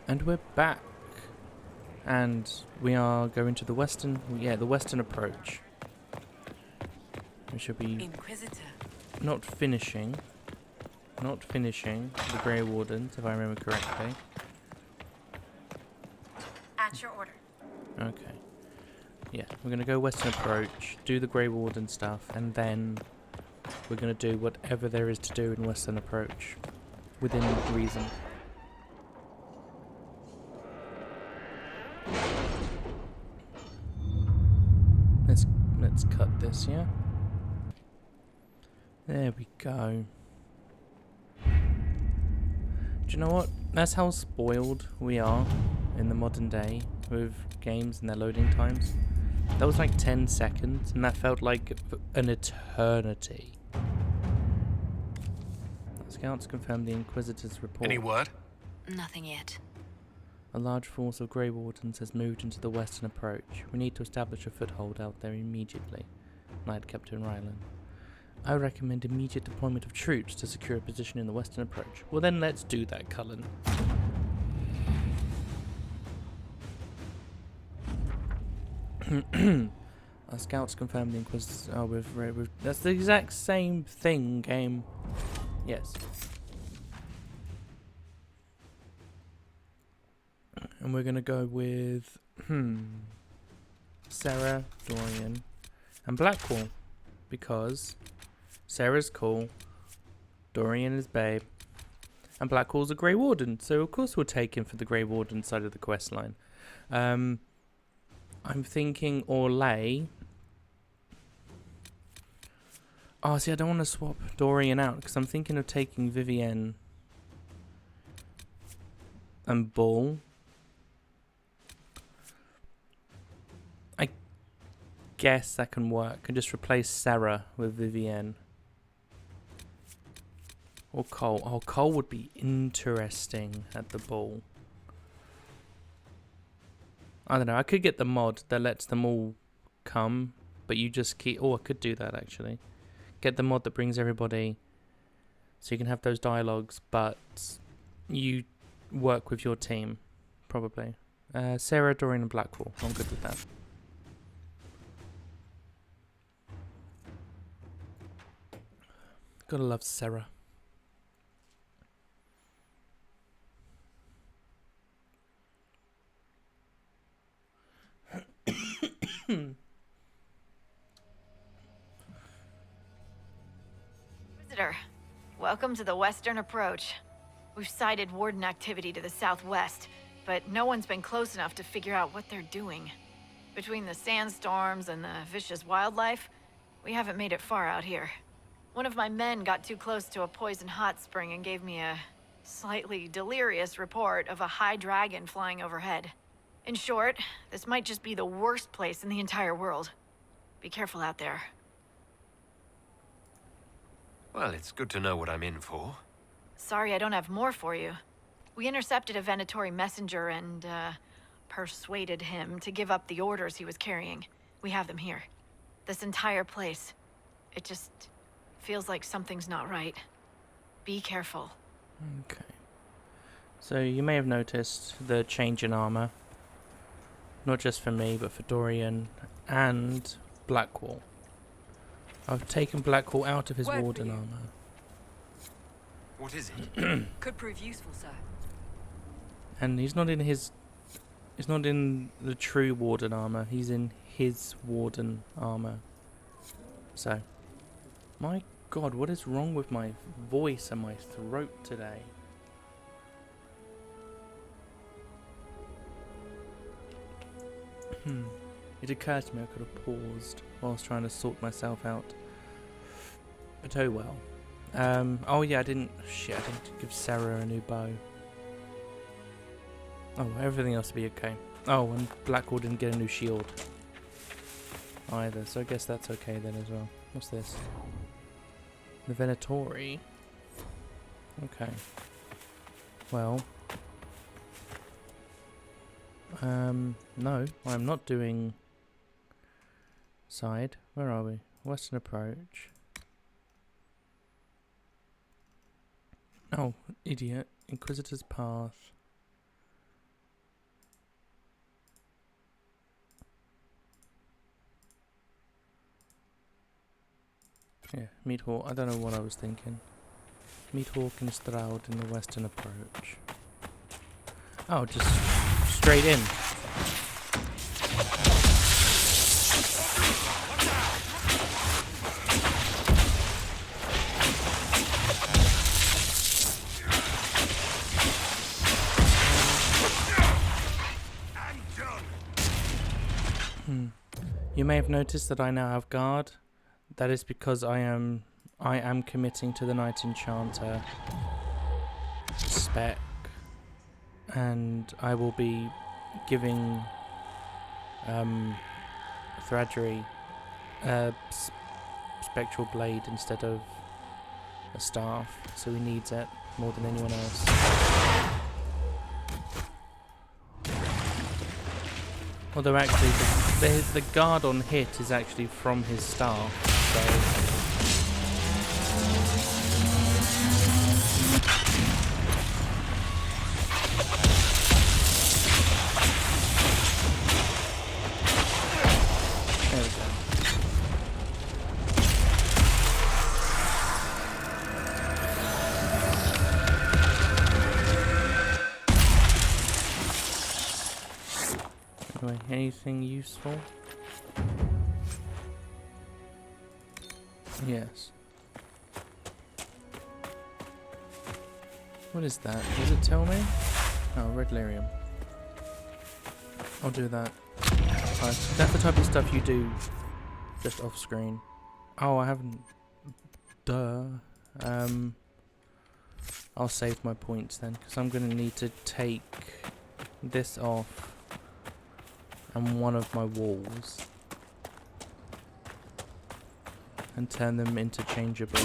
And we're back. And we are going to the western, the western approach. We should be Inquisitor. not finishing the Grey Wardens, if I remember correctly. At your order. Okay. Yeah, we're going to go western approach, do the Grey Warden stuff, and then we're going to do whatever there is to do in western approach, within reason. Let's cut this, yeah? There we go. Do you know what? That's how spoiled we are in the modern day with games and their loading times. That was like 10 seconds, and that felt like an eternity. Scouts confirmed the Inquisitor's report. Any word? Nothing yet. A large force of Grey Wardens has moved into the western approach. We need to establish a foothold out there immediately. Knight Captain Rylan. I recommend immediate deployment of troops to secure a position in the western approach. Well then let's do that, Cullen. Our scouts confirmed the Inquisitor. Oh, that's the exact same thing, game. Yes. And we're gonna go with Sarah, Dorian, and Blackwall, because Sarah's cool, Dorian is babe, and Blackwall's a Grey Warden, so of course we'll take him for the Grey Warden side of the quest line. I'm thinking Orlais. Oh, see, I don't want to swap Dorian out because I'm thinking of taking Vivienne and Bull. I guess that can work. And just replace Sarah with Vivienne. Or Cole. Oh, Cole would be interesting at the Bull. I don't know. I could get the mod that lets them all come, but you just keep... Oh, I could do that, actually. Get the mod that brings everybody, so you can have those dialogues, but you work with your team, probably. Sarah, Dorian, and Blackwall. I'm good with that. Gotta love Sarah. Visitor, welcome to the Western Approach. We've sighted Warden activity to the southwest, but no one's been close enough to figure out what they're doing. Between the sandstorms and the vicious wildlife, we haven't made it far out here. One of my men got too close to a poison hot spring and gave me a slightly delirious report of a high dragon flying overhead. In short, this might just be the worst place in the entire world. Be careful out there. Well, it's good to know what I'm in for. Sorry I don't have more for you. We intercepted a Venatori messenger and, persuaded him to give up the orders he was carrying. We have them here. This entire place. It just feels like something's not right. Be careful. Okay. So you may have noticed the change in armor. Not just for me, but for Dorian and Blackwall. I've taken Blackwall out of his Warden armor. What is it? Could prove useful, sir. And he's not in the true Warden armor. He's in his Warden armor. So, my God, what is wrong with my voice and my throat today? It occurred to me I could have paused whilst trying to sort myself out. But oh well. Oh yeah, I didn't give Sarah a new bow. Oh, everything else will be okay. Oh, and Blackwall didn't get a new shield either, so I guess that's okay then as well. What's this? The Venatori. Okay. Well. No, I'm not doing side. Where are we? Western approach. Oh, idiot. Inquisitor's path. Yeah, meet Hawke. I don't know what I was thinking. Meet Hawke and Stroud in the western approach. Oh, just straight in. You may have noticed that I now have guard. That is because I am committing to the Knight Enchanter spec, and I will be giving Thradry a spectral blade instead of a staff, so he needs it more than anyone else. Although actually the guard on hit is actually from his staff, so there we go. Anyway, anything useful? Yes. What is that? Does it tell me? Oh, red lyrium. I'll do that. That's the type of stuff you do just off screen. Oh, I haven't. Duh. I'll save my points then, because I'm going to need to take this off and one of my walls and turn them interchangeable.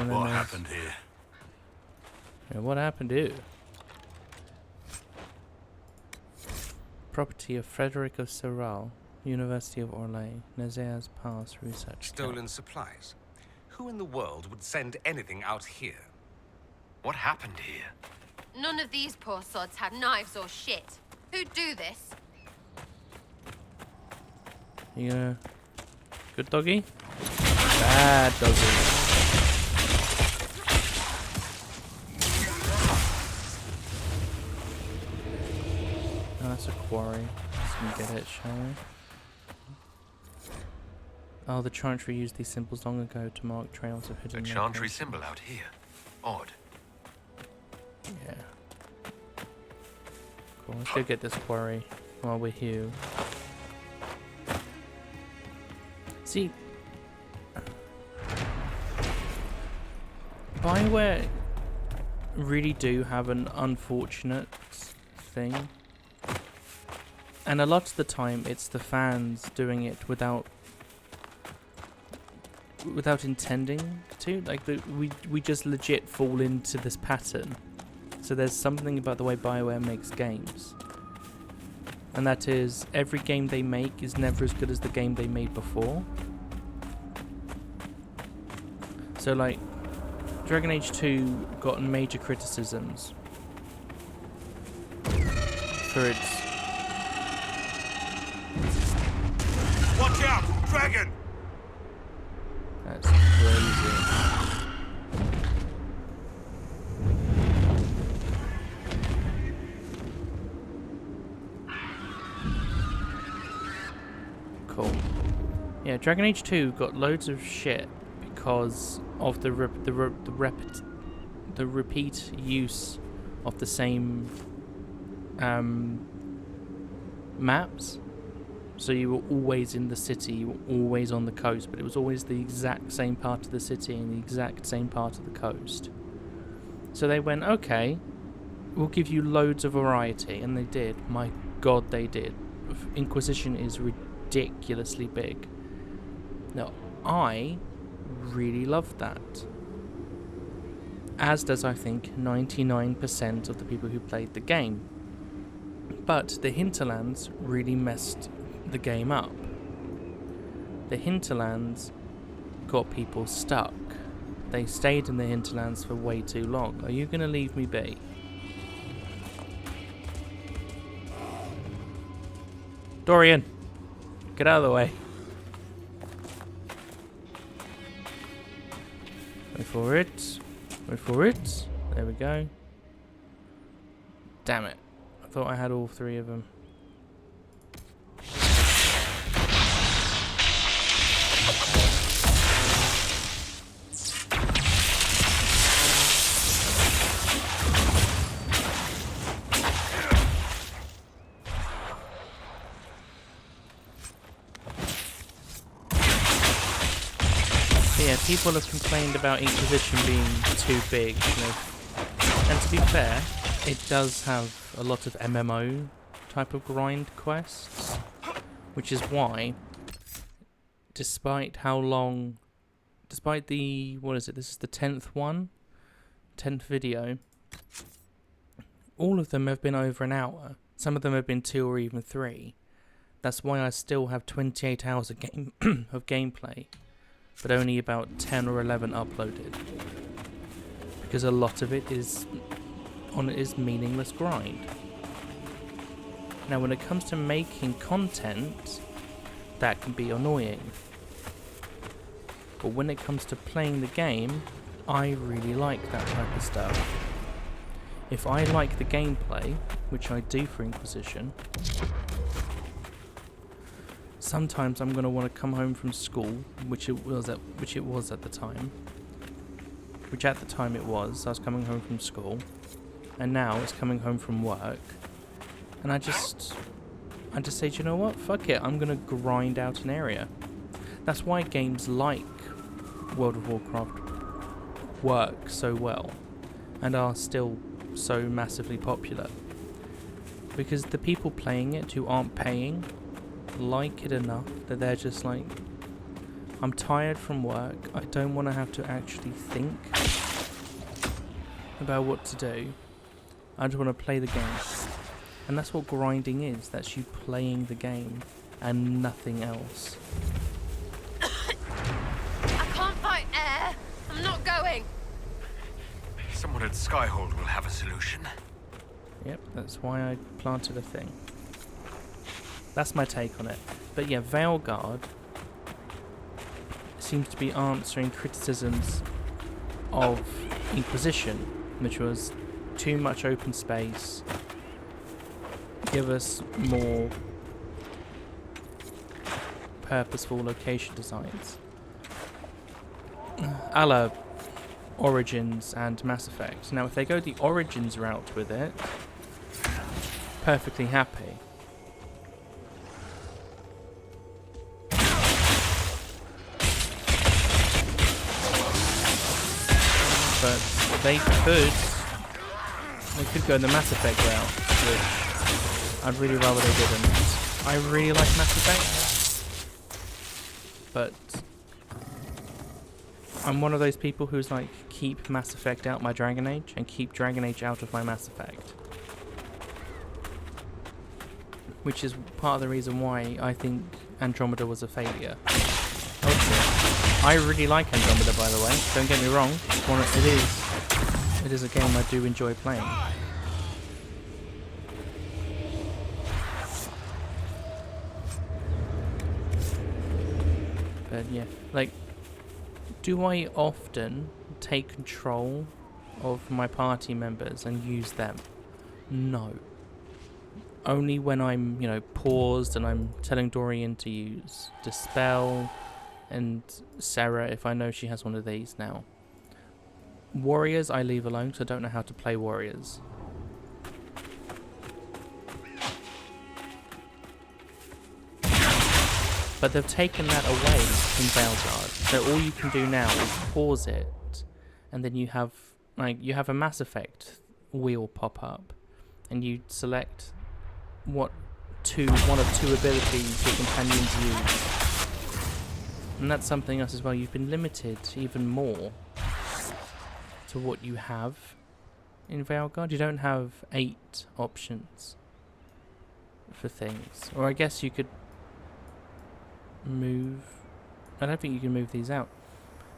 What happened here? Yeah, what happened here? Property of Frederick of Serral, University of Orlais, Nazare's Pass Research. Stolen supplies. Who in the world would send anything out here? What happened here? None of these poor sods have knives or shit. Who'd do this? You gonna... Good doggy? Bad doggy. Oh, that's a quarry. Let's get it, shall we? Oh, the Chantry used these symbols long ago to mark trails of hidden A Chantry symbol out here. Odd. Yeah. Cool, let's go get this quarry while we're here. See, BioWare really do have an unfortunate thing. And a lot of the time it's the fans doing it without intending to. Like, we just legit fall into this pattern. So there's something about the way BioWare makes games. And that is, every game they make is never as good as the game they made before. So like, Dragon Age 2 got major criticisms for its... Watch out! Dragon! That's crazy. Cool. Yeah, Dragon Age 2 got loads of shit because of the repeat use of the same maps. So you were always in the city, you were always on the coast, but it was always the exact same part of the city and the exact same part of the coast. So they went, okay, we'll give you loads of variety, and they did. My god, they did. Inquisition is ridiculously big. Now, I really loved that. As does, I think, 99% of the people who played the game. But the hinterlands really messed the game up. The hinterlands got people stuck. They stayed in the hinterlands for way too long. Are you going to leave me be? Dorian! Get out of the way. Wait for it. Wait for it. There we go. Damn it. I thought I had all three of them. Yeah, people have complained about Inquisition being too big, you know. And to be fair, it does have a lot of MMO type of grind quests, which is why, despite the, what is it, this is the 10th video, all of them have been over an hour. Some of them have been 2 or even 3. That's why I still have 28 hours of gameplay, but only about 10 or 11 uploaded, because a lot of it is meaningless grind. Now when it comes to making content, that can be annoying, but when it comes to playing the game, I really like that type of stuff. If I like the gameplay, which I do for Inquisition, sometimes I'm going to want to come home from school, which it was at the time. Which at the time it was. I was coming home from school, and now it's coming home from work. And I just say, do you know what? Fuck it. I'm going to grind out an area. That's why games like World of Warcraft work so well and are still so massively popular. Because the people playing it who aren't paying like it enough that they're just like, I'm tired from work, I don't want to have to actually think about what to do, I just want to play the game. And that's what grinding is, that's you playing the game and nothing else. I can't fight air. I'm not going. Someone at Skyhold will have a solution. Yep, that's why I planted a thing. That's my take on it. But yeah, Veilguard seems to be answering criticisms of Inquisition, which was too much open space, give us more purposeful location designs. A la Origins and Mass Effect. Now if they go the Origins route with it, perfectly happy. But they could go the Mass Effect route, which I'd really rather they didn't. I really like Mass Effect, but I'm one of those people who's like, keep Mass Effect out my Dragon Age and keep Dragon Age out of my Mass Effect. Which is part of the reason why I think Andromeda was a failure. I really like Andromeda, by the way. Don't get me wrong. It is a game I do enjoy playing. But yeah, like, do I often take control of my party members and use them? No. Only when I'm, paused and I'm telling Dorian to use Dispel, and Sarah if I know she has one of these now. Warriors I leave alone because I don't know how to play warriors. But they've taken that away in Veilguard. So all you can do now is pause it, and then you have a Mass Effect wheel pop up, and you select one of two abilities your companions use. And that's something else as well. You've been limited even more to what you have in Veilguard. You don't have 8 options. for things. Or I guess you could move... I don't think you can move these out.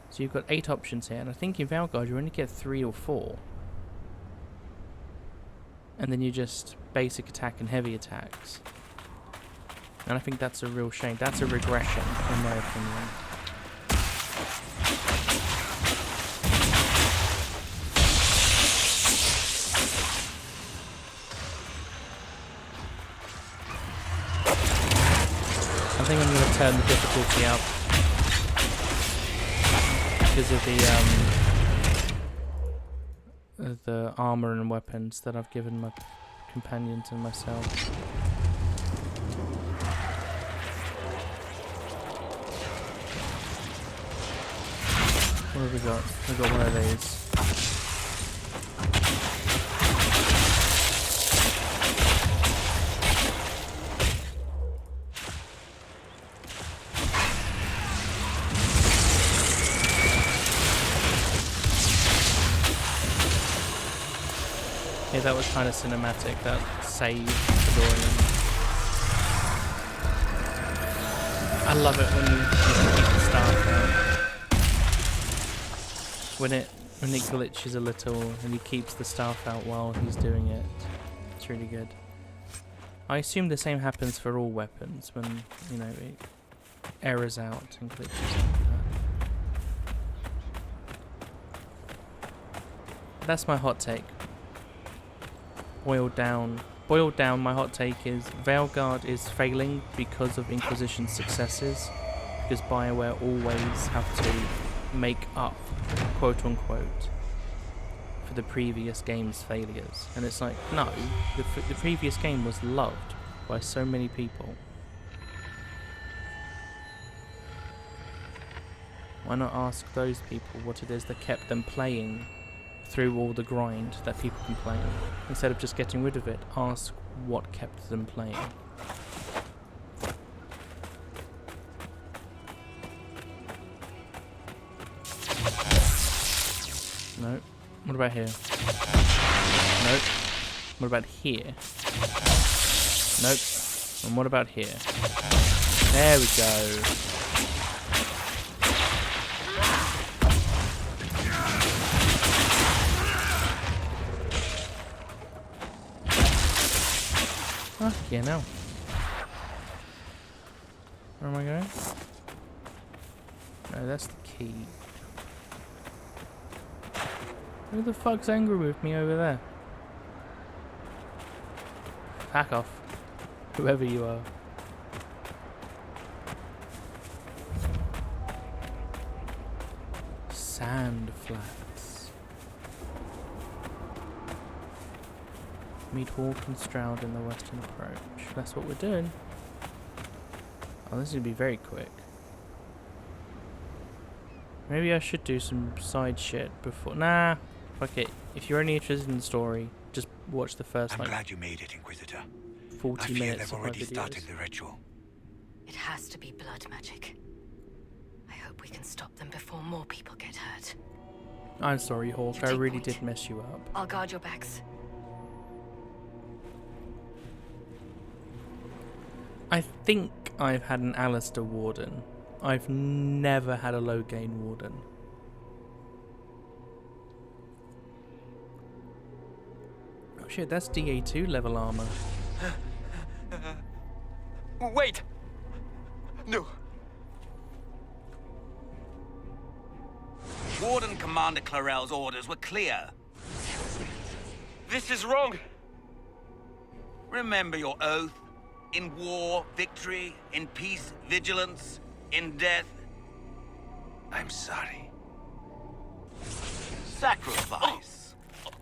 So you've got 8 options here, and I think in Valgard you only get 3 or 4. And then you just basic attack and heavy attacks. And I think that's a real shame. That's a regression, in my opinion. I think I'm going to turn the difficulty up because of the armor and weapons that I've given my companions and myself. What have we got? We've got one of these. Yeah, that was kind of cinematic, that save for Dorian. I love it when you keep the staff out. When it glitches a little and he keeps the staff out while he's doing it. It's really good. I assume the same happens for all weapons when, you know, it errors out and glitches like that. That's my hot take. Boiled down, my hot take is Valgard is failing because of Inquisition's successes, because BioWare always have to make up, quote unquote, for the previous game's failures. And it's like, no, the previous game was loved by so many people. Why not ask those people what it is that kept them playing through all the grind that people complain? Instead of just getting rid of it, ask what kept them playing. No. What about here? Nope. What about here? Nope. And what about here? There we go. Oh, yeah, no. Where am I going? No, that's the key. Who the fuck's angry with me over there? Back off. Whoever you are. Sand flats. Meet Hawke and Stroud in the western approach. That's what we're doing. Oh, this is gonna be very quick. Maybe I should do some side shit before. Nah, fuck it. If you're only interested in the story, just watch the first, I'm glad you made it, Inquisitor. 40 I fear minutes they've of my already videos. started the ritual. It has to be blood magic. I hope we can stop them before more people get hurt. I'm sorry, Hawke. You I take really point. did mess you up. I'll guard your backs. I think I've had an Alistair Warden. I've never had a low gain Warden. Oh shit, that's DA2 level armor. Wait! No. Warden Commander Clarel's orders were clear. This is wrong! Remember your oath. In war, victory. In peace, vigilance. In death, I'm sorry. sacrifice. Good.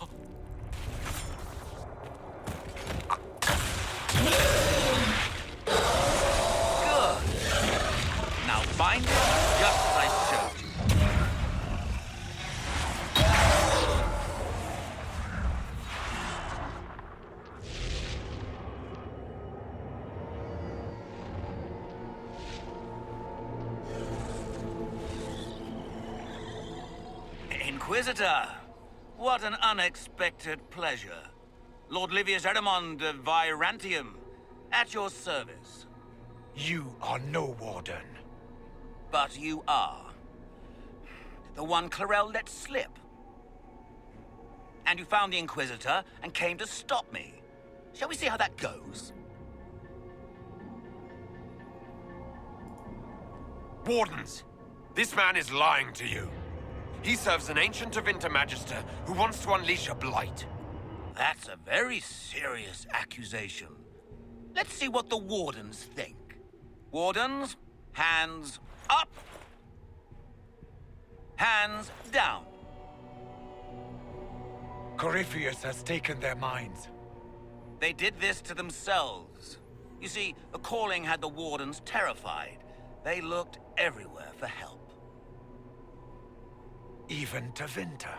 Now bind it just as I showed you. Inquisitor, what an unexpected pleasure. Lord Livius Erimond of Virantium. At your service. You are no warden. But you are. The one Clarel let slip. And you found the Inquisitor and came to stop me. Shall we see how that goes? Wardens, this man is lying to you. He serves an ancient of Intermagister who wants to unleash a blight. That's a very serious accusation. Let's see what the Wardens think. Wardens, hands up. Hands down. Corypheus has taken their minds. They did this to themselves. You see, the calling had the Wardens terrified. They looked everywhere for help. Even to Winter.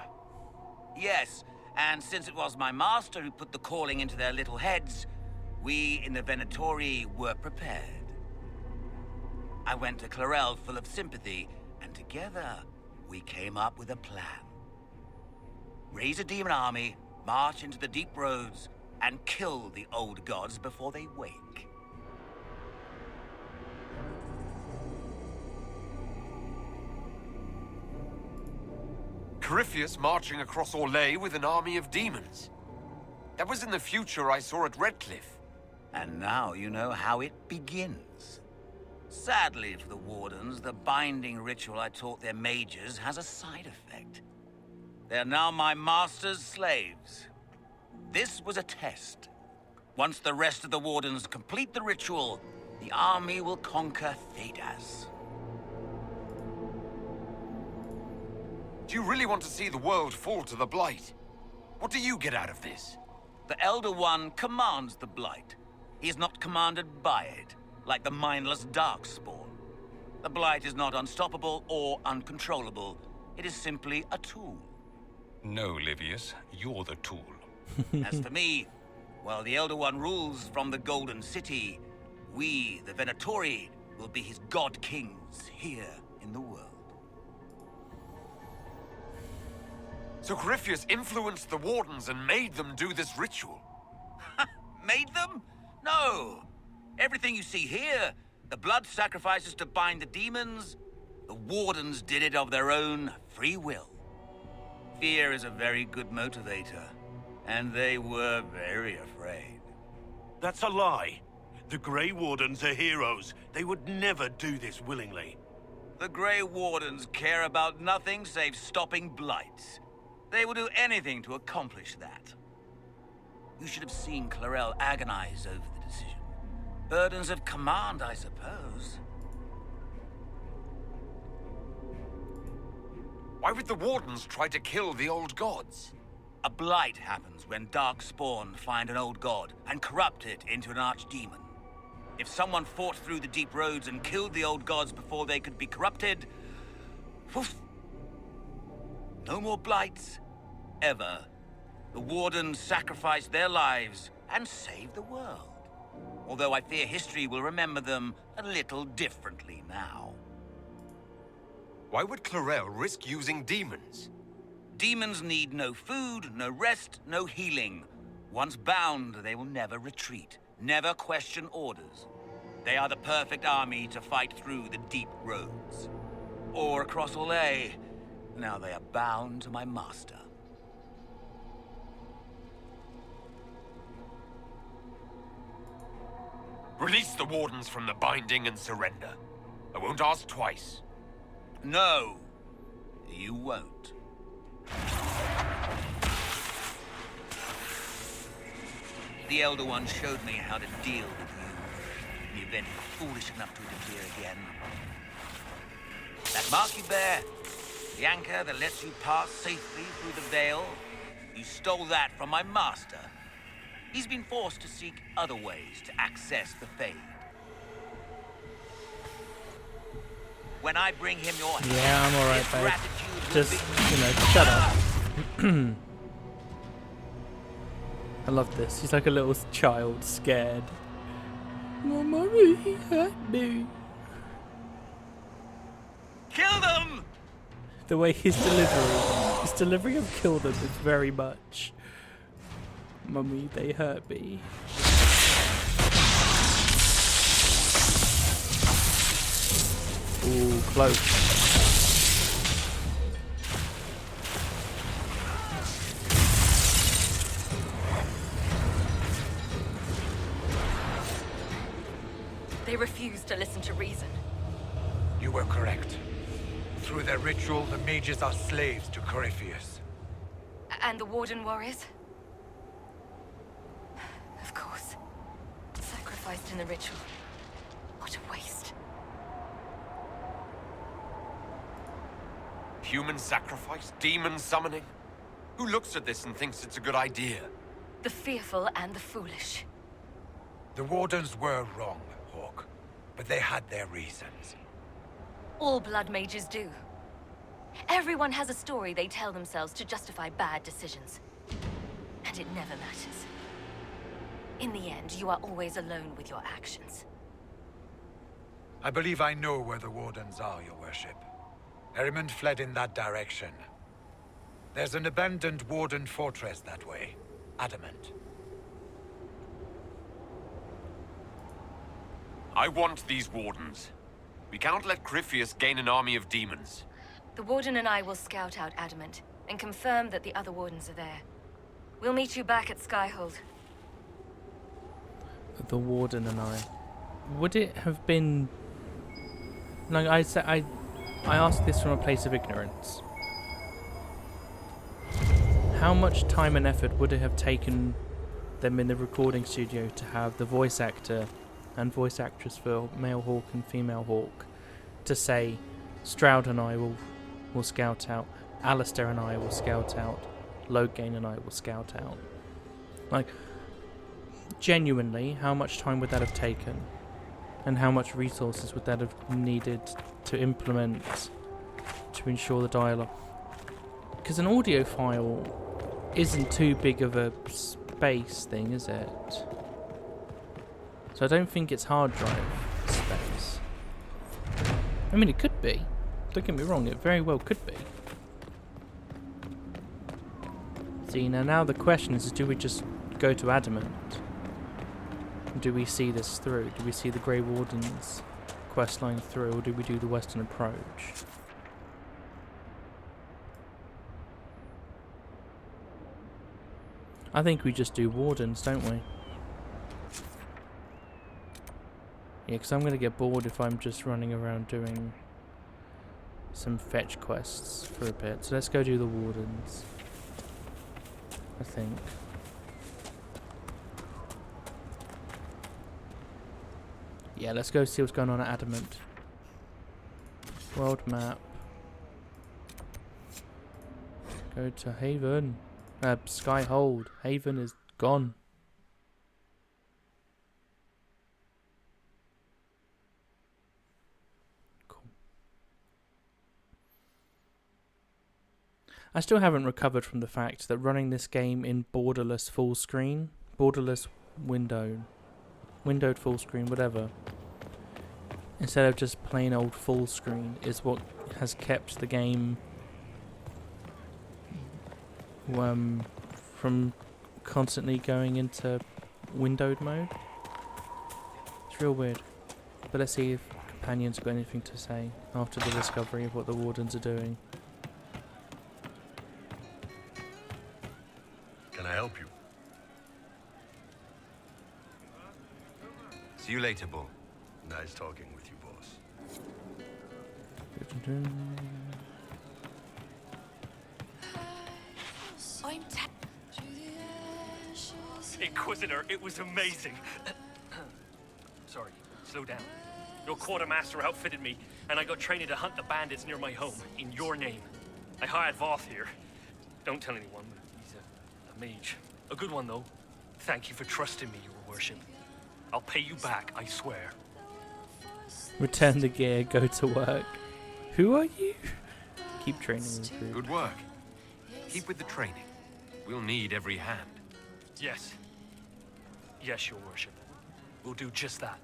Yes, and since it was my master who put the calling into their little heads, we in the Venatori were prepared. I went to Clarel full of sympathy, and together we came up with a plan. Raise a demon army, march into the deep roads, and kill the old gods before they wake. Corypheus marching across Orlais with an army of demons. That was in the future I saw at Redcliffe. And now you know how it begins. Sadly for the Wardens, the binding ritual I taught their mages has a side effect. They are now my master's slaves. This was a test. Once the rest of the Wardens complete the ritual, the army will conquer Thedas. Do you really want to see the world fall to the blight? What do you get out of this? The Elder One commands the blight. He is not commanded by it, like the mindless darkspawn. The blight is not unstoppable or uncontrollable. It is simply a tool. No, Livius, you're the tool. As for me, while the Elder One rules from the Golden City, we, the Venatori, will be his god kings here in the world. So Corypheus influenced the Wardens and made them do this ritual? Made them? No. Everything you see here, the blood sacrifices to bind the demons, the Wardens did it of their own free will. Fear is a very good motivator, and they were very afraid. That's a lie. The Grey Wardens are heroes. They would never do this willingly. The Grey Wardens care about nothing save stopping blights. They will do anything to accomplish that. You should have seen Clarel agonize over the decision. Burdens of command, I suppose. Why would the Wardens try to kill the old gods? A blight happens when darkspawn find an old god and corrupt it into an archdemon. If someone fought through the deep roads and killed the old gods before they could be corrupted, poof, no more blights, ever. The Wardens sacrificed their lives and saved the world. Although I fear history will remember them a little differently now. Why would Clarel risk using demons? Demons need no food, no rest, no healing. Once bound, they will never retreat, never question orders. They are the perfect army to fight through the deep roads. Or across Orlais. Now they are bound to my master. Release the Wardens from the binding and surrender. I won't ask twice. No, you won't. The Elder One showed me how to deal with you, in the event you're foolish enough to interfere again. That mark you bear, the anchor that lets you pass safely through the veil, you stole that from my master. He's been forced to seek other ways to access the Fade. When I bring him your hand, Yeah, I'm alright, his babe. gratitude will Just, be... you know, shut up. I love this. He's like a little child, scared. My mummy hurt me. Kill them! The way his delivery of kill them is very much. Mummy, they hurt me. Ooh, close. They refuse to listen to reason. You were correct. Through their ritual, the mages are slaves to Corypheus. And the Warden warriors? Of course. Sacrificed in the ritual. What a waste. Human sacrifice? Demon summoning? Who looks at this and thinks it's a good idea? The fearful and the foolish. The Wardens were wrong, Hawke. But they had their reasons. All blood mages do. Everyone has a story they tell themselves to justify bad decisions. And it never matters. In the end, you are always alone with your actions. I believe I know where the Wardens are, Your Worship. Erimond fled in that direction. There's an abandoned Warden fortress that way. Adamant. I want these Wardens. We cannot let Corypheus gain an army of demons. The Warden and I will scout out Adamant and confirm that the other Wardens are there. We'll meet you back at Skyhold. The Warden and I. Would it have been... No, I asked this from a place of ignorance. How much time and effort would it have taken them in the recording studio to have the voice actor and voice actress for male Hawke and female Hawke to say, Stroud and I will scout out, Alistair and I will scout out, Loghain and I will scout out. Like, genuinely, how much time would that have taken? And how much resources would that have needed to implement to ensure the dialogue? Because an audio file isn't too big of a space thing, is it? So I don't think it's hard drive space. I mean, it could be. Don't get me wrong, it very well could be. See, now the question is, do we just go to Adamant? Do we see this through? Do we see the Grey Wardens questline through, or do we do the Western approach? I think we just do Wardens, don't we? Yeah, because I'm going to get bored if I'm just running around doing some fetch quests for a bit. So let's go do the Wardens, I think. Yeah, let's go see what's going on at Adamant. World map. Go to Haven. Skyhold. Haven is gone. Cool. I still haven't recovered from the fact that running this game in borderless full screen, borderless windowed full screen, whatever, instead of just plain old full screen, is what has kept the game from constantly going into windowed mode. It's real weird. But let's see if companions got anything to say after the discovery of what the Wardens are doing. Can I help you? See you later, Bull. Nice talking with you, boss. Inquisitor, it was amazing. Sorry, slow down. Your quartermaster outfitted me, and I got training to hunt the bandits near my home, in your name. I hired Voth here. Don't tell anyone, but he's a mage. A good one, though. Thank you for trusting me, Your Worship. I'll pay you back, I swear. Return the gear, go to work. Who are you? Keep training the crew. Good work. Keep with the training. We'll need every hand. Yes. Yes, Your Worship. We'll do just that.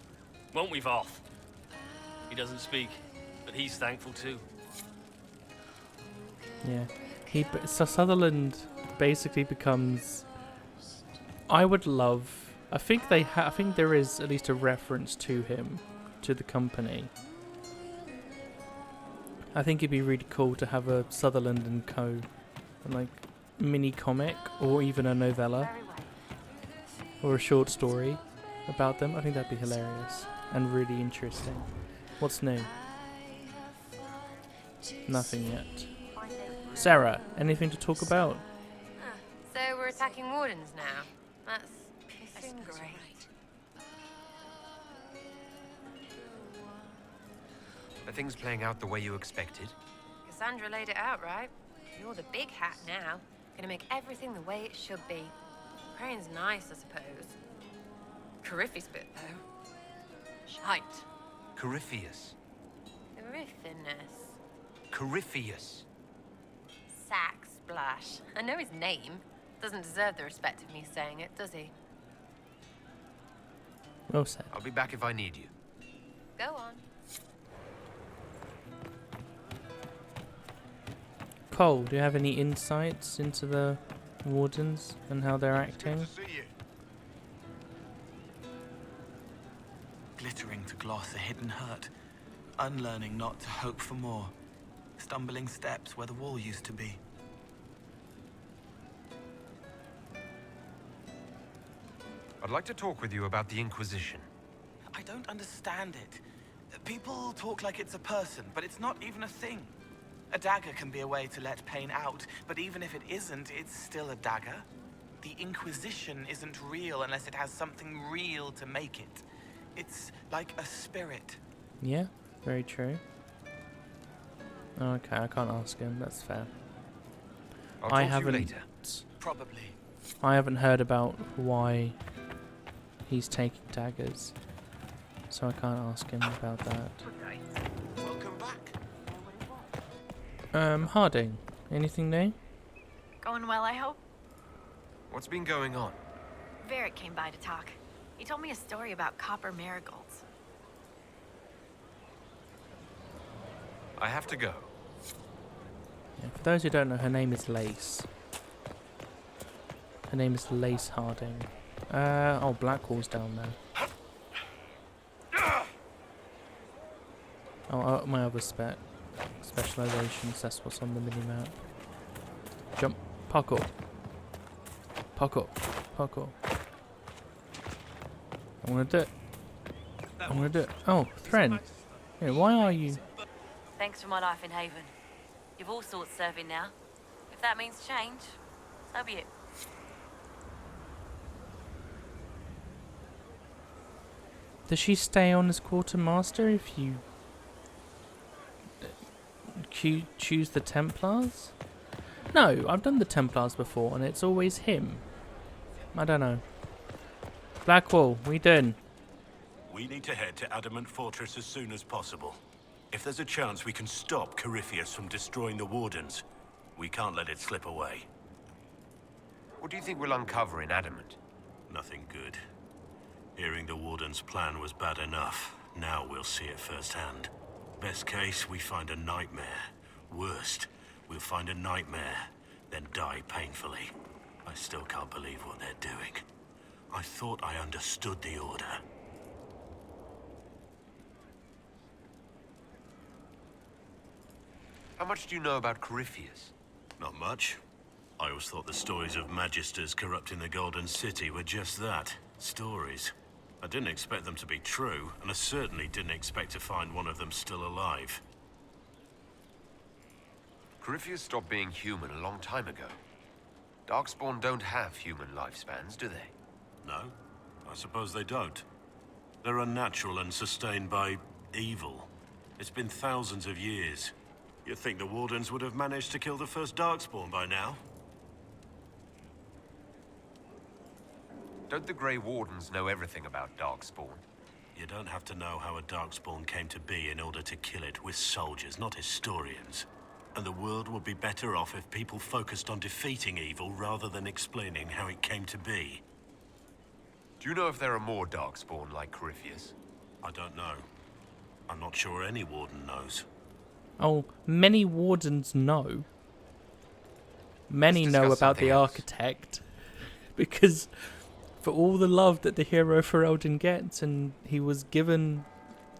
Won't we, Voth? He doesn't speak, but he's thankful too. Yeah. So Sutherland basically becomes... I would love... I think there is at least a reference to him, to the company. I think it'd be really cool to have a Sutherland and Co. like mini comic or even a novella or a short story about them. I think that'd be hilarious and really interesting. What's new? Nothing yet. Sarah, anything to talk about? So we're attacking Wardens now. That's pissing great. Are things playing out the way you expected? Cassandra laid it out, right? You're the big hat now. Gonna make everything the way it should be. Praying's nice, I suppose. Corypheus bit, though. Shite. Corypheus. Corypheus. Corypheus. Sack Splash. I know his name. Doesn't deserve the respect of me saying it, does he? Well said. I'll be back if I need you. Go on. Cole, do you have any insights into the Wardens and how they're acting? Glittering to gloss a hidden hurt, unlearning not to hope for more, stumbling steps where the wall used to be. I'd like to talk with you about the Inquisition. I don't understand it. People talk like it's a person, but it's not even a thing. A dagger can be a way to let pain out, but even if it isn't, it's still a dagger. The Inquisition isn't real unless it has something real to make it. It's like a spirit. Yeah, very true. Okay, I can't ask him. That's fair. I'll talk to you later. Probably. I haven't heard about why he's taking daggers, so I can't ask him about that. Welcome back. Harding, anything new? Going well, I hope? What's been going on? Varric came by to talk. He told me a story about copper marigolds. I have to go. Yeah, for those who don't know, her name is Lace. Her name is Lace Harding. Oh, Blackwall's down there. Oh, my other specializations, that's what's on the mini-map. Jump. Parkour. Parkour. Parkour. I'm gonna do it. I'm gonna do it. Oh, Thren. Yeah, why are you... Thanks for my life in Haven. You've all sorts serving now. If that means change, so be it. Does she stay on as quartermaster if you choose the Templars? No, I've done the Templars before and it's always him. I don't know. Blackwall, we doing? We need to head to Adamant Fortress as soon as possible. If there's a chance we can stop Corypheus from destroying the Wardens, we can't let it slip away. What do you think we'll uncover in Adamant? Nothing good. Hearing the Warden's plan was bad enough. Now we'll see it firsthand. Best case, we find a nightmare. Worst, we'll find a nightmare, then die painfully. I still can't believe what they're doing. I thought I understood the order. How much do you know about Corypheus? Not much. I always thought the stories of Magisters corrupting the Golden City were just that, stories. I didn't expect them to be true, and I certainly didn't expect to find one of them still alive. Corypheus stopped being human a long time ago. Darkspawn don't have human lifespans, do they? No, I suppose they don't. They're unnatural and sustained by evil. It's been thousands of years. You'd think the Wardens would have managed to kill the first Darkspawn by now. Don't the Grey Wardens know everything about Darkspawn? You don't have to know how a Darkspawn came to be in order to kill it. We're soldiers, not historians. And the world would be better off if people focused on defeating evil rather than explaining how it came to be. Do you know if there are more Darkspawn like Corypheus? I don't know. I'm not sure any Warden knows. Oh, many Wardens know. Many Let's know discuss about the something else. Architect. Because for all the love that the hero Ferelden gets, and he was given,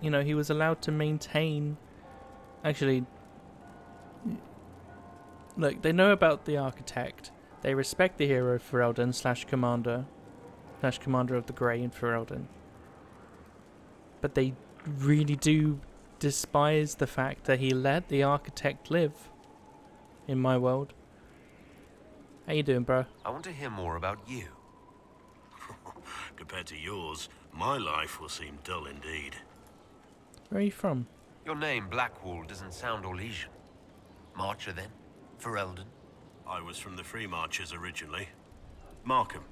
you know, he was allowed to maintain... Actually, Look, they know about the architect. They respect the hero Ferelden / commander of the Grey in Ferelden. But they really do despise the fact that he let the architect live in my world. How you doing, bro? I want to hear more about you. Compared to yours, my life will seem dull indeed. Where are you from? Your name, Blackwall, doesn't sound Orlesian. Marcher, then? Ferelden? I was from the Free Marchers originally. Markham.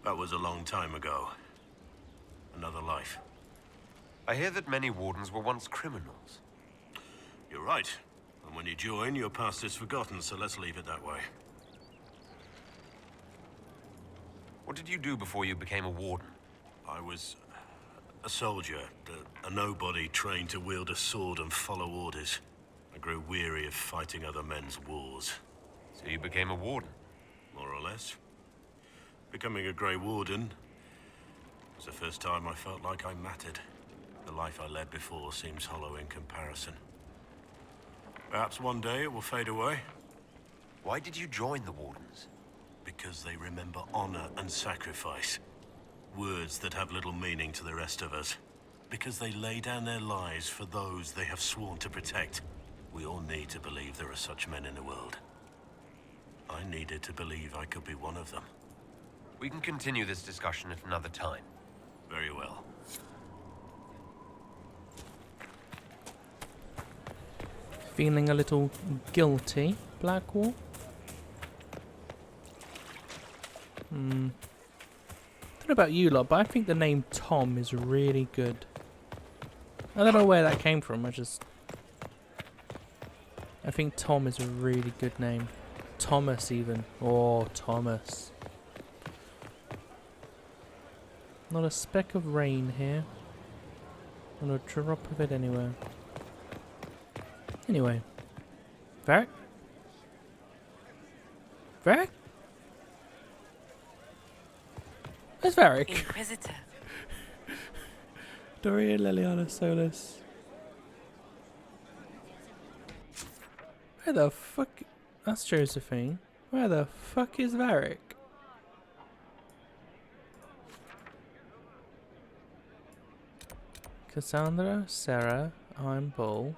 That was a long time ago. Another life. I hear that many wardens were once criminals. You're right. And when you join, your past is forgotten, so let's leave it that way. What did you do before you became a warden? I was a soldier, a nobody trained to wield a sword and follow orders. I grew weary of fighting other men's wars. So you became a warden? More or less. Becoming a Grey Warden was the first time I felt like I mattered. The life I led before seems hollow in comparison. Perhaps one day it will fade away. Why did you join the Wardens? Because they remember honor and sacrifice. Words that have little meaning to the rest of us. Because they lay down their lives for those they have sworn to protect. We all need to believe there are such men in the world. I needed to believe I could be one of them. We can continue this discussion at another time. Very well. Feeling a little guilty, Blackwall? Don't know about you lot, but I think the name Tom is really good. I don't know where that came from, I think Tom is a really good name. Thomas even. Oh, Thomas. Not a speck of rain here. Not a drop of it anywhere. Anyway. Varric? Varric? Where's Varric? Inquisitor. Doria Liliana Solis. Where the fuck? That's Josephine. Where the fuck is Varric? Cassandra, Sarah, I'm Bull.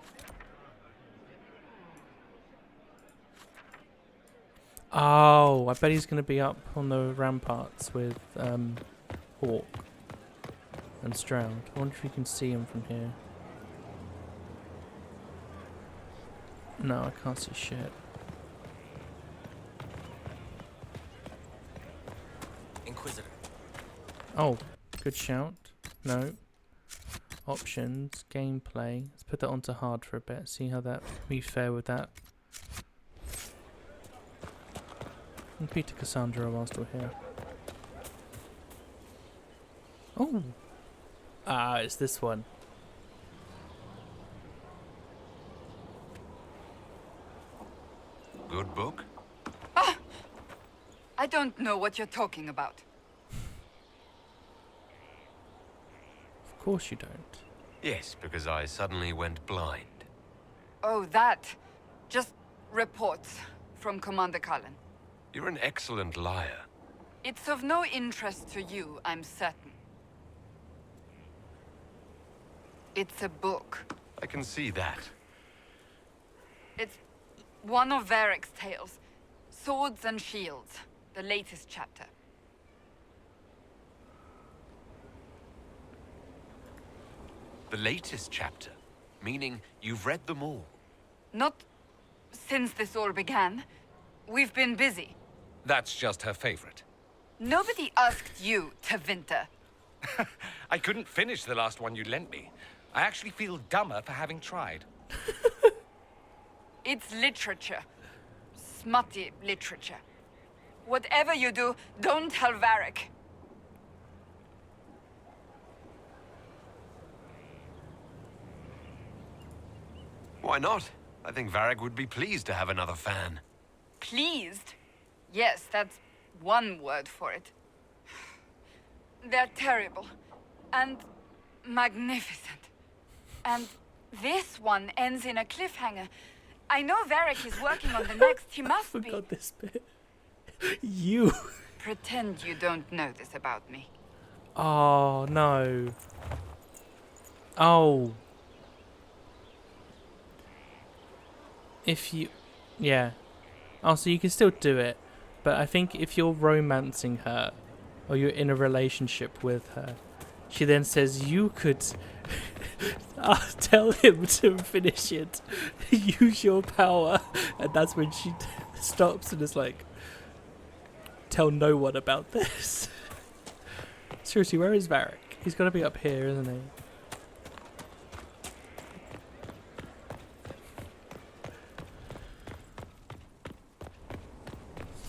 Oh, I bet he's going to be up on the ramparts with Hawke and Stroud. I wonder if you can see him from here. No, I can't see shit. Inquisitor. Oh, good shout. No. Options, gameplay. Let's put that onto hard for a bit. See how that we fare with that. And Peter Cassandra whilst we're here. Oh! Ah, it's this one. Good book? Ah! I don't know what you're talking about. Of course you don't. Yes, because I suddenly went blind. Oh, that. Just reports from Commander Cullen. You're an excellent liar. It's of no interest to you, I'm certain. It's a book. I can see that. It's one of Varric's tales. Swords and Shields. The latest chapter. The latest chapter? Meaning you've read them all? Not since this all began. We've been busy. That's just her favorite. Nobody asked you to winter. I couldn't finish the last one you lent me. I actually feel dumber for having tried. It's literature. Smutty literature. Whatever you do, don't tell Varric. Why not? I think Varric would be pleased to have another fan. Pleased? Yes, that's one word for it. They're terrible. And magnificent. And this one ends in a cliffhanger. I know Varric is working on the next. He must be. Forgot this bit. You. Pretend you don't know this about me. Oh, no. Oh. If you... Yeah. Oh, so you can still do it. But I think if you're romancing her, or you're in a relationship with her, she then says you could tell him to finish it, use your power, and that's when she stops and is like, tell no one about this. Seriously, where is Varric? He's got to be up here, isn't he?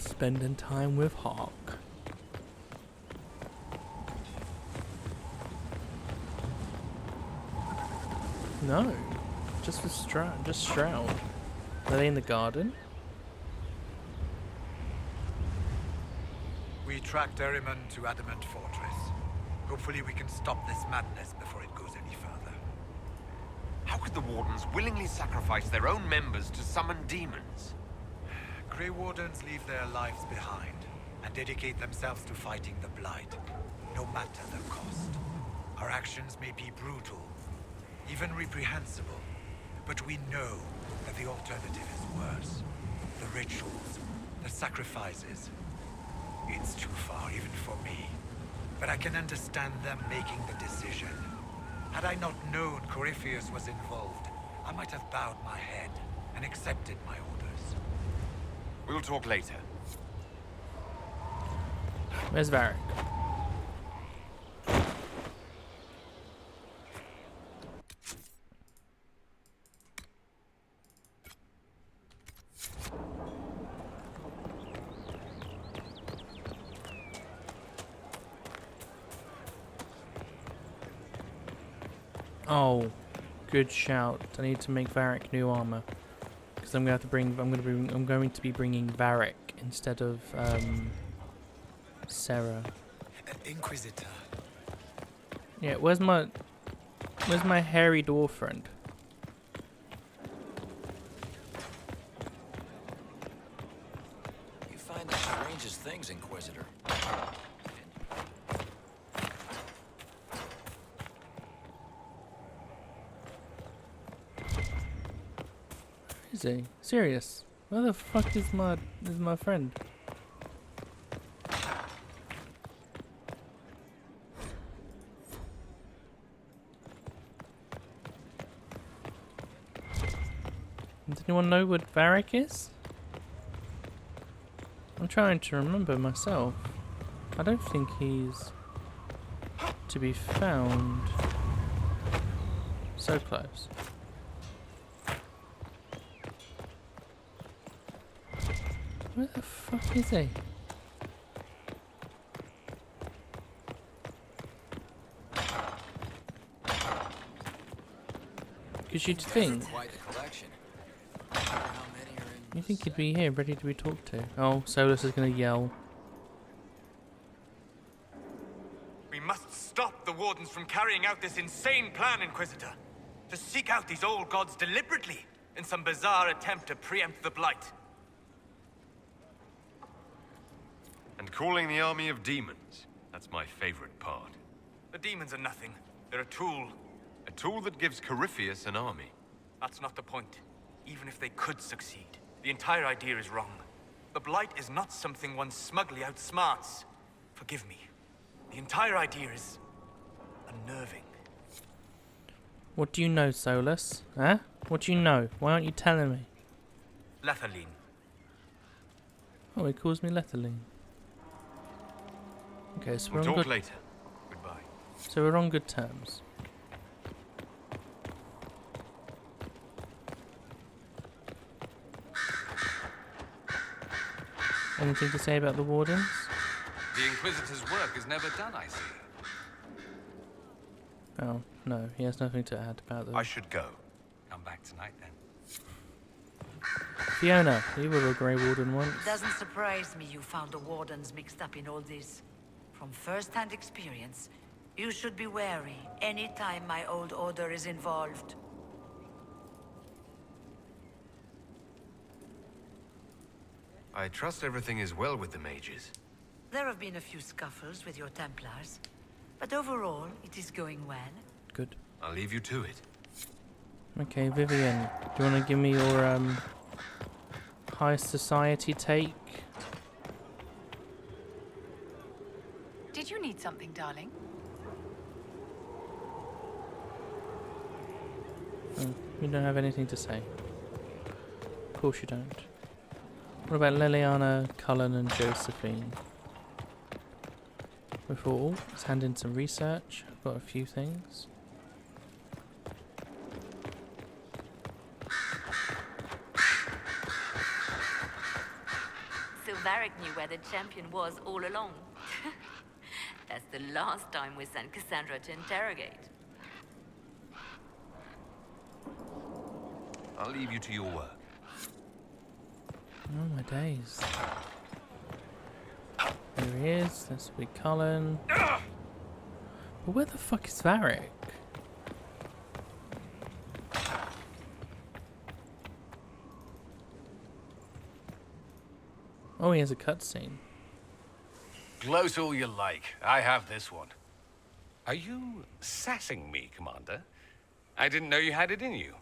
Spending time with Hawke. No, just with Stroud. Just Stroud. Are they in the garden? We tracked Ehrman to Adamant Fortress. Hopefully we can stop this madness before it goes any further. How could the Wardens willingly sacrifice their own members to summon demons? Grey Wardens leave their lives behind and dedicate themselves to fighting the Blight, no matter the cost. Our actions may be brutal, even reprehensible, but we know that the alternative is worse. The rituals, the sacrifices. It's too far even for me, but I can understand them making the decision. Had I not known Corypheus was involved, I might have bowed my head and accepted my orders. We'll talk later. Where's Varric? Oh, good shout. I need to make Varric new armor because I'm going to be bringing Varric instead of Sarah. Inquisitor. Yeah, where's my hairy dwarf friend? You find the strangest things, Inquisitor. Is he serious? Where the fuck is my friend? Does anyone know what Varric is? I'm trying to remember myself. I don't think he's to be found. So close. Where the fuck is he? Because you'd think. Quite the collection. You think he'd be here, ready to be talked to. Oh, Solus is gonna yell. We must stop the Wardens from carrying out this insane plan, Inquisitor. To seek out these old gods deliberately in some bizarre attempt to preempt the Blight. And calling the army of demons. That's my favorite part. The demons are nothing. They're a tool. A tool that gives Corypheus an army. That's not the point. Even if they could succeed, the entire idea is wrong. The Blight is not something one smugly outsmarts. Forgive me. The entire idea is unnerving. What do you know, Solus? Huh? What do you know? Why aren't you telling me? Lethaline. Oh, he calls me Lethaline. Okay, so We'll we're on talk good. later. Goodbye. So we're on good terms. Anything to say about the Wardens? The Inquisitor's work is never done, I see. Oh, no, he has nothing to add about them. I should go. Come back tonight, then. Fiona, you were a Grey Warden once. Doesn't surprise me you found the Wardens mixed up in all this. From first-hand experience, you should be wary anytime my old order is involved. I trust everything is well with the mages. There have been a few scuffles with your Templars, but overall, it is going well. Good. I'll leave you to it. Okay, Vivian, do you want to give me your high society take? Did you need something, darling? Oh, you don't have anything to say. Of course you don't. What about Liliana, Cullen, and Josephine? Before, let's hand in some research. I've got a few things. So Varric knew where the champion was all along. That's the last time we sent Cassandra to interrogate. I'll leave you to your work. Oh my days. There he is. This will be Cullen. But where the fuck is Varric? Oh, he has a cutscene. Gloat all you like. I have this one. Are you sassing me, Commander? I didn't know you had it in you.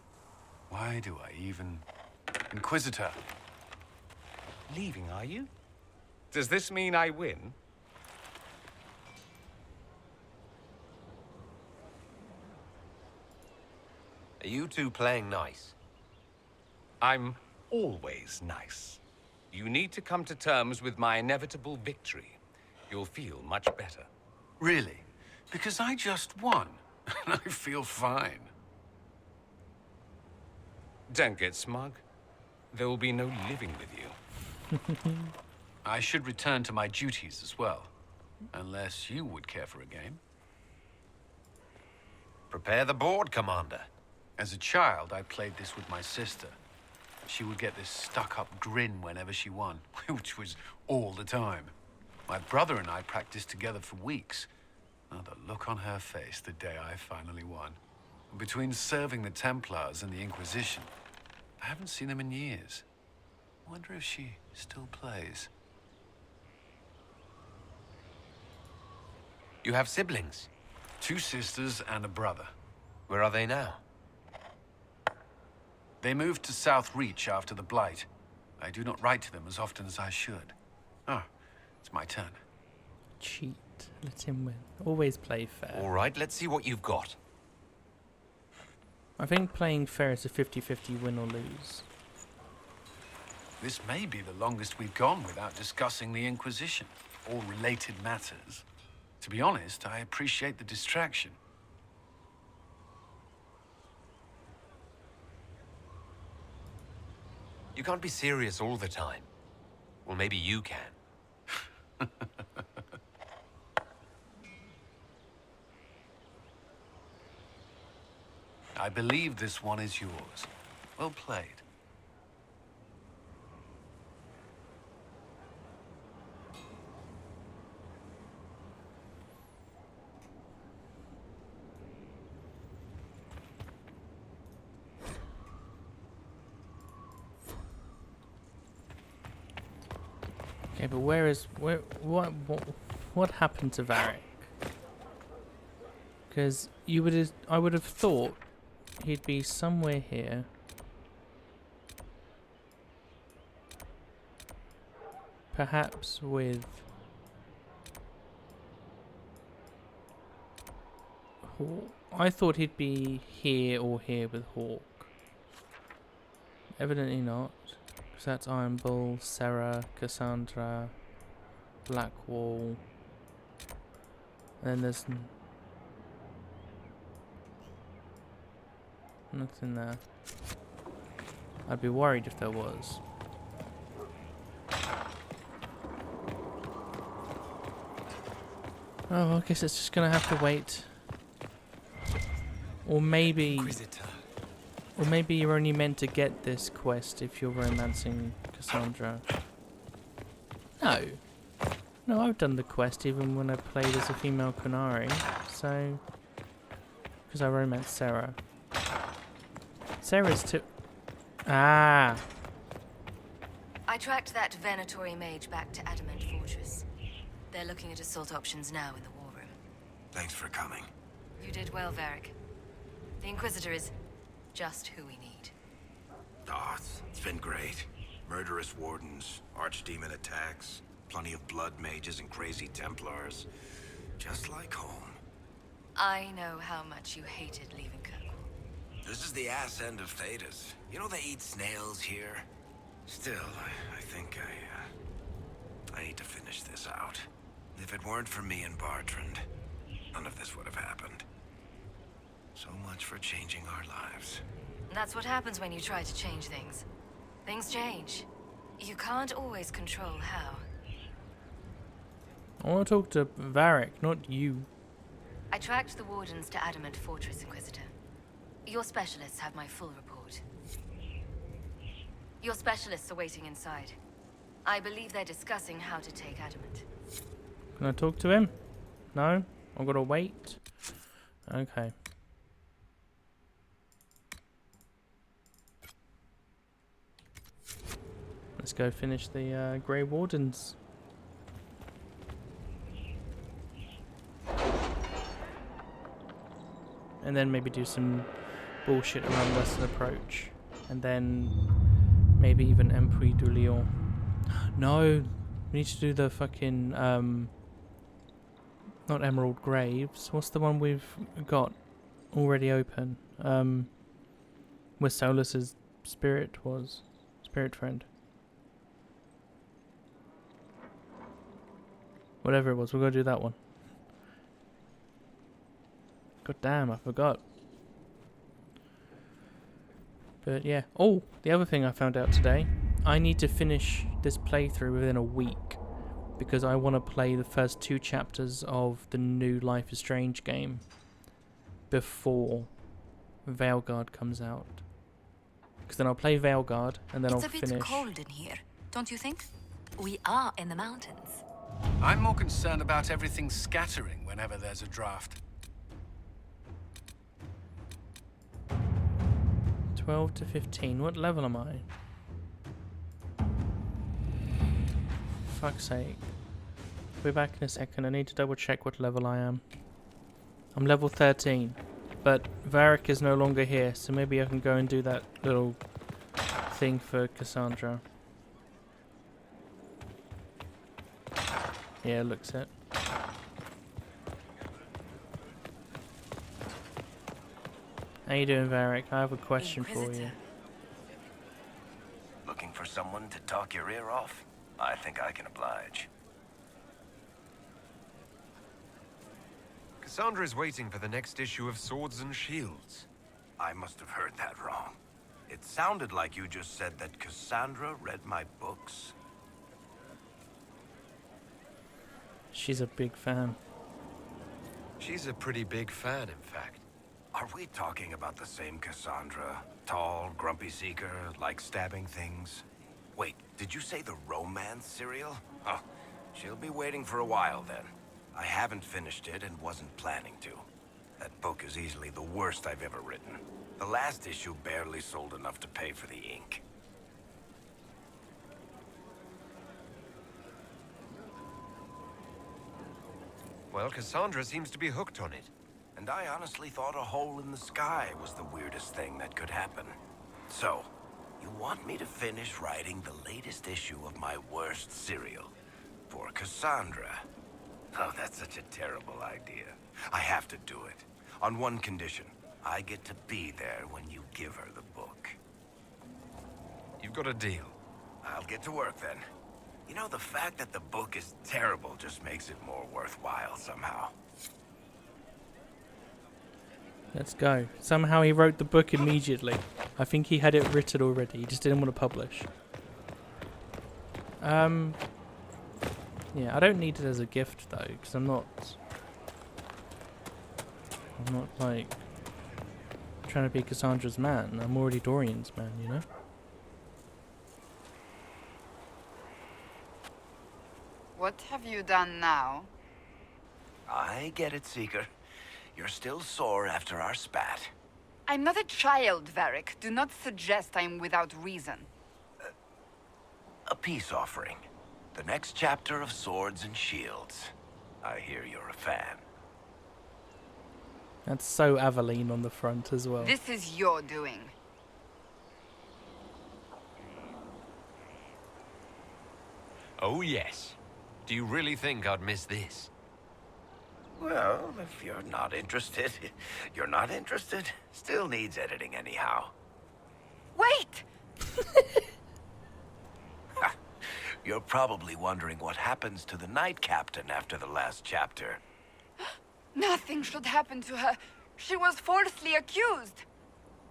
Why do I even... Inquisitor. Leaving, are you? Does this mean I win? Are you two playing nice? I'm always nice. You need to come to terms with my inevitable victory. You'll feel much better. Really? Because I just won. And I feel fine. Don't get smug. There will be no living with you. I should return to my duties as well. Unless you would care for a game. Prepare the board, Commander. As a child, I played this with my sister. She would get this stuck-up grin whenever she won, which was all the time. My brother and I practiced together for weeks. Oh, the look on her face the day I finally won. Between serving the Templars and the Inquisition, I haven't seen them in years. I wonder if she still plays. You have siblings? 2 sisters and a brother. Where are they now? They moved to South Reach after the Blight. I do not write to them as often as I should. Ah, it's my turn. Cheat. Let him win. Always play fair. All right, let's see what you've got. I think playing fair is a 50-50 win or lose. This may be the longest we've gone without discussing the Inquisition, or related matters. To be honest, I appreciate the distraction. You can't be serious all the time. Well, maybe you can. I believe this one is yours. Well played. Okay, but what happened to Varric? Because I would have thought he'd be somewhere here. Perhaps with Hawke. I thought he'd be here or here with Hawke. Evidently not. Because that's Iron Bull, Sarah, Cassandra, Blackwall. And then there's nothing there. I'd be worried if there was. Oh, I guess it's just gonna have to wait. Or maybe you're only meant to get this quest if you're romancing Cassandra. No. No, I've done the quest even when I played as a female Qunari. So, because I romanced Sarah. Sarah's too... Ah! I I tracked that Venatori mage back to Adamant Fortress. They're looking at assault options now in the war room. Thanks for coming. You did well, Varric. The Inquisitor is just who we need. Oh, it's been great. Murderous wardens, archdemon attacks, plenty of blood mages and crazy Templars. Just like home. I know how much you hated leaving Kirkwall. This is the ass end of Thedas. You know they eat snails here? Still, I think I need to finish this out. If it weren't for me and Bartrand, none of this would have happened. So much for changing our lives. That's what happens when you try to change things. Things change. You can't always control how. I want to talk to Varric, not you. I tracked the Wardens to Adamant Fortress, Inquisitor. Your specialists have my full report. Your specialists are waiting inside. I believe they're discussing how to take Adamant. Can I talk to him? No? I've got to wait? Okay. Let's go finish the Grey Wardens. And then maybe do some bullshit around Western Approach. And then maybe even Empire du Lion. No, we need to do the fucking, not Emerald Graves. What's the one we've got already open? Where Solus's spirit was. Spirit friend. Whatever it was, we're going to do that one. God damn, I forgot. But yeah. Oh, the other thing I found out today. I need to finish this playthrough within a week. Because I want to play the first 2 chapters of the new Life is Strange game. Before Veilguard comes out. Because then I'll play Veilguard and then I'll finish. It's a bit cold in here, don't you think? We are in the mountains. I'm more concerned about everything scattering whenever there's a draft. 12 to 15. What level am I? Fuck's sake. I'll be back in a second. I need to double check what level I am. I'm level 13. But Varric is no longer here, so maybe I can go and do that little thing for Cassandra. Yeah, looks it. How you doing, Varric? I have a question for you. Looking for someone to talk your ear off? I think I can oblige. Cassandra is waiting for the next issue of Swords and Shields. I must have heard that wrong. It sounded like you just said that Cassandra read my books. She's a big fan. She's a pretty big fan, in fact. Are we talking about the same Cassandra? Tall, grumpy seeker, like stabbing things? Wait, did you say the romance serial? Oh, she'll be waiting for a while then. I haven't finished it and wasn't planning to. That book is easily the worst I've ever written. The last issue barely sold enough to pay for the ink. Well, Cassandra seems to be hooked on it. And I honestly thought a hole in the sky was the weirdest thing that could happen. So, you want me to finish writing the latest issue of my worst serial for Cassandra? Oh, that's such a terrible idea. I have to do it. On one condition. I get to be there when you give her the book. You've got a deal. I'll get to work then. You know, the fact that the book is terrible just makes it more worthwhile somehow. Let's go. Somehow he wrote the book immediately. I think he had it written already. He just didn't want to publish. Yeah, I don't need it as a gift though, because I'm not like trying to be Cassandra's man. I'm already Dorian's man, you know? What have you done now? I get it, Seeker. You're still sore after our spat. I'm not a child, Varric. Do not suggest I'm without reason. peace offering. The next chapter of Swords and Shields. I hear you're a fan. That's so Aveline on the front as well. This is your doing. Oh, yes. Do you really think I'd miss this? Well, if you're not interested, you're not interested. Still needs editing anyhow. Wait! You're probably wondering what happens to the Knight Captain after the last chapter. Nothing should happen to her. She was falsely accused.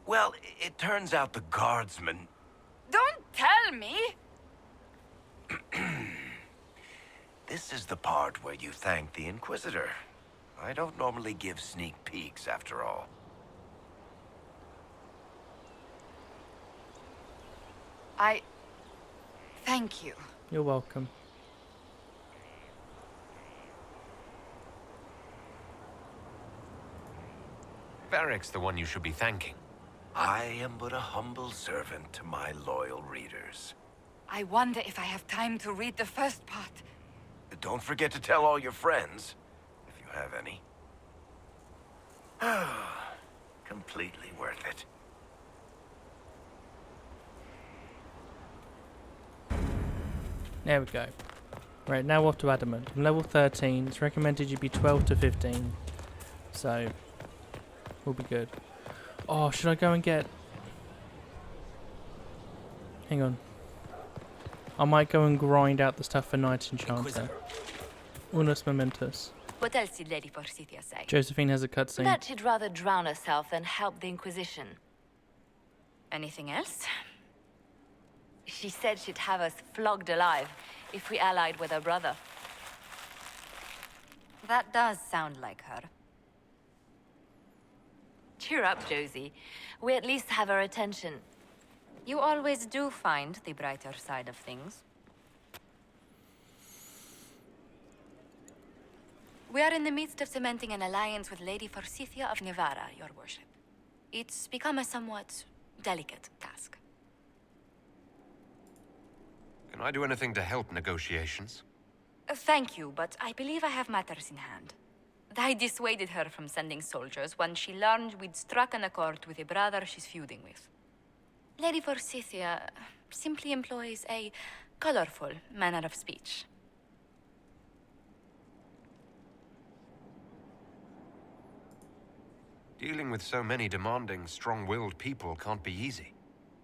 Well, it turns out the guardsmen... Don't tell me! This is the part where you thank the Inquisitor. I don't normally give sneak peeks, after all. Thank you. You're welcome. Varric's the one you should be thanking. I am but a humble servant to my loyal readers. I wonder if I have time to read the first part. Don't forget to tell all your friends, if you have any. Completely worth it. There we go. Right, now off to Adamant. I'm level 13. It's recommended you be 12 to 15. So, we'll be good. Oh, should I go and get... Hang on. I might go and grind out the stuff for Knight Enchanter. Unus Momentus. What else did Lady Forsythia say? Josephine has a cutscene. That she'd rather drown herself than help the Inquisition. Anything else? She said she'd have us flogged alive if we allied with her brother. That does sound like her. Cheer up, Josie. We at least have her attention. You always do find the brighter side of things. We are in the midst of cementing an alliance with Lady Forsythia of Nevada, your worship. It's become a somewhat delicate task. Can I do anything to help negotiations? Thank you, but I believe I have matters in hand. I dissuaded her from sending soldiers when she learned we'd struck an accord with a brother she's feuding with. Lady Forsythia simply employs a colorful manner of speech. Dealing with so many demanding, strong-willed people can't be easy.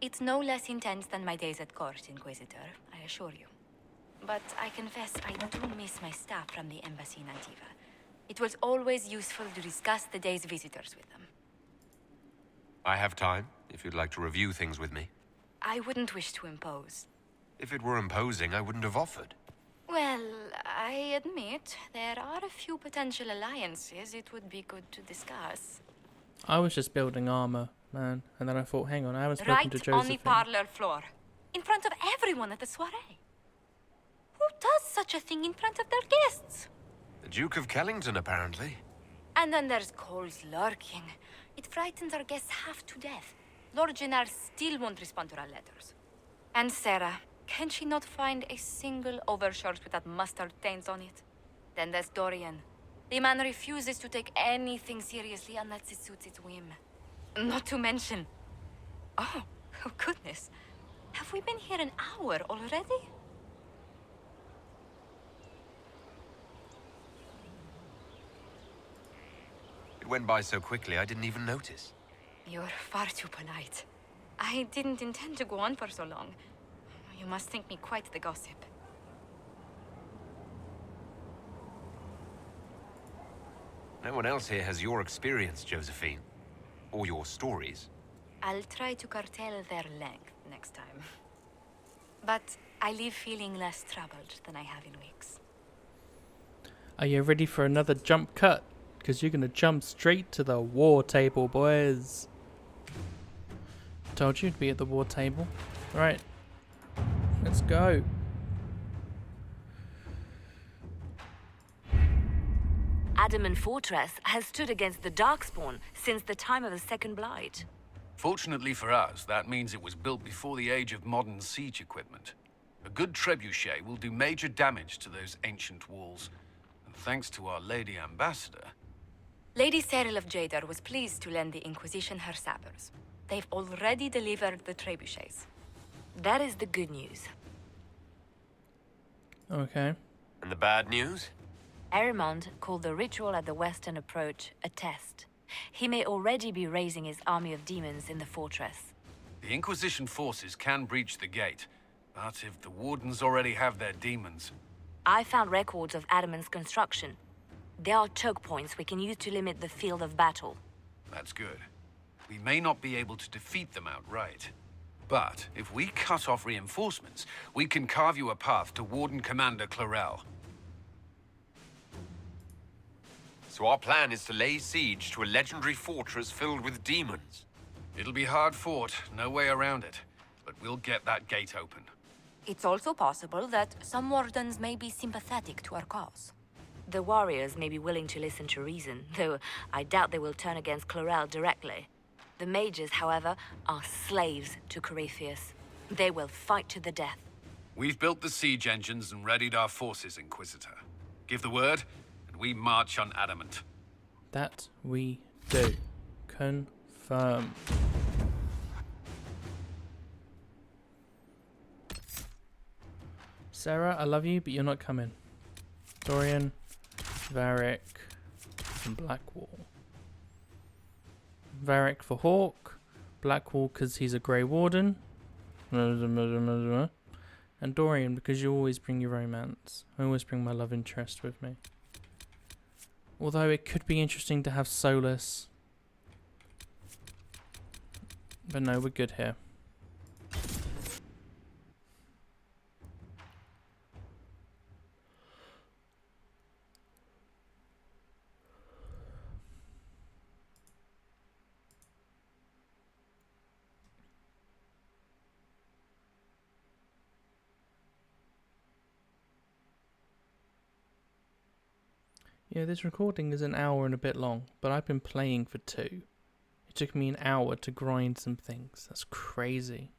It's no less intense than my days at court, Inquisitor, I assure you. But I confess I do miss my staff from the embassy in Antiva. It was always useful to discuss the day's visitors with them. I have time, if you'd like to review things with me. I wouldn't wish to impose. If it were imposing, I wouldn't have offered. Well, I admit there are a few potential alliances it would be good to discuss. I was just building armor, man. And then I thought, hang on, I haven't spoken to Josephine. Right on the parlor floor. In front of everyone at the soiree. Who does such a thing in front of their guests? The Duke of Kellington, apparently. And then there's Cole's lurking. It frightens our guests half to death. Lord Gennar still won't respond to our letters. And Sarah, can she not find a single overshirt with that mustard stains on it? Then there's Dorian. The man refuses to take anything seriously unless it suits its whim. Not to mention... Oh goodness. Have we been here an hour already? It went by so quickly, I didn't even notice. You're far too polite. I didn't intend to go on for so long. You must think me quite the gossip. No one else here has your experience, Josephine. Or your stories. I'll try to curtail their length next time. But I leave feeling less troubled than I have in weeks. Are you ready for another jump cut? Because you're going to jump straight to the war table, boys. Told you to be at the war table. Right. Let's go. Adamant Fortress has stood against the Darkspawn since the time of the Second Blight. Fortunately for us, that means it was built before the age of modern siege equipment. A good trebuchet will do major damage to those ancient walls. And thanks to our Lady Ambassador... Lady Cyril of Jadar was pleased to lend the Inquisition her sabers. They've already delivered the trebuchets. That is the good news. Okay. And the bad news? Arimond called the ritual at the western approach a test. He may already be raising his army of demons in the fortress. The Inquisition forces can breach the gate, but if the Wardens already have their demons... I found records of Adamant's construction. There are choke points we can use to limit the field of battle. That's good. We may not be able to defeat them outright. But if we cut off reinforcements, we can carve you a path to Warden Commander Clarel. So our plan is to lay siege to a legendary fortress filled with demons. It'll be hard fought, no way around it. But we'll get that gate open. It's also possible that some Wardens may be sympathetic to our cause. The warriors may be willing to listen to reason, though I doubt they will turn against Clarel directly. The mages, however, are slaves to Corypheus. They will fight to the death. We've built the siege engines and readied our forces, Inquisitor. Give the word, and we march on Adamant. That we do. Confirm. Sarah, I love you, but you're not coming. Dorian, Varric, and Blackwall. Varric for Hawke, Blackwall because he's a Grey Warden, and Dorian because you always bring your romance. I always bring my love interest with me. Although it could be interesting to have Solus. But no, we're good here. Yeah, this recording is an hour and a bit long, but I've been playing for 2. It took me an hour to grind some things. That's crazy.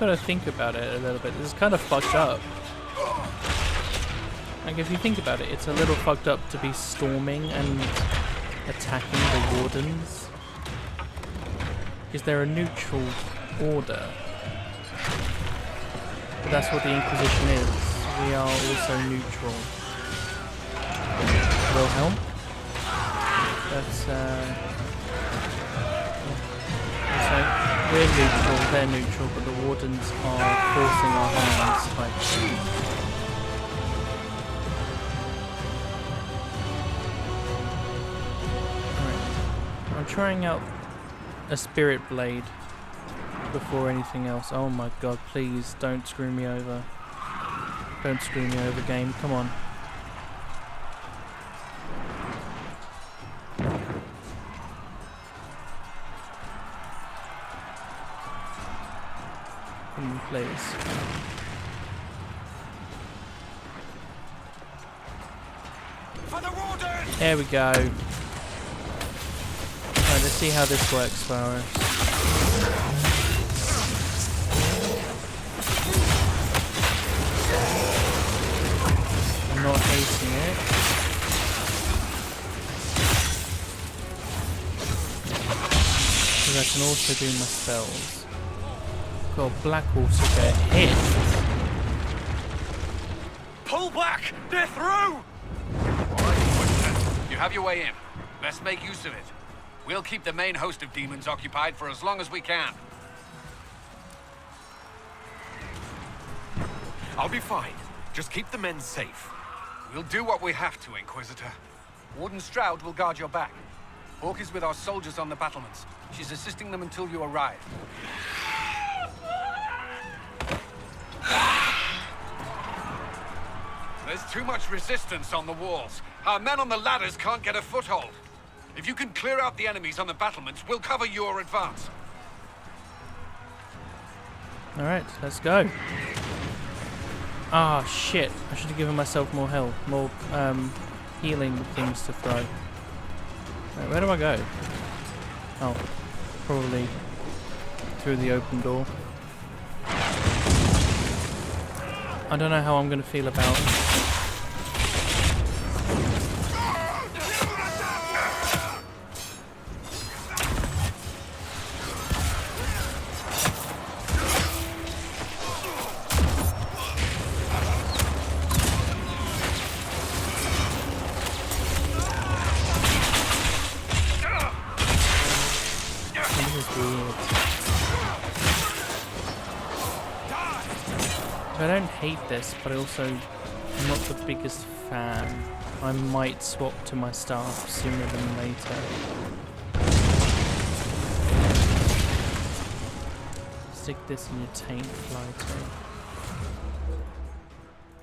Gotta think about it a little bit. This is kind of fucked up. Like, if you think about it, it's a little fucked up to be storming and attacking the Wardens. Because they're a neutral order. But that's what the Inquisition is. We are also neutral. Wilhelm? That's, we're neutral, they're neutral, but the Wardens are forcing our hands type. Right. I'm trying out a Spirit Blade before anything else. Oh my god, please don't screw me over. Don't screw me over, game, come on. Please. There we go. Right, let's see how this works for us. I'm not hating it. Because I can also do my spells. God, Blackwall to get hit. Pull back! They're through! Alright, you have your way in. Let's make use of it. We'll keep the main host of demons occupied for as long as we can. I'll be fine. Just keep the men safe. We'll do what we have to, Inquisitor. Warden Stroud will guard your back. Hawke is with our soldiers on the battlements. She's assisting them until you arrive. There's too much resistance on the walls. Our men on the ladders can't get a foothold. If you can clear out the enemies on the battlements, we'll cover your advance. Alright, let's go. Ah, shit. I should have given myself more health, more healing things to throw. Right, where do I go? Oh, probably through the open door. I don't know how I'm going to feel about I don't hate this, but I also am not the biggest fan. I might swap to my staff sooner than later. Stick this in your taint lighter.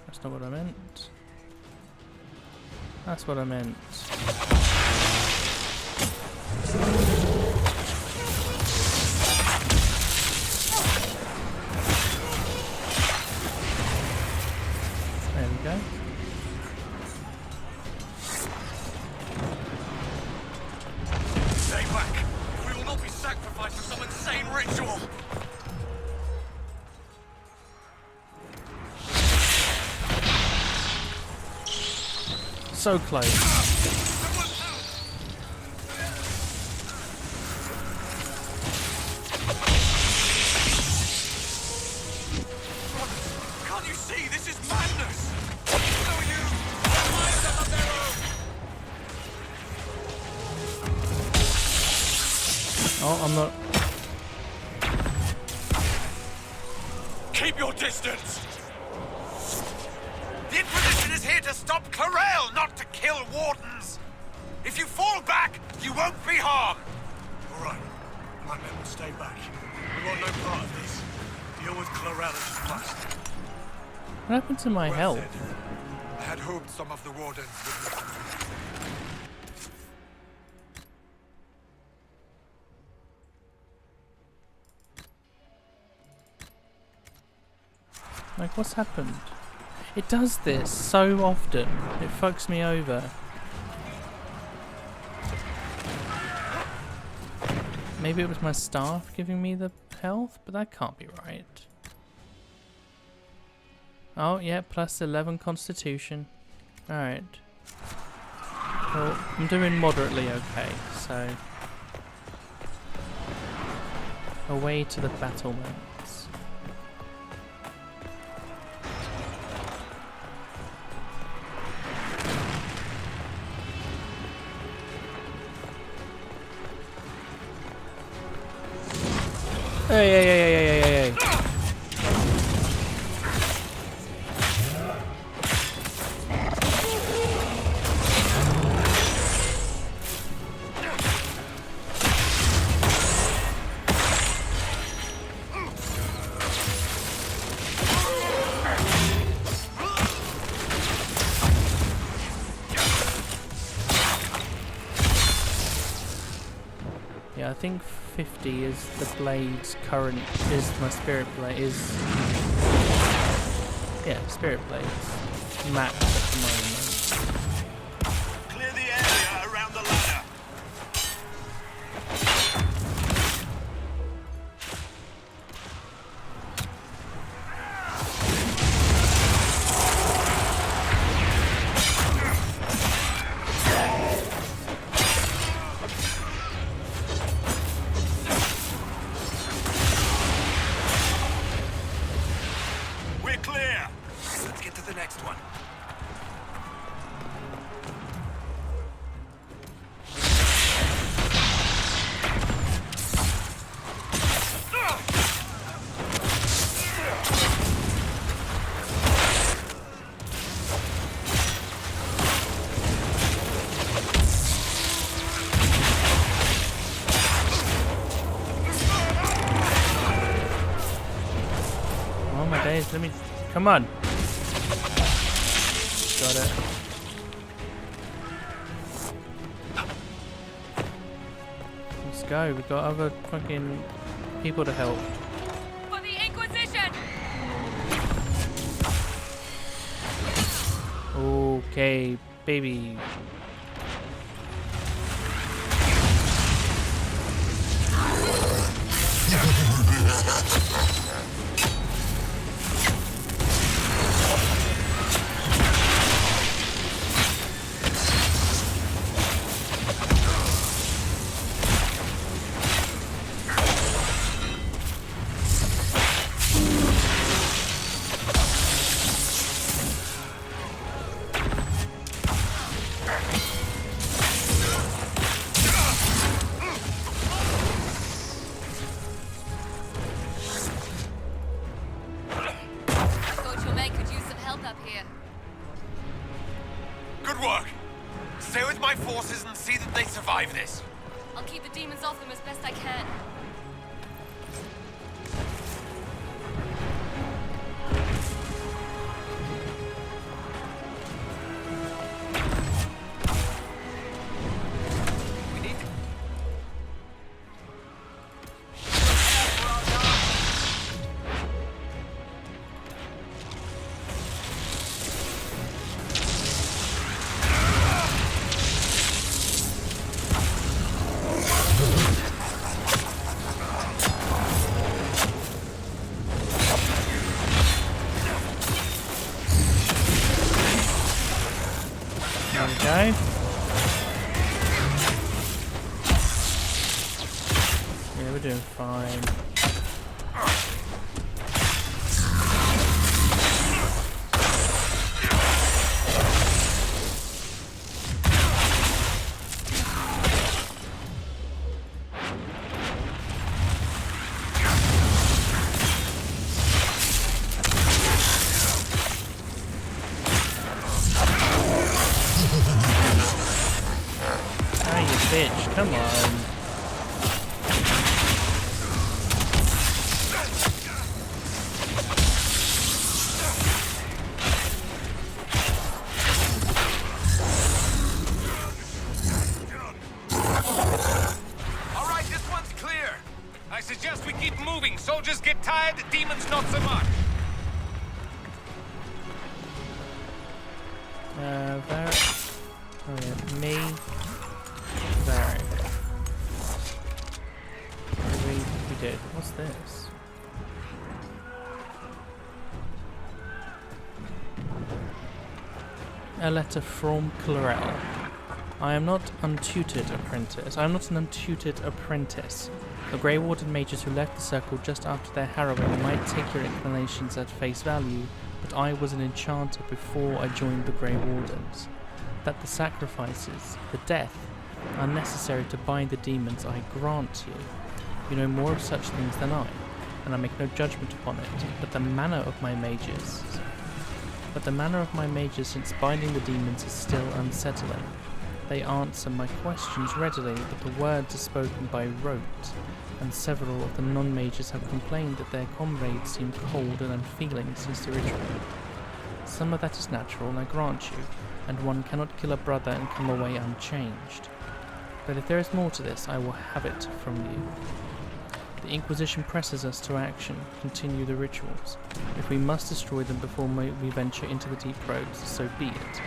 That's not what I meant. That's what I meant. Go. Stay back! We will not be sacrificed for some insane ritual! So close. Can't you see? This is madness! Oh, I'm not. Keep your distance! The Inquisition is here to stop Clarel, not to kill Wardens! If you fall back, you won't be harmed! All right. My men will stay back. We want no part of this. Deal with Clarel as you must. What happened to my health? I had hoped some of the Wardens would listen to me. Like, what's happened? It does this so often. It fucks me over. Maybe it was my staff giving me the health, but that can't be right. Oh, yeah, plus 11 constitution. Alright. Well, I'm doing moderately okay, so... Away to the battlements. Hey. Yeah, I think 50 is the blade's current, is my spirit blade, yeah, spirit blades max at the moment. Clear the area around the ladder. Oh my days, let me... Come on! Got it. Let's go, we've got other fucking people to help. For the Inquisition! Okay, baby. Good work. Stay with my forces and see that they survive this. I'll keep the demons off them as best I can. Okay. Yeah, we're doing fine. Bitch, come on. All right, this one's clear. I suggest we keep moving. Soldiers get tired, demons not so much. There. Oh yeah, me. There. We did. What's this? A letter from Clarel. I am not untutored apprentice. I am not an untutored apprentice. The Grey Warden mages who left the circle just after their harrowing might take your explanations at face value, but I was an enchanter before I joined the Grey Wardens. That the sacrifices, the death, are necessary to bind the demons, I grant you. You know more of such things than I, and I make no judgment upon it, but the manner of my mages since binding the demons is still unsettling. They answer my questions readily, but the words are spoken by rote, and several of the non-mages have complained that their comrades seem cold and unfeeling since the ritual. Some of that is natural, I grant you, and one cannot kill a brother and come away unchanged. But if there is more to this, I will have it from you. The Inquisition presses us to action, continue the rituals. If we must destroy them before we venture into the deep roads, so be it.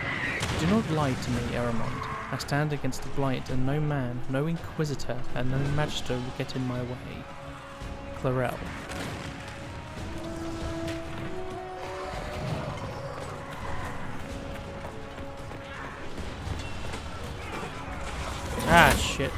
Do not lie to me, Eramond. I stand against the blight, and no man, no inquisitor, and no magister will get in my way. Clarel. Ah, shit.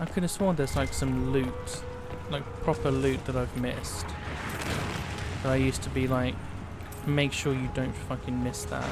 I could have sworn there's like some loot, like proper loot that I've missed. That I used to be like Make sure you don't fucking miss that.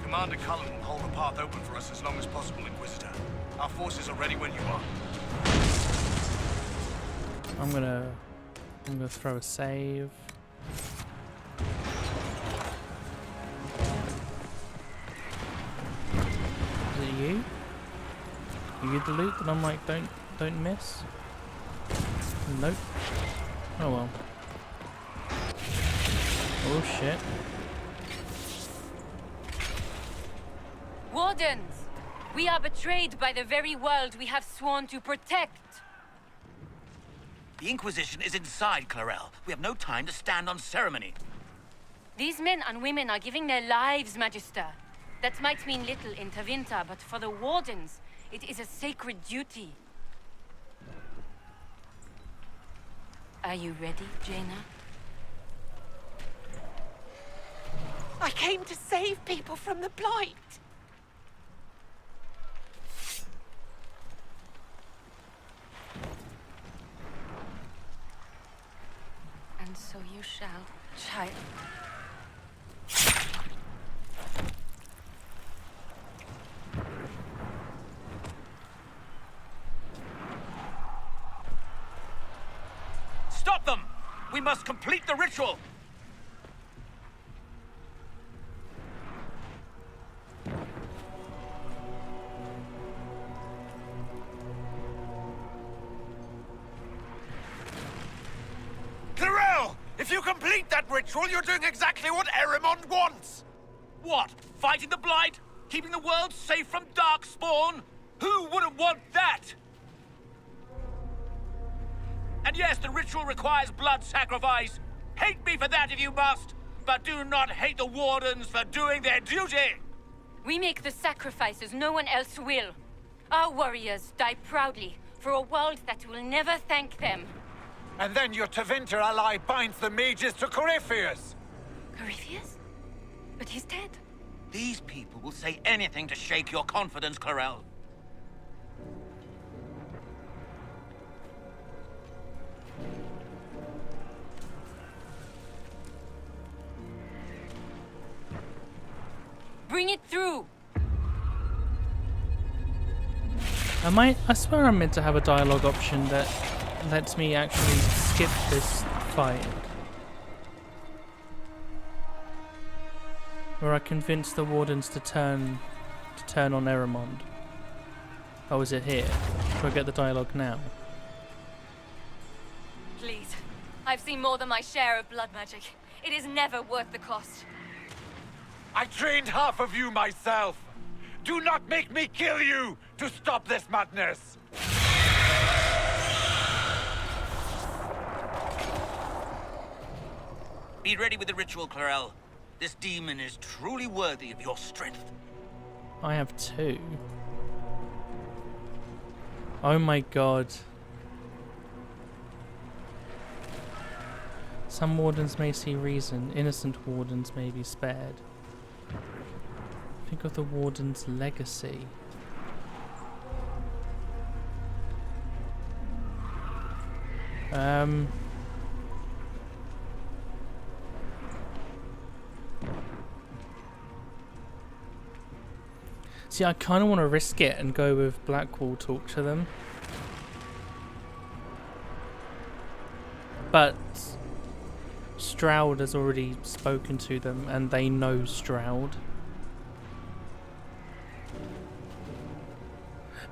Commander Cullen will hold the path open for us as long as possible, Inquisitor. Our forces are ready when you are. I'm gonna throw a save. Is it you? Are you the loot that I'm like, don't miss? Nope. Oh well. Oh shit. Wardens! We are betrayed by the very world we have sworn to protect. The Inquisition is inside, Clarel. We have no time to stand on ceremony. These men and women are giving their lives, Magister. That might mean little in Tevinter, but for the Wardens, it is a sacred duty. Are you ready, Jaina? I came to save people from the blight. And so you shall, child. Stop them! We must complete the ritual! Clarel! If you complete that ritual, you're doing exactly what Erimond wants! What? Fighting the blight? Keeping the world safe from darkspawn? Who wouldn't want that? And yes, the ritual requires blood sacrifice. Hate me for that if you must, but do not hate the Wardens for doing their duty! We make the sacrifices no one else will. Our warriors die proudly for a world that will never thank them. And then your Tevinter ally binds the mages to Corypheus! Corypheus? But he's dead. These people will say anything to shake your confidence, Clarel. Bring it through! I swear I'm meant to have a dialogue option that lets me actually skip this fight. Where I convince the Wardens to turn on Erimond. Oh, is it here? Do I get the dialogue now? Please. I've seen more than my share of blood magic. It is never worth the cost. I trained half of you myself! Do not make me kill you to stop this madness! Be ready with the ritual, Clarel. This demon is truly worthy of your strength. I have 2. Oh my god. Some wardens may see reason, innocent wardens may be spared. Think of the warden's legacy. See, I kind of want to risk it and go with Blackwall talk to them. But Stroud has already spoken to them and they know Stroud.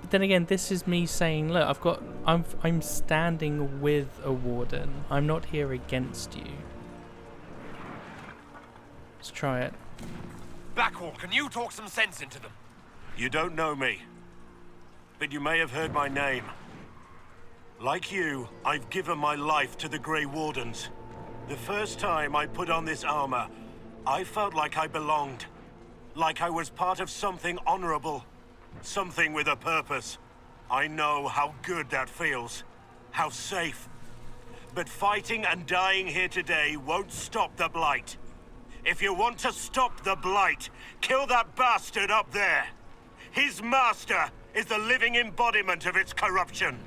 But then again, this is me saying, look, I'm standing with a warden. I'm not here against you. Let's try it. Blackwall, can you talk some sense into them? You don't know me, but you may have heard my name. Like you, I've given my life to the Grey Wardens. The first time I put on this armor, I felt like I belonged. Like I was part of something honorable. Something with a purpose. I know how good that feels. How safe. But fighting and dying here today won't stop the Blight. If you want to stop the Blight, kill that bastard up there. His master is the living embodiment of its corruption.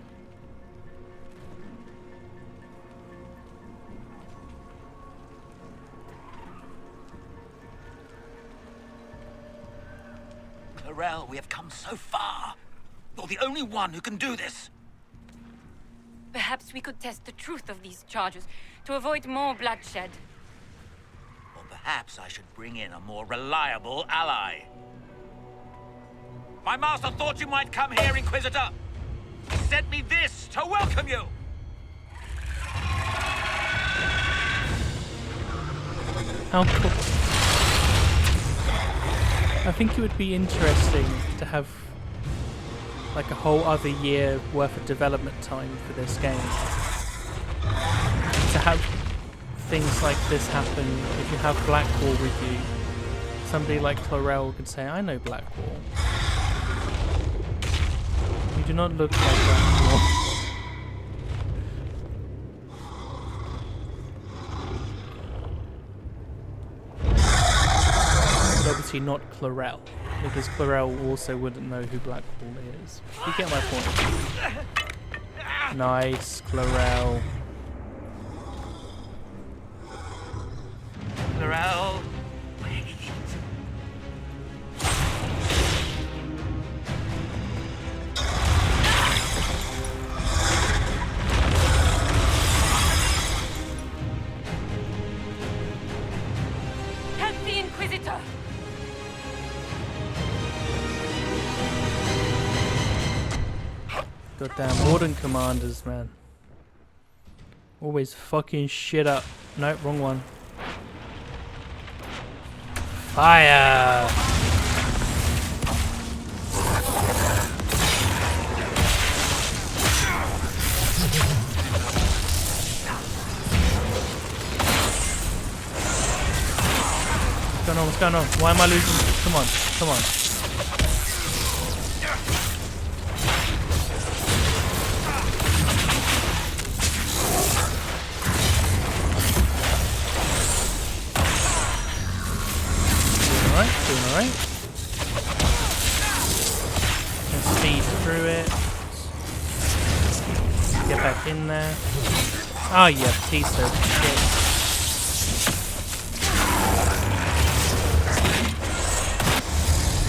Clarel, we have come so far. You're the only one who can do this. Perhaps we could test the truth of these charges to avoid more bloodshed. Or perhaps I should bring in a more reliable ally. My master thought you might come here, Inquisitor. He sent me this to welcome you. How cool. I think it would be interesting to have like a whole other year worth of development time for this game. To have things like this happen, if you have Blackwall with you, somebody like Clarel could say, I know Blackwall. You do not look like Blackwall. But obviously not Clarel, because Clarel also wouldn't know who Blackwall is. You get my point. Nice, Clarel. Clarel, Help the Inquisitor! Goddamn Warden Commanders, man. Always fucking shit up. Nope, wrong one. Fire! What's going on? What's going on? Why am I losing? Come on, come on. Doing alright. Can speed through it. Get back in there. Oh, you piece of shit.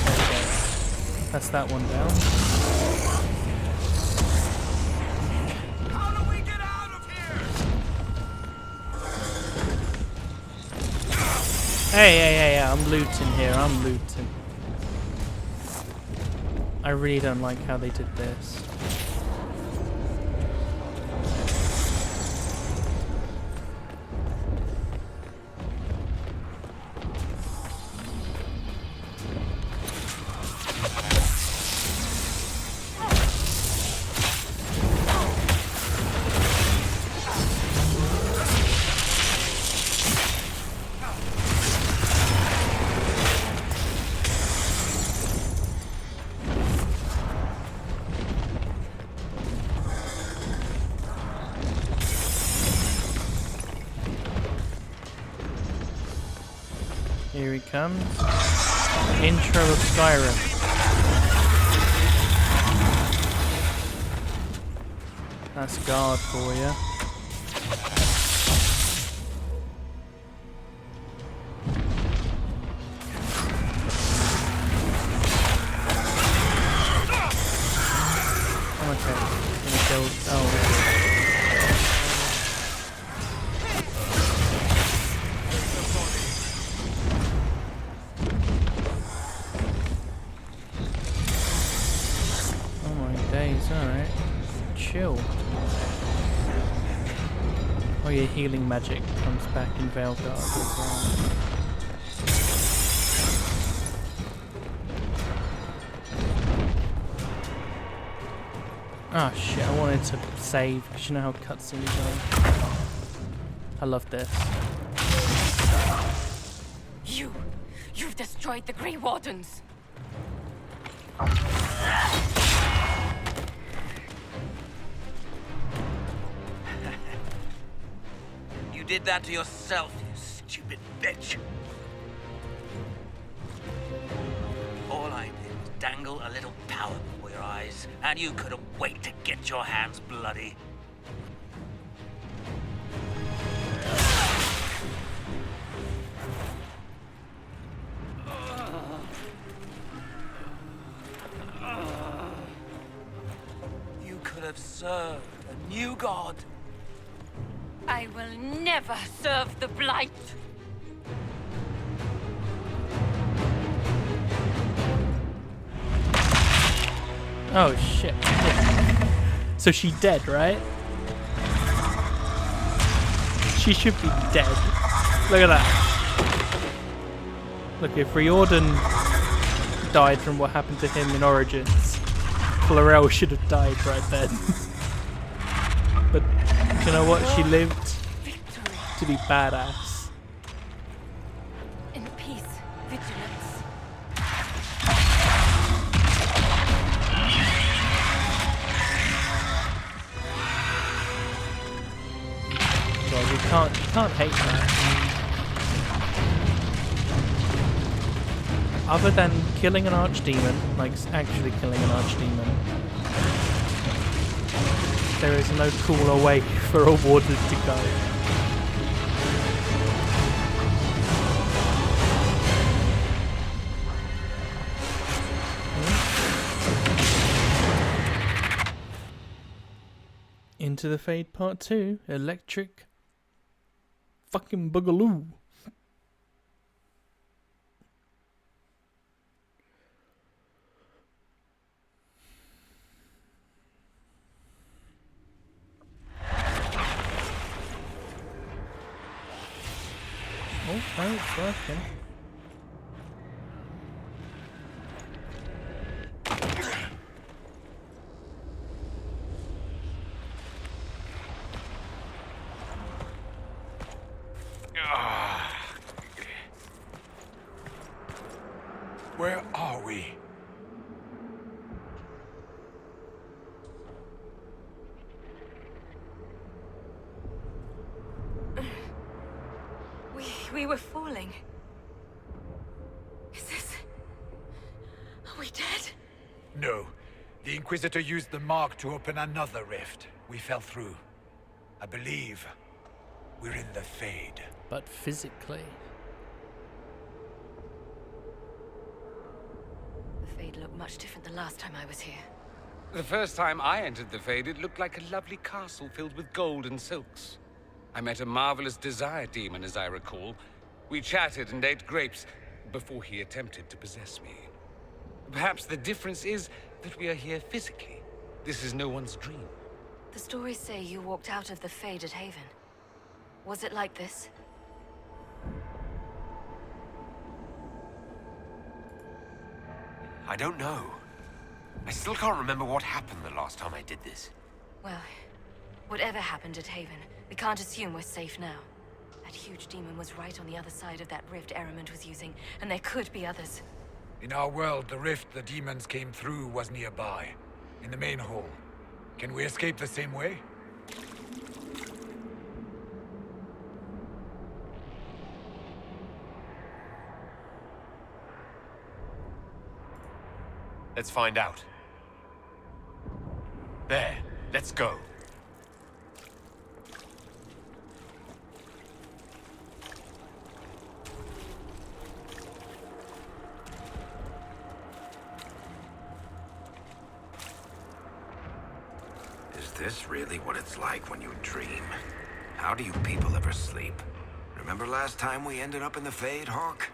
Okay. That's that one down. Hey, I'm looting here, I'm looting. I really don't like how they did this. Here he comes. Intro of Skyrim. That's guard for you. Okay. Gonna build. Oh. Alright, chill. Oh yeah, healing magic comes back in Veilguard as well. Ah shit, I wanted to save because you know how cutscenes are. I love this. You've destroyed the Grey Wardens. You did that to yourself, you stupid bitch. All I did was dangle a little power before your eyes, and you couldn't wait to get your hands bloody. You could have served a new god. I will never serve the Blight. Oh shit. So she dead, right? She should be dead. Look at that. Look, if Riordan died from what happened to him in Origins, Clarel should have died right then. But you know what? She lived to be badass. In peace, vigilance. Well, you can't hate that. Other than killing an archdemon, like actually killing an archdemon, there is no cooler way for a warden to go. Into the Fade Part 2, Electric fucking Boogaloo. Oh, no, it's working. Where are we? We were falling. Is this... Are we dead? No. The Inquisitor used the mark to open another rift. We fell through. I believe we're in the Fade. But physically. The Fade looked much different the last time I was here. The first time I entered the Fade, it looked like a lovely castle filled with gold and silks. I met a marvelous desire demon, as I recall. We chatted and ate grapes before he attempted to possess me. Perhaps the difference is that we are here physically. This is no one's dream. The stories say you walked out of the Fade at Haven. Was it like this? I don't know. I still can't remember what happened the last time I did this. Well, whatever happened at Haven, we can't assume we're safe now. That huge demon was right on the other side of that rift Ehrman was using, and there could be others. In our world, the rift the demons came through was nearby, in the main hall. Can we escape the same way? Let's find out. There, let's go. Is this really what it's like when you dream? How do you people ever sleep? Remember last time we ended up in the Fade, Hawke?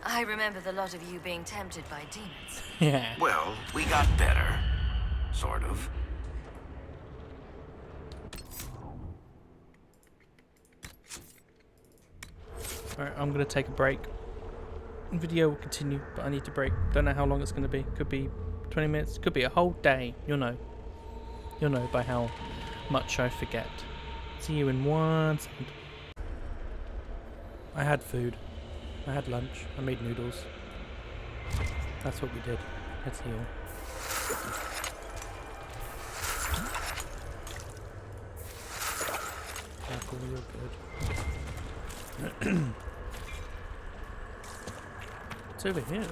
I remember the lot of you being tempted by demons. Yeah. Well, we got better. Sort of. Alright, I'm gonna take a break. The video will continue, but I need to break. Don't know how long it's gonna be. Could be 20 minutes, could be a whole day. You'll know. You'll know by how much I forget. See you in 1 second. I had food. I had lunch. I made noodles. That's what we did. Let's heal. Careful, you're good. What's over here?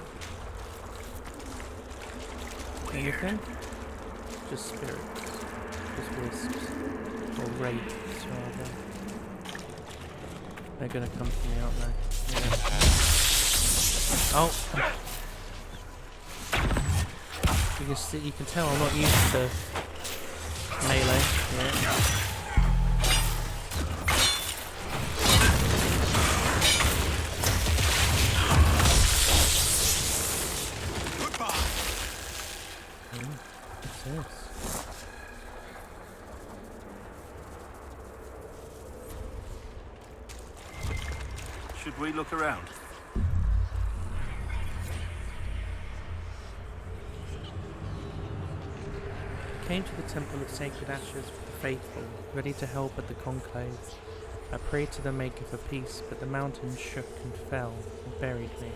Anything? Just spirits. Just wisps. Or wraiths, rather. They're gonna come for me, aren't they? Yeah. Oh! You can tell I'm not used to melee. Yeah. What's this? Should we look around? Came to the Temple of Sacred Ashes with the faithful, ready to help at the conclave. I prayed to the Maker for peace, but the mountain shook and fell and buried me.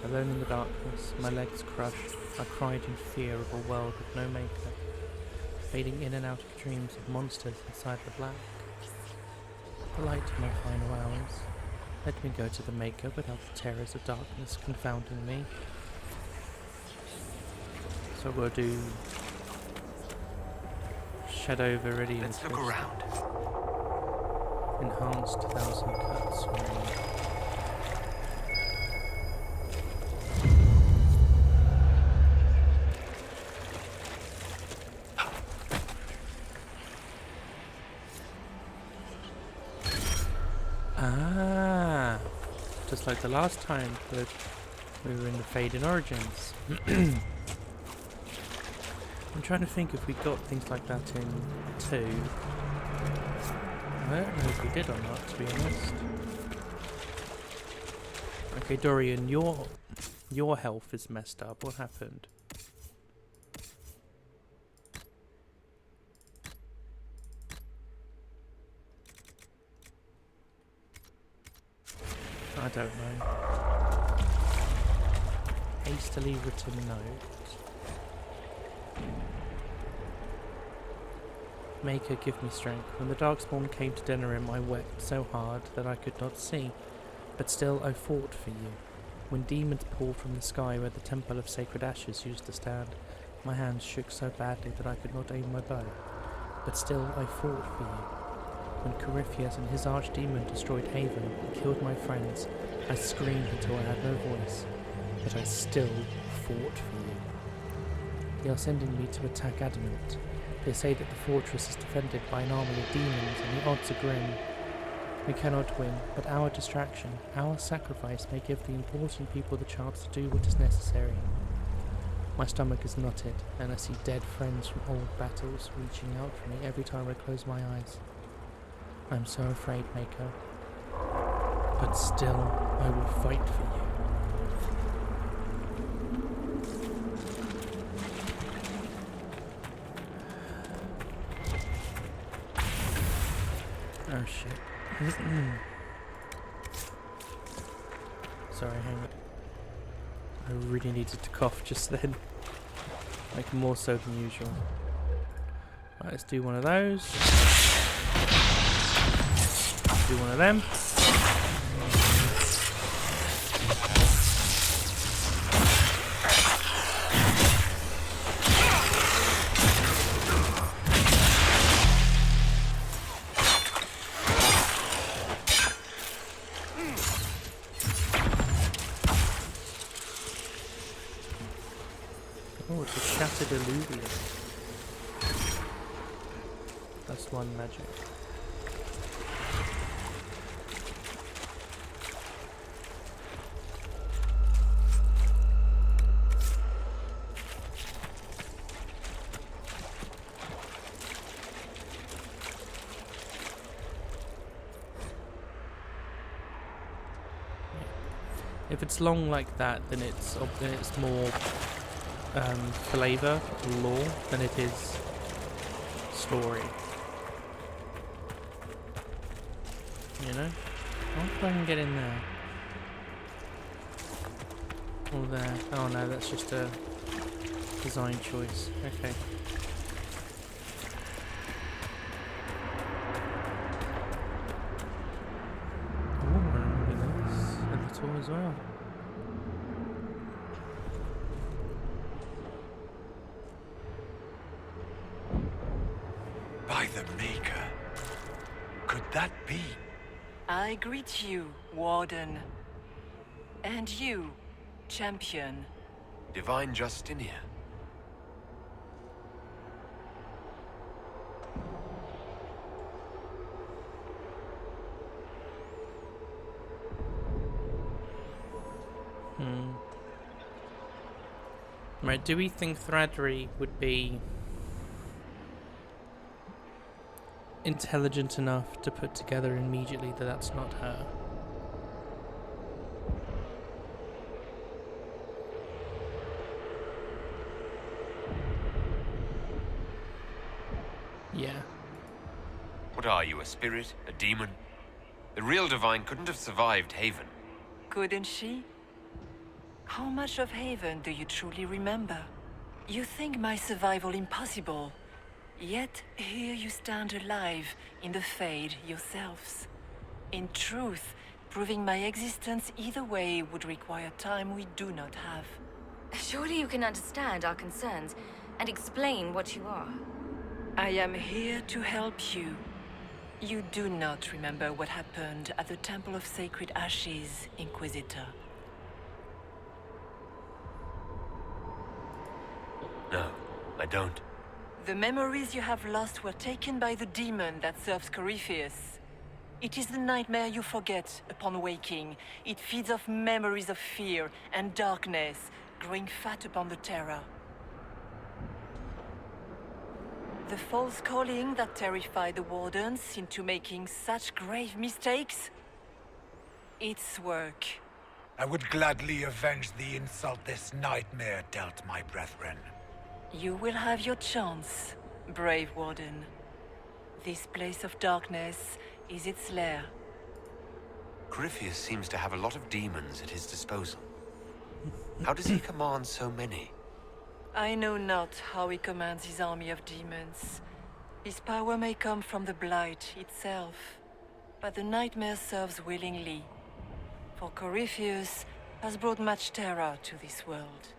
Alone in the darkness, my legs crushed, I cried in fear of a world with no Maker, fading in and out of dreams of monsters inside the black. The light of my final hours. Let me go to the Maker without the terrors of darkness confounding me. So we'll do Shadow Viridian. Let's look around. Enhanced 1000 cuts. Ah, just like the last time that we were in the Faded Origins. I'm trying to think if we got things like that in 2. I don't know if we did or not, to be honest. Okay, Dorian, your health is messed up. What happened? I don't know. Hastily written note. Maker, give me strength. When the Darkspawn came to Denerim, I wept so hard that I could not see, but still I fought for you. When demons poured from the sky where the Temple of Sacred Ashes used to stand, my hands shook so badly that I could not aim my bow, but still I fought for you. When Corypheus and his archdemon destroyed Haven and killed my friends, I screamed until I had no voice, but I still fought for you. They are sending me to attack Adamant. They say that the fortress is defended by an army of demons and the odds are grim. We cannot win, but our distraction, our sacrifice may give the important people the chance to do what is necessary. My stomach is knotted, and I see dead friends from old battles reaching out for me every time I close my eyes. I'm so afraid, Maker, but still I will fight for you. Oh shit. Sorry, hang on. I really needed to cough just then. Like more so than usual. Right, let's do one of those. Do one of them. Oh, it's a shattered illuvium. That's one magic. If it's long like that, then it's more flavor, lore, than it is story. You know? I wonder if I can get in there. All there. Oh no, that's just a design choice. Okay. Oh, and this a little as well. By the Maker. Could that be? I greet you, Warden. And you, Champion. Divine Justinia. Right, do we think Thradri would be intelligent enough to put together immediately that that's not her? Yeah. What are you, a spirit? A demon? The real Divine couldn't have survived Haven. Couldn't she? How much of Haven do you truly remember? You think my survival impossible, yet here you stand alive in the Fade yourselves. In truth, proving my existence either way would require time we do not have. Surely you can understand our concerns and explain what you are. I am here to help you. You do not remember what happened at the Temple of Sacred Ashes, Inquisitor. No, I don't. The memories you have lost were taken by the demon that serves Corypheus. It is the nightmare you forget upon waking. It feeds off memories of fear and darkness, growing fat upon the terror. The false calling that terrified the Wardens into making such grave mistakes? Its work. I would gladly avenge the insult this nightmare dealt my brethren. You will have your chance, brave Warden. This place of darkness is its lair. Corypheus seems to have a lot of demons at his disposal. How does he command so many? I know not how he commands his army of demons. His power may come from the blight itself, but the nightmare serves willingly. For Corypheus has brought much terror to this world.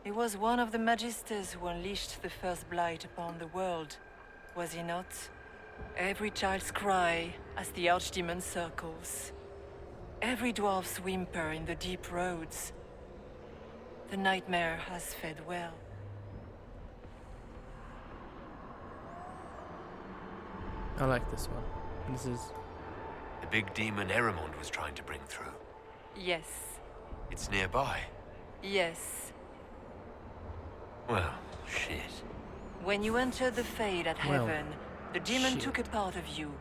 He was one of the Magisters who unleashed the first blight upon the world, was he not? Every child's cry as the archdemon circles. Every dwarf's whimper in the deep roads. The nightmare has fed well. I like this one. This is... The big demon Eramond was trying to bring through. Yes. It's nearby. Yes. Well, shit. When you entered the Fade at Well, Heaven, the demon shit. took a part of you.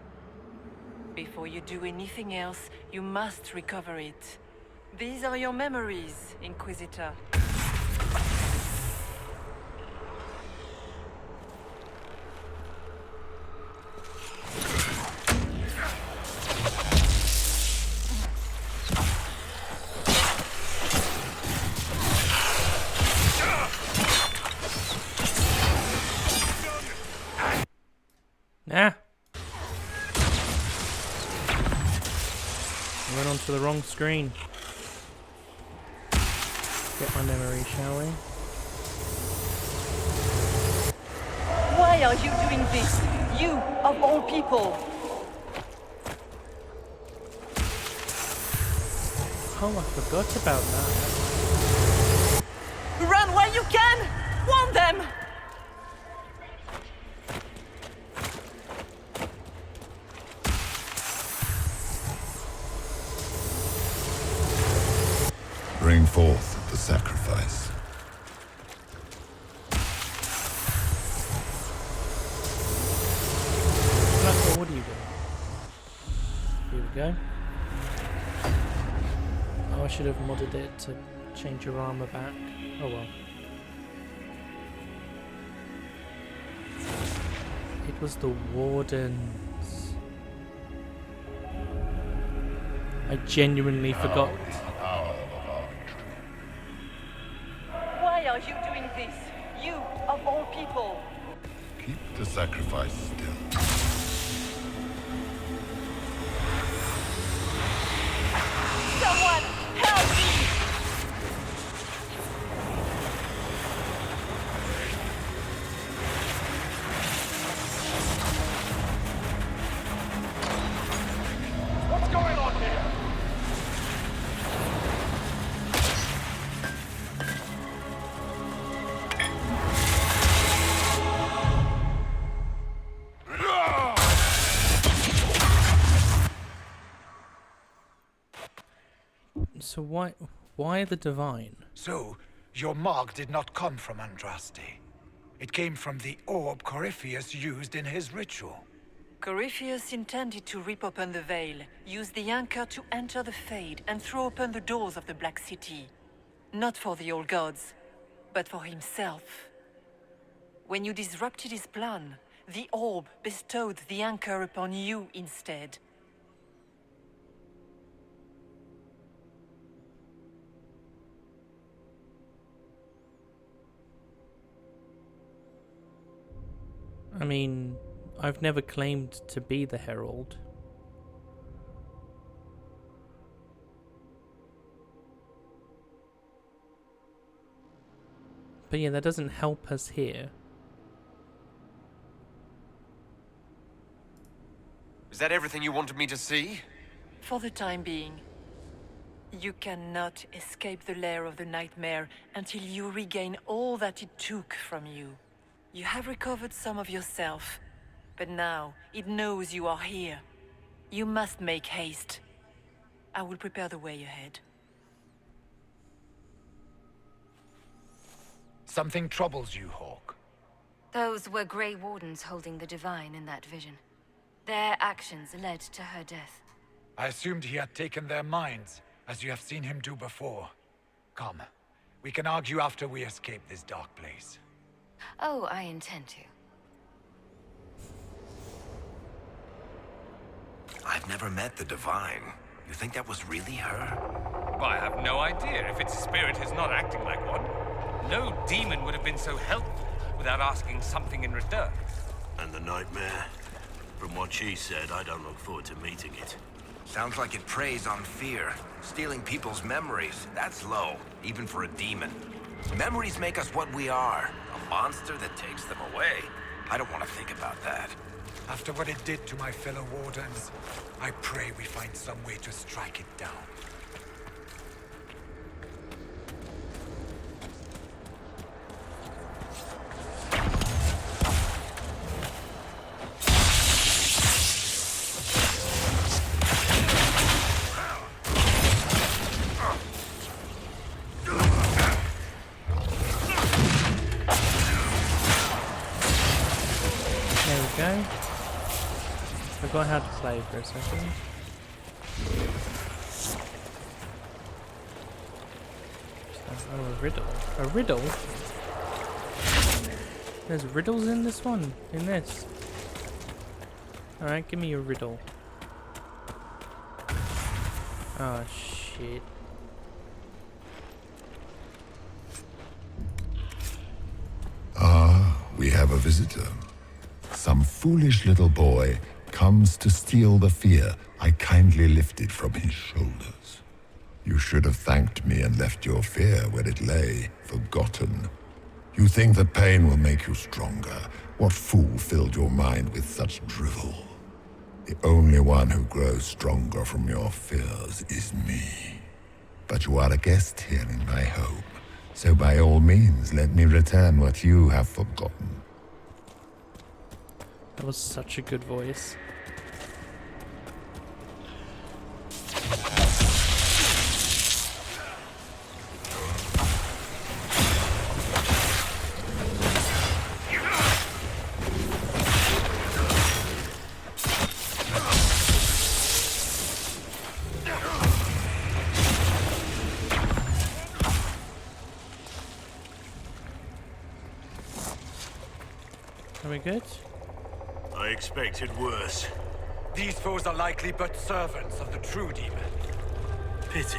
Before you do anything else, you must recover it. These are your memories, Inquisitor. Nah. Went onto the wrong screen. Get my memory, shall we? Why are you doing this? You, of all people! Oh, I forgot about that. Run while you can! Warn them! Bring forth the sacrifice. Blackboard, what do you do? Here we go. Oh, I should have modded it to change your armor back. Oh well. It was the Wardens. I genuinely forgot. are you doing this? You, of all people. Keep the sacrifice still. Someone, help me! What's going on here? So why the divine? So, your mark did not come from Andraste. It came from the orb Corypheus used in his ritual. Corypheus intended to rip open the veil, use the anchor to enter the Fade, and throw open the doors of the Black City. Not for the old gods, but for himself. When you disrupted his plan, the orb bestowed the anchor upon you instead. I mean, I've never claimed to be the Herald. But yeah, that doesn't help us here. Is that everything you wanted me to see? For the time being, you cannot escape the lair of the nightmare until you regain all that it took from you. You have recovered some of yourself, but now it knows you are here. You must make haste. I will prepare the way ahead. Something troubles you, Hawke. Those were Grey Wardens holding the Divine in that vision. Their actions led to her death. I assumed he had taken their minds, as you have seen him do before. Come, we can argue after we escape this dark place. Oh, I intend to. I've never met the Divine. You think that was really her? I have no idea if its spirit is not acting like one. No demon would have been so helpful without asking something in return. And the nightmare? From what she said, I don't look forward to meeting it. Sounds like it preys on fear, stealing people's memories. That's low, even for a demon. Memories make us what we are. A monster that takes them away. I don't want to think about that. After what it did to my fellow Wardens, I pray we find some way to strike it down. Forgot how to play for a second. Oh, a riddle. A riddle? There's riddles in this one? In this? Alright, give me a riddle. Oh, shit. Ah, we have a visitor. Some foolish little boy comes to steal the fear I kindly lifted from his shoulders. You should have thanked me and left your fear where it lay, forgotten. You think that pain will make you stronger. What fool filled your mind with such drivel? The only one who grows stronger from your fears is me. But you are a guest here in my home, so by all means let me return what you have forgotten. That was such a good voice. Are we good? I expected worse. These foes are likely but servants of the true demon. Pity.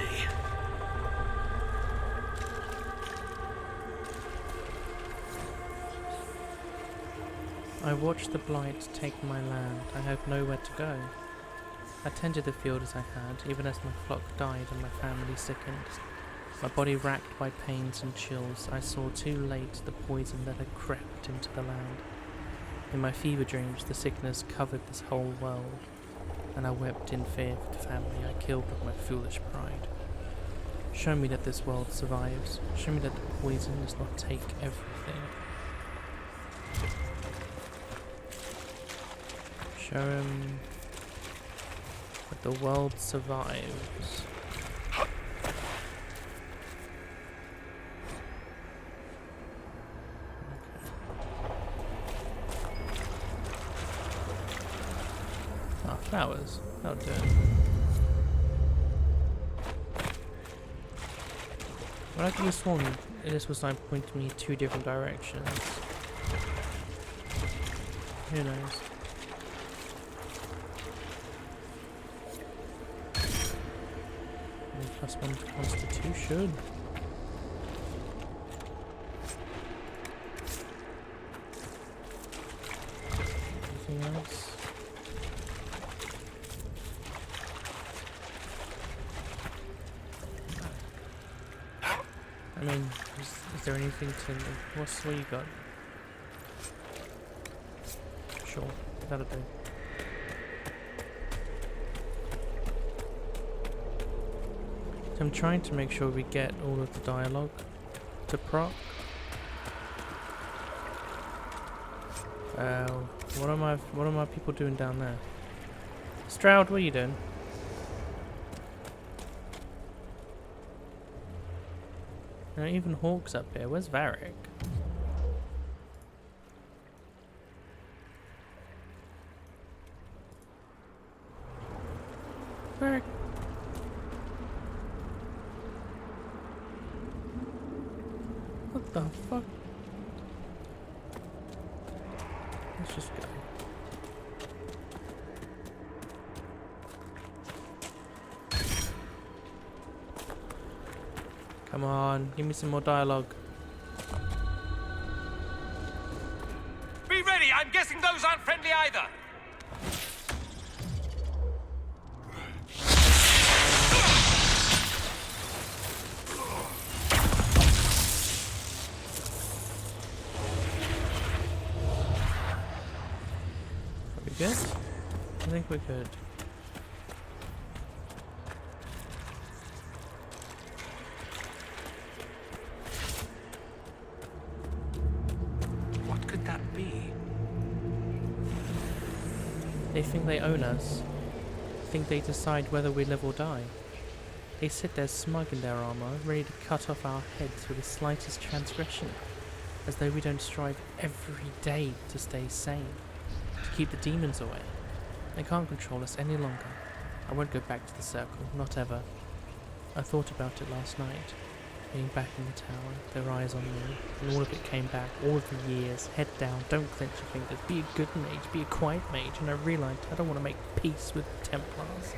I watched the blight take my land. I had nowhere to go. I tended the field as I had, even as my flock died and my family sickened. My body racked by pains and chills, I saw too late the poison that had crept into the land. In my fever dreams, the sickness covered this whole world, and I wept in fear for the family I killed with my foolish pride. Show me that this world survives. Show me that the poison does not take everything. Show him that the world survives. Flowers. That'll do it. Well, I could have sworn this was like pointing me two different directions. Who knows? +1 to Constitution. Anything else? I mean, is there anything to... what you got? Sure, that'll do. So I'm trying to make sure we get all of the dialogue to proc. What are my people doing down there? Stroud, what are you doing? Even Hawke's up here. Where's Varric? Varric. What the fuck? Let's just go. Come on, give me some more dialogue. Be ready! I'm guessing those aren't friendly either! Are we good? I think we're good. They think they own us. Think they decide whether we live or die. They sit there smug in their armor, ready to cut off our heads for the slightest transgression, as though we don't strive every day to stay sane, to keep the demons away. They can't control us any longer. I won't go back to the circle, not ever. I thought about it last night, being back in the tower, their eyes on me, and all of it came back, all of the years, head down, don't clench your fingers, be a good mage, be a quiet mage, and I realised I don't want to make peace with the Templars.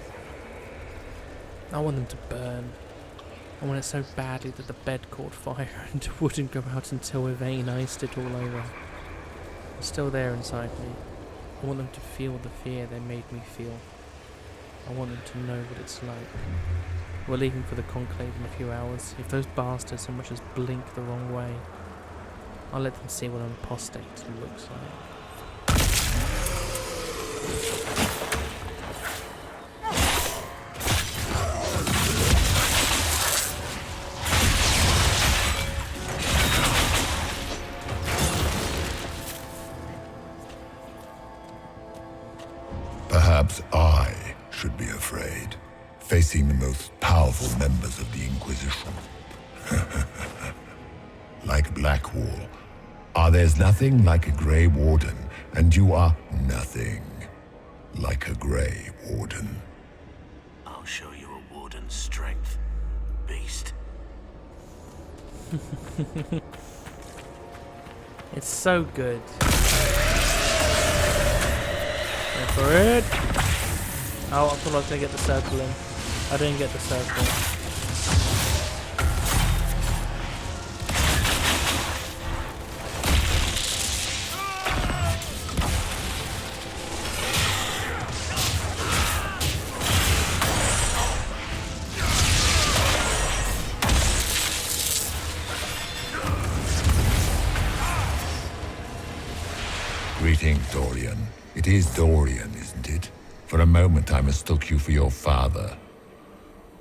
I want them to burn. I want it so badly that the bed caught fire and wouldn't go out until Yvain iced it all over. It's still there inside me. I want them to feel the fear they made me feel. I want them to know what it's like. We're leaving for the Conclave in a few hours. If those bastards so much as blink the wrong way, I'll let them see what an apostate looks like. Perhaps I should be afraid, facing the most powerful members of the Inquisition. Like Blackwall, there's nothing like a Grey Warden, and you are nothing like a Grey Warden. I'll show you a Warden's strength, beast. It's so good. Go for it. Oh, I thought I was going to get the circle in. I didn't get the circle. Greetings, Dorian. It is Dorian, isn't it? For a moment I mistook you for your father.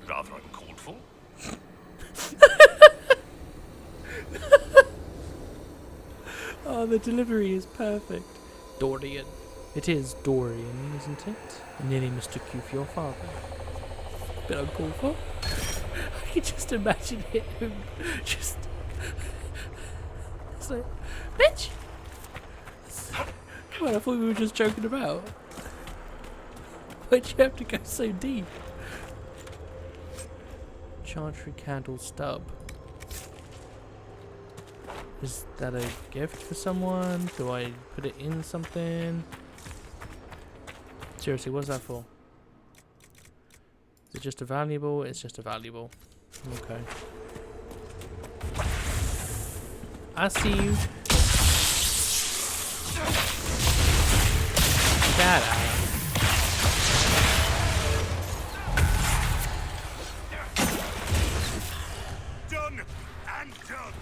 Rather uncalled for. Oh, the delivery is perfect. Dorian. It is Dorian, isn't it? I nearly mistook you for your father. Bit uncalled for. I can just imagine him just... It's like, bitch! Come on, I thought we were just joking about. Why'd you have to go so deep? Chantry candle stub. Is that a gift for someone? Do I put it in something? Seriously, what's that for? Is it just a valuable? It's just a valuable. Okay. I see you. Shut up. Done and done.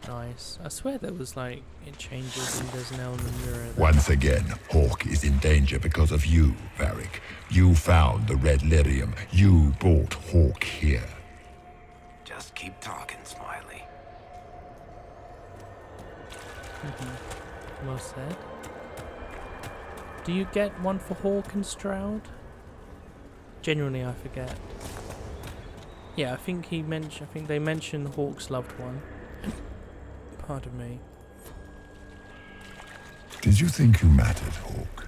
Nice. I swear there was like, it changes and there's an element mirror there. Once again, Hawke is in danger because of you, Varric. You found the red lyrium. You brought Hawke here. Just keep talking, Smiley. Well said. Do you get one for Hawke and Stroud? Genuinely, I forget. Yeah, I think they mentioned Hawke's loved one. Pardon me. Did you think you mattered, Hawke?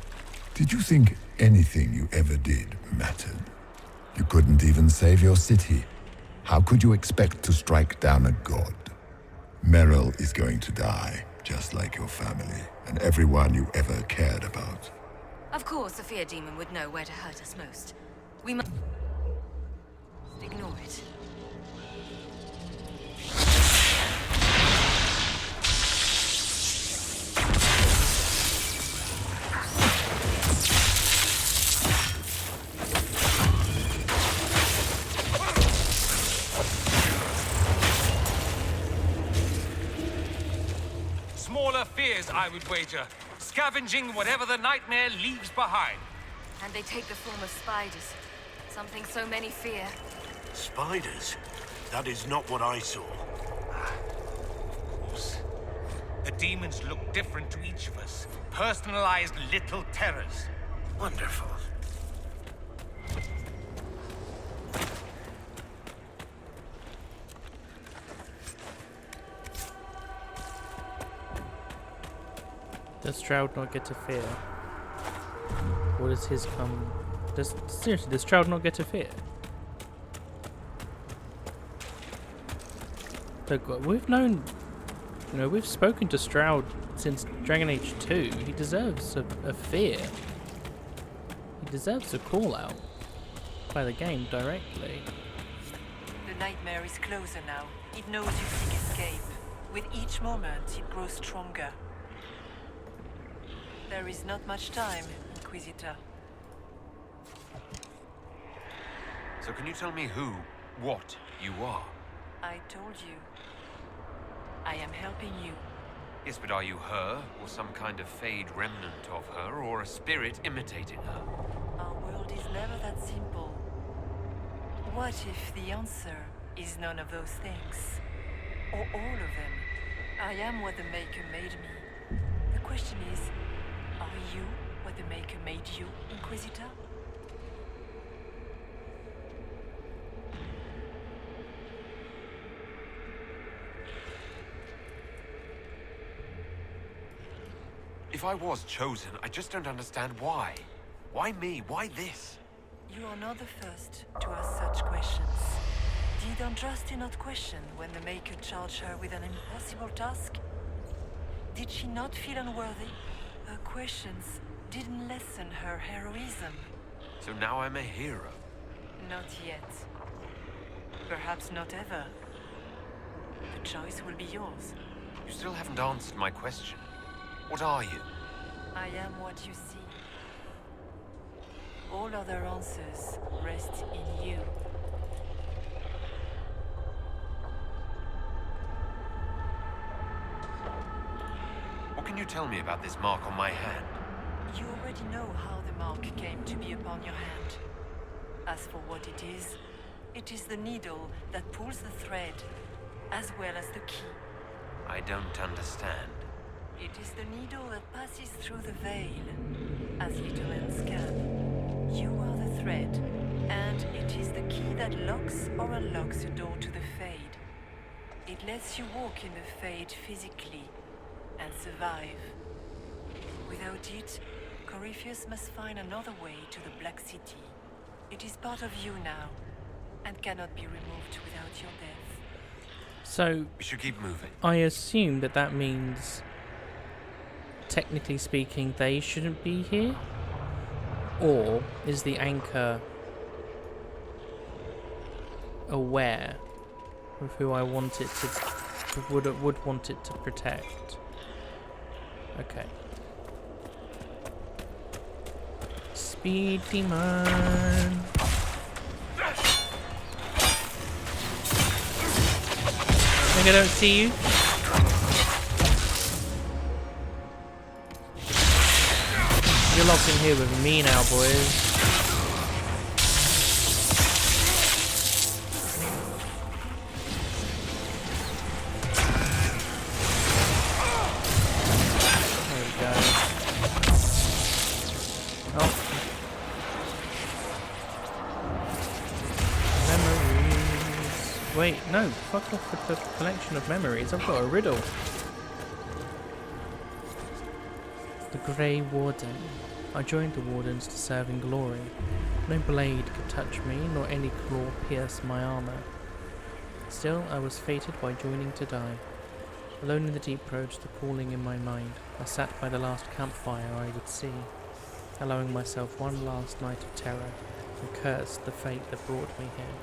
Did you think anything you ever did mattered? You couldn't even save your city. How could you expect to strike down a god? Merrill is going to die, just like your family, and everyone you ever cared about. Of course, the fear demon would know where to hurt us most. We must ignore it. Smaller fears, I would wager. Scavenging whatever the nightmare leaves behind. And they take the form of spiders. Something so many fear. Spiders? That is not what I saw. Of course. The demons look different to each of us. Personalized little terrors. Wonderful. Does Stroud not get to fear? Or does his come... Seriously, does Stroud not get to fear? Look, we've known... You know, we've spoken to Stroud since Dragon Age 2. He deserves a fear. He deserves a call out by the game directly. The nightmare is closer now. It knows you seek escape. With each moment, it grows stronger. There is not much time, Inquisitor. So can you tell me who, what you are? I told you. I am helping you. Yes, but are you her, or some kind of fade remnant of her, or a spirit imitating her? Our world is never that simple. What if the answer is none of those things? Or all of them? I am what the Maker made me. The question is, are you what the Maker made you, Inquisitor? If I was chosen, I just don't understand why. Why me? Why this? You are not the first to ask such questions. Did Andraste not question when the Maker charged her with an impossible task? Did she not feel unworthy? Her questions didn't lessen her heroism. So now I'm a hero. Not yet. Perhaps not ever. The choice will be yours. You still haven't answered my question. What are you? I am what you see. All other answers rest in you. What can you tell me about this mark on my hand? You already know how the mark came to be upon your hand. As for what it is the needle that pulls the thread, as well as the key. I don't understand. It is the needle that passes through the veil, as little else can. You are the thread, and it is the key that locks or unlocks the door to the Fade. It lets you walk in the Fade physically, and survive. Without it, Corypheus must find another way to the Black City. It is part of you now, and cannot be removed without your death. So, we should keep moving. I assume that means, technically speaking, they shouldn't be here? Or is the anchor aware of who I want it to, would want it to protect? Okay. Speedy man. Think I don't see you? You're locked in here with me now, boys. There we go. Oh. Memories. Wait, no. Fuck off with the collection of memories. I've got a riddle. The Grey Warden. I joined the Wardens to serve in glory. No blade could touch me, nor any claw pierce my armor. Still, I was fated by joining to die. Alone in the deep road, the calling in my mind, I sat by the last campfire I would see, allowing myself one last night of terror, and cursed the fate that brought me here.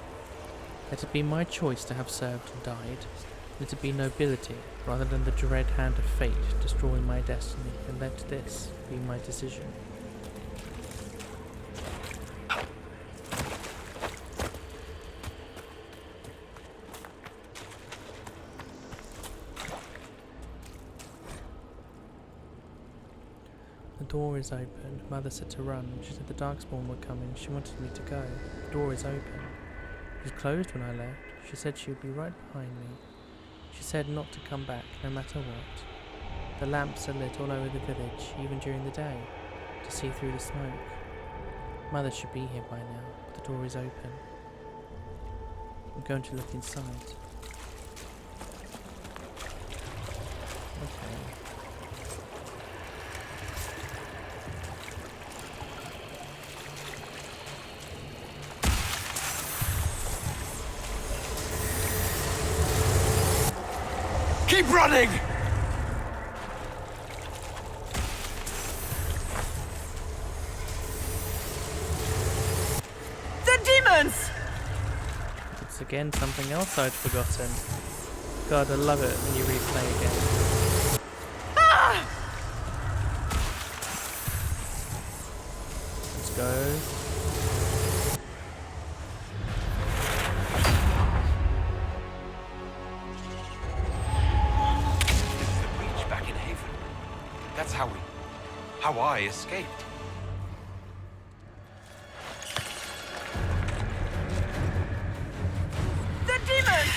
Let it be my choice to have served and died. Let it be nobility, rather than the dread hand of fate destroying my destiny, and let this be my decision. The door is open. Mother said to run. She said the Darkspawn were coming. She wanted me to go. The door is open. It was closed when I left. She said she would be right behind me. She said not to come back, no matter what. The lamps are lit all over the village, even during the day, to see through the smoke. Mother should be here by now, but the door is open. I'm going to look inside. Okay. Keep running! The demons! It's again something else I'd forgotten. God, I love it when you replay again. Ah! Let's go. That's how I escaped. The demons!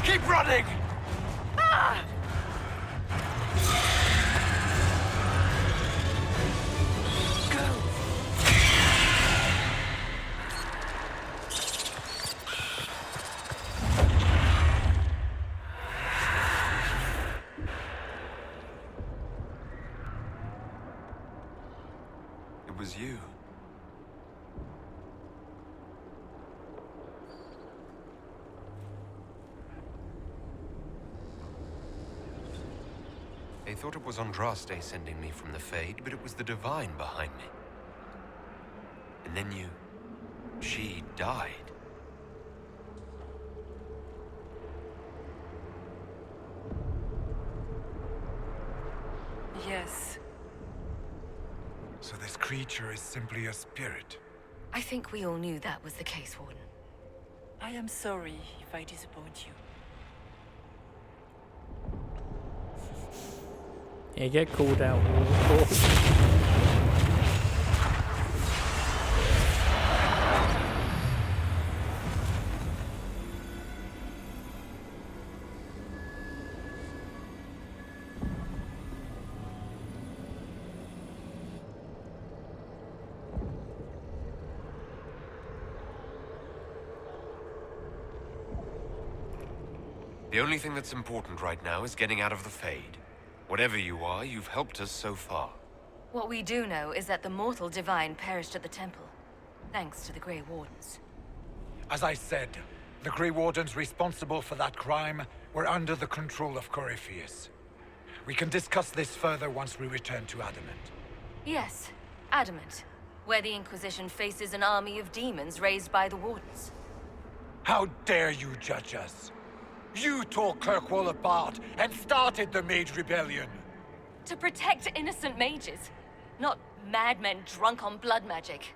Keep running! Ah! It was you. They thought it was Andraste sending me from the Fade, but it was the Divine behind me. And then she died. Yes. So this creature is simply a spirit? I think we all knew that was the case, Warden. I am sorry if I disappoint you. Yeah, get called out. The only thing that's important right now is getting out of the Fade. Whatever you are, you've helped us so far. What we do know is that the mortal divine perished at the temple, thanks to the Grey Wardens. As I said, the Grey Wardens responsible for that crime were under the control of Corypheus. We can discuss this further once we return to Adamant. Yes, Adamant, where the Inquisition faces an army of demons raised by the Wardens. How dare you judge us? You tore Kirkwall apart and started the Mage Rebellion. To protect innocent mages, not madmen drunk on blood magic.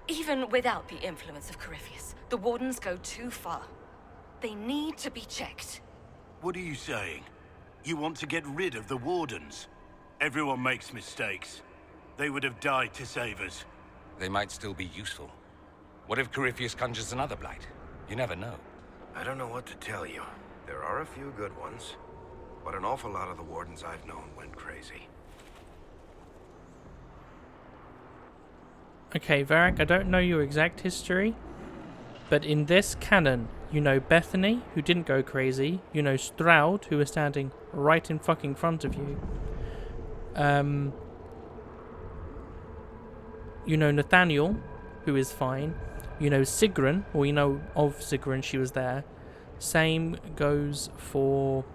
Even without the influence of Corypheus, the Wardens go too far. They need to be checked. What are you saying? You want to get rid of the Wardens? Everyone makes mistakes. They would have died to save us. They might still be useful. What if Corypheus conjures another blight? You never know. I don't know what to tell you. There are a few good ones, but an awful lot of the Wardens I've known went crazy. Okay, Varric, I don't know your exact history, but in this canon, you know Bethany, who didn't go crazy. You know Stroud, who was standing right in fucking front of you. You know Nathaniel, who is fine. You know Sigrun, or you know of Sigrun, she was there. Same goes for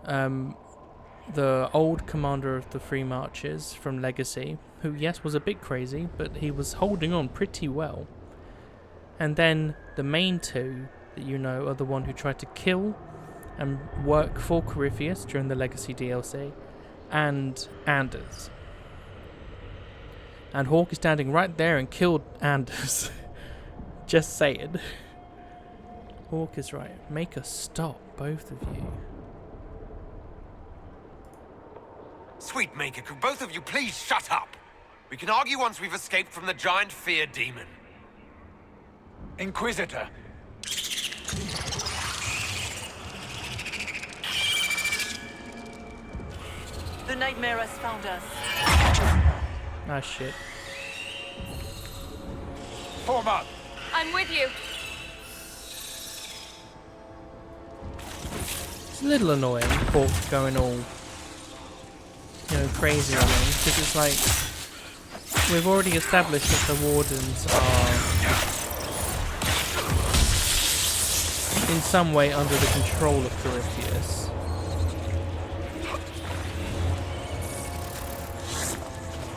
the old commander of the Free Marches from Legacy, who, yes, was a bit crazy, but he was holding on pretty well. And then the main two that you know are the one who tried to kill and work for Corypheus during the Legacy DLC, and Anders. And Hawke is standing right there and killed Anders. Just saying. Hawke is right. Make us stop, both of you. Sweet Maker, could both of you please shut up? We can argue once we've escaped from the giant fear demon. Inquisitor. The nightmare has found us. Ah, shit. Form up. I'm with you. It's a little annoying, Hawke going all, you know, crazy on him, because it's like, we've already established that the Wardens are in some way under the control of Corypheus.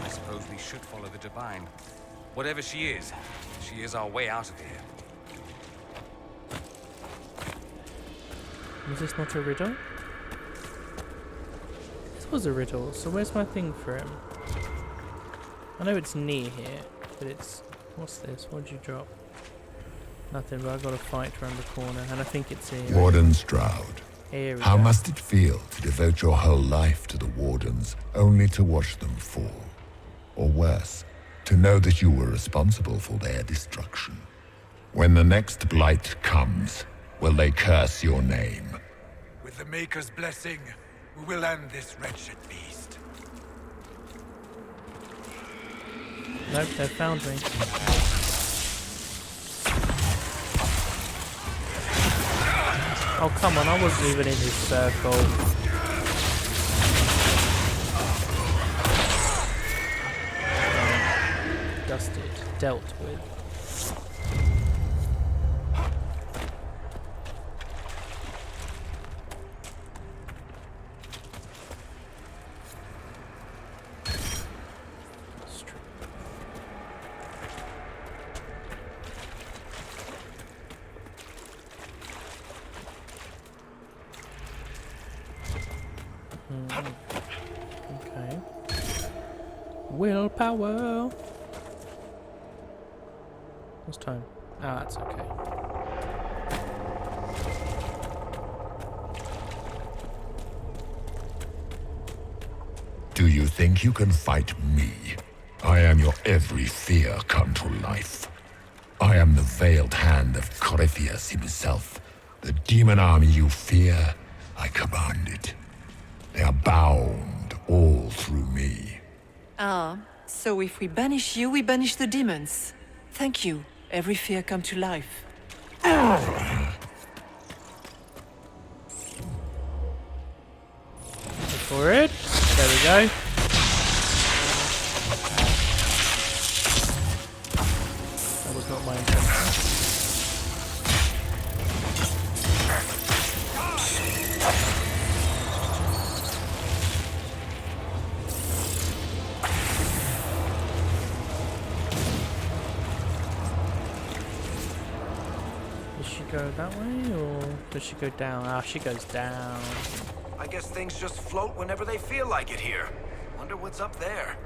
I suppose we should follow the Divine. Whatever she is our way out of here. Was this not a riddle? This was a riddle, so where's my thing for him? I know it's near here, but it's... What's this? What'd you drop? Nothing, but I've got to fight around the corner, and I think it's here. Warden Stroud. Here we How go. must it feel to devote your whole life to the Wardens, only to watch them fall? Or worse, to know that you were responsible for their destruction? When the next blight comes, will they curse your name? With the Maker's blessing, we will end this wretched beast. Nope, they found me. Oh, come on, I wasn't even in his circle. Dusted, dealt with. Okay. Willpower. What's time? Ah, that's okay. Do you think you can fight me? I am your every fear come to life. I am the veiled hand of Corypheus himself. The demon army you fear, I command it. They are bound all through me. Ah, so if we banish you, we banish the demons. Thank you. Every fear come to life. For it. There we go. That was not my intention. Does she go that way or does she go down? Ah, she goes down. I guess things just float whenever they feel like it here. Wonder what's up there.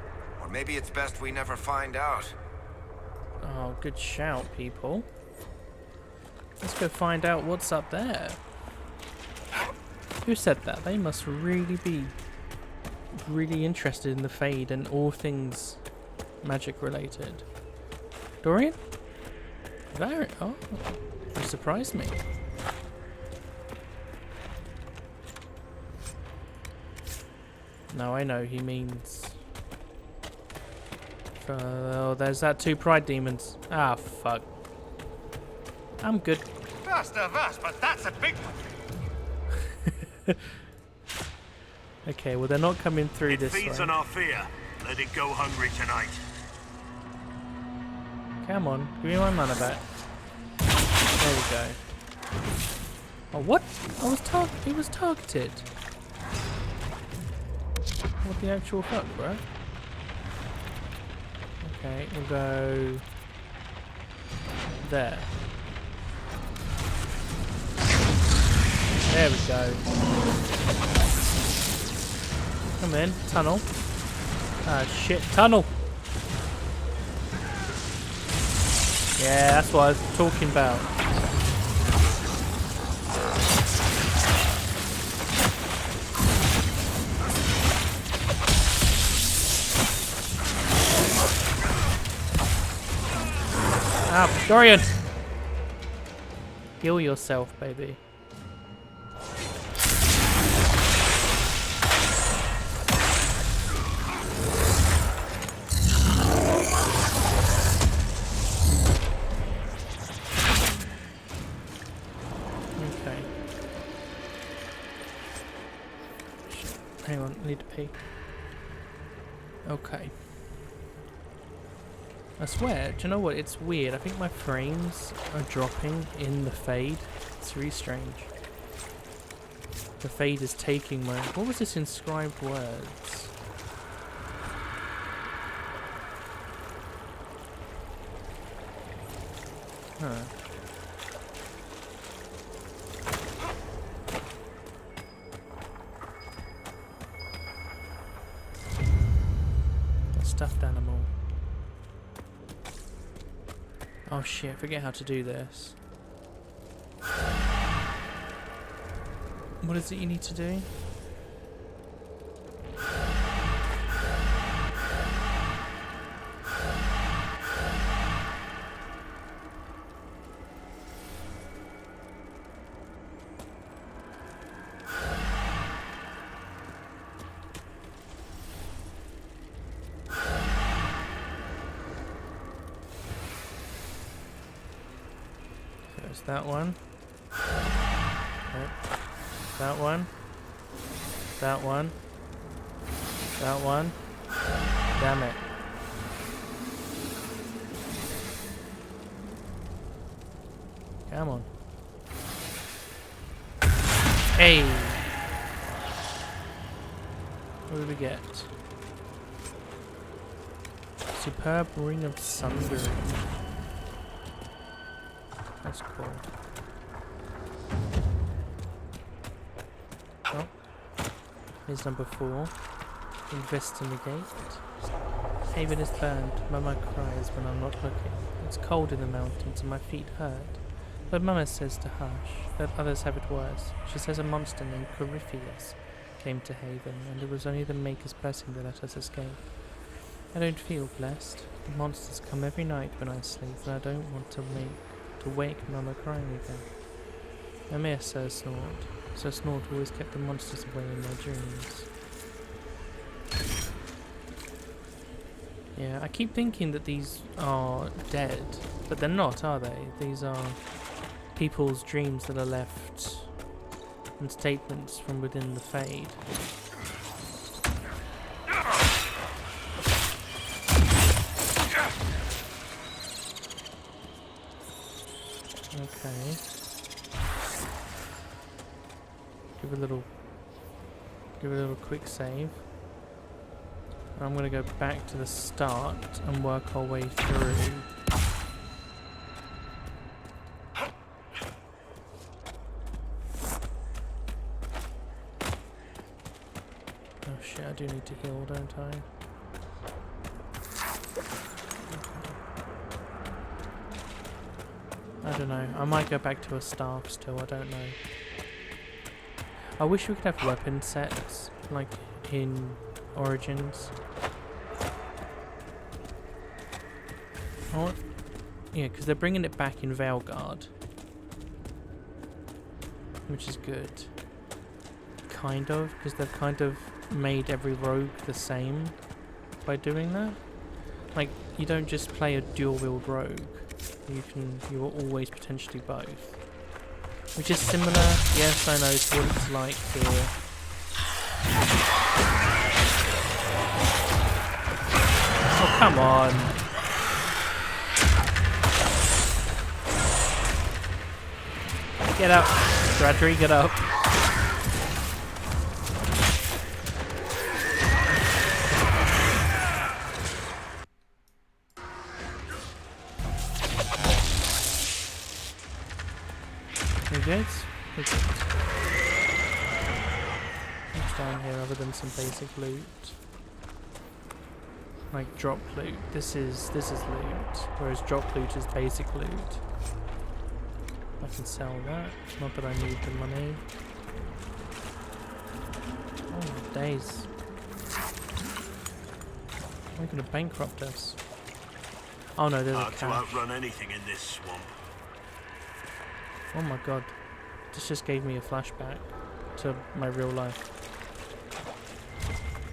Or maybe it's best we never find out. Oh, good shout, people. Let's go find out what's up there. Who said that? They must really be really interested in the Fade and all things magic related. Dorian? Very. Oh, you surprised me. No, I know he means. Oh, there's that 2 pride demons. Ah, fuck. I'm good. First of us, but that's a big one. Okay, well they're not coming through this way. Feeds on our fear. Let it go hungry tonight. Come on, give me my mana back. There we go. Oh, what? He was targeted. What the actual fuck, bro? Okay, we'll go there. There we go. Come in, tunnel. Ah, shit, tunnel. Yeah, that's what I was talking about. Ah, Dorian! Heal yourself, baby. Hang on, I need to pee. Okay. I swear, do you know what? It's weird. I think my frames are dropping in the Fade. It's really strange. The Fade is taking my... What was this inscribed words? Huh. Stuffed animal. Oh shit, I forget how to do this. What is it you need to do? That one. Nope. That one. That one. That one. Damn it. Come on. Hey! What did we get? Superb Ring of Sundering. That's cool. Oh. Here's number 4. Investigate. Haven is burned. Mama cries when I'm not looking. It's cold in the mountains and my feet hurt. But Mama says to hush, that others have it worse. She says a monster named Corypheus came to Haven, and it was only the Maker's blessing that let us escape. I don't feel blessed. The monsters come every night when I sleep, and I don't want to wake Mama crying again. I miss Sir Snort. Sir Snort always kept the monsters away in my dreams. Yeah, I keep thinking that these are dead, but they're not, are they? These are people's dreams that are left and statements from within the Fade. Okay. Give a little quick save. I'm gonna go back to the start and work our way through. Oh shit, I do need to heal, don't I? I don't know. I might go back to a staff still, I don't know. I wish we could have weapon sets, like in Origins. Oh, yeah, because they're bringing it back in Veilguard, which is good. Kind of, because they've kind of made every rogue the same by doing that. Like, you don't just play a dual-wield rogue. You will always potentially both. Which is similar, yes, I know, to what it's like here. Oh, come on. Get up. Bradry, get up. What's down here other than some basic loot? Like drop loot. This is loot, whereas drop loot is basic loot. I can sell that. Not that I need the money. Oh days. They're gonna bankrupt us. Oh no, there's a cache. Hard to outrun anything in this swamp. Oh my god. This just gave me a flashback to my real life.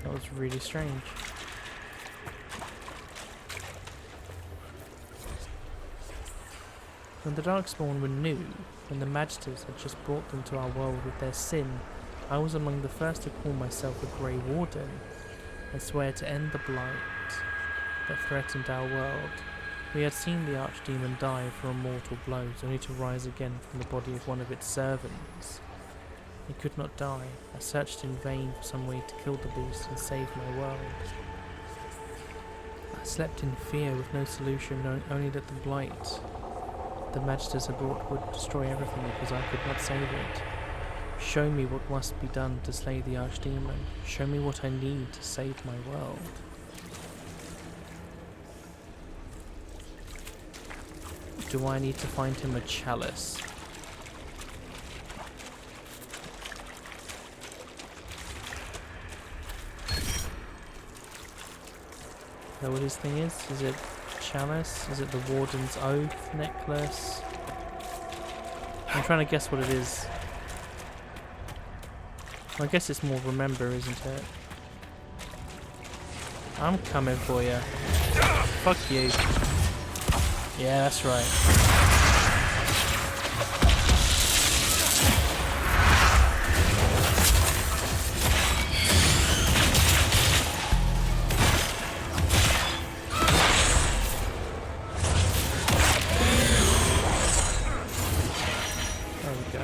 That was really strange. When the Darkspawn were new, when the Magisters had just brought them to our world with their sin, I was among the first to call myself a Grey Warden and swear to end the blight that threatened our world. We had seen the archdemon die for mortal blows, only to rise again from the body of one of its servants. He could not die. I searched in vain for some way to kill the beast and save my world. I slept in fear with no solution, knowing only that the blight the Magisters had brought would destroy everything because I could not save it. Show me what must be done to slay the archdemon. Show me what I need to save my world. Do I need to find him a chalice? Is that what his thing is? Is it chalice? Is it the Warden's Oath necklace? I'm trying to guess what it is. Well, I guess it's more remember, isn't it? I'm coming for you. Fuck you. Yeah, that's right. There we go.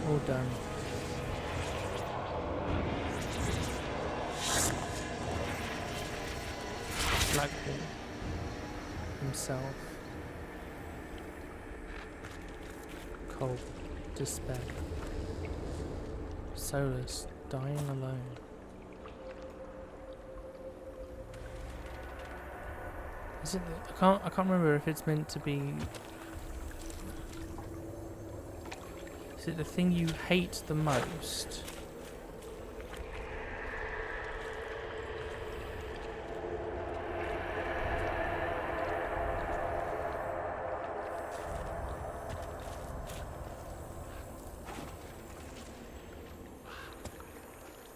All done. Blackpool himself. Cold, despair. Solus, dying alone. Is it? I can't remember if it's meant to be Is it the thing you hate the most?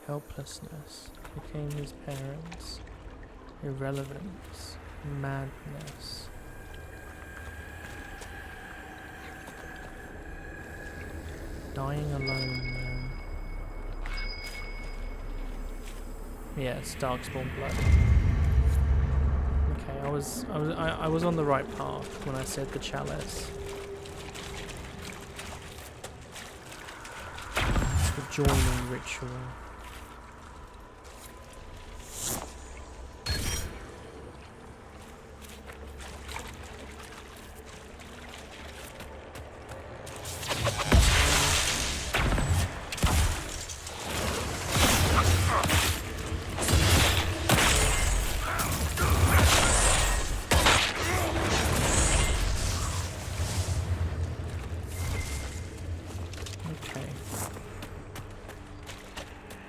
Helplessness became his parents. Irrelevance. Madness. Dying alone, man. Yeah, it's Darkspawn blood. Okay, I was on the right path when I said the chalice. The joining ritual.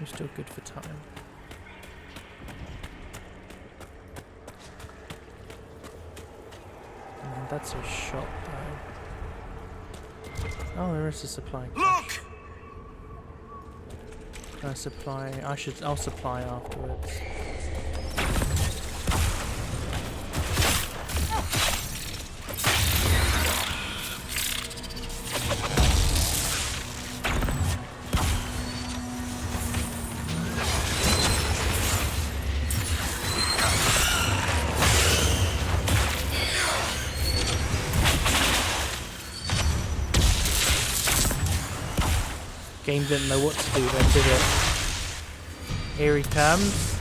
Still good for time. Man, that's a shot though. Oh, there is a supply. Look! Can I supply? I'll supply afterwards. Game didn't know what to do then, did it? Here he comes.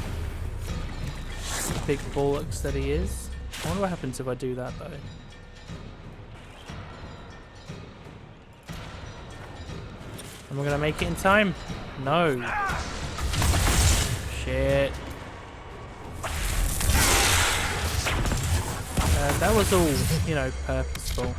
Big bollocks that he is. I wonder what happens if I do that though. Am I gonna make it in time? No. Shit. That was all, you know, purposeful.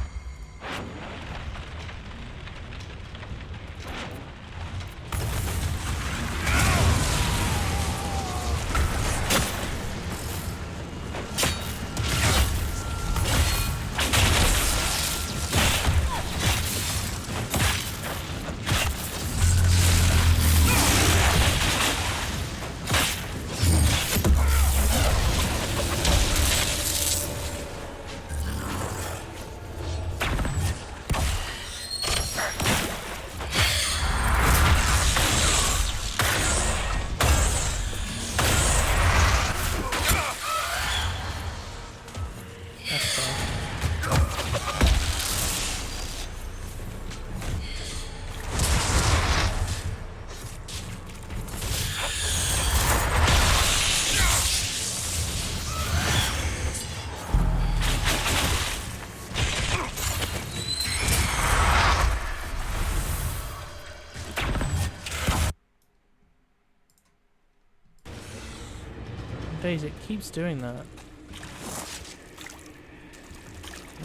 Days, it keeps doing that.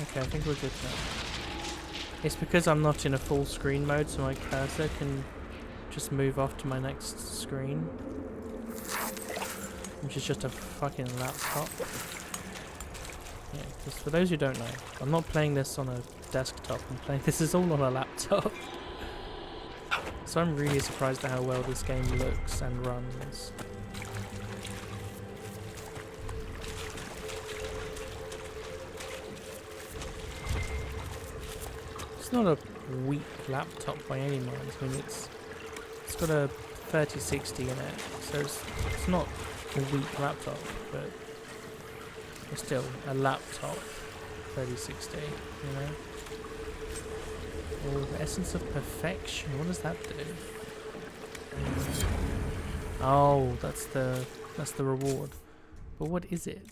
Okay, I think we're good now. It's because I'm not in a full screen mode, so my cursor can just move off to my next screen. Which is just a fucking laptop. Yeah, because for those who don't know, I'm not playing this on a desktop, this is all on a laptop. So I'm really surprised at how well this game looks and runs. It's not a weak laptop by any means. I mean, it's got a 3060 in it, so it's not a weak laptop, but it's still a laptop 3060, you know. Oh, the essence of perfection. What does that do? Oh, that's the reward. But what is it?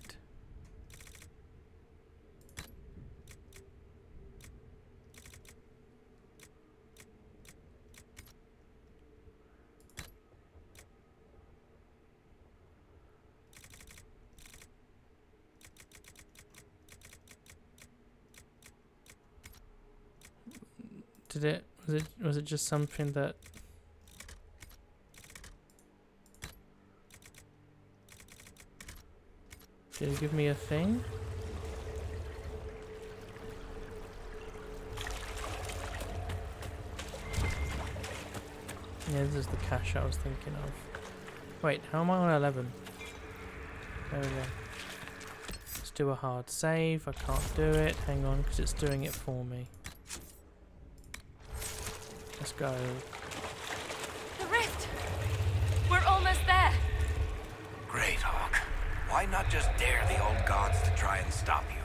Did it? Was it just something that... Did it give me a thing? Yeah, this is the cache I was thinking of. Wait, how am I on 11? There we go. Let's do a hard save. I can't do it. Hang on, because it's doing it for me. Let's go. The rift! We're almost there! Great, Hawke. Why not just dare the old gods to try and stop you?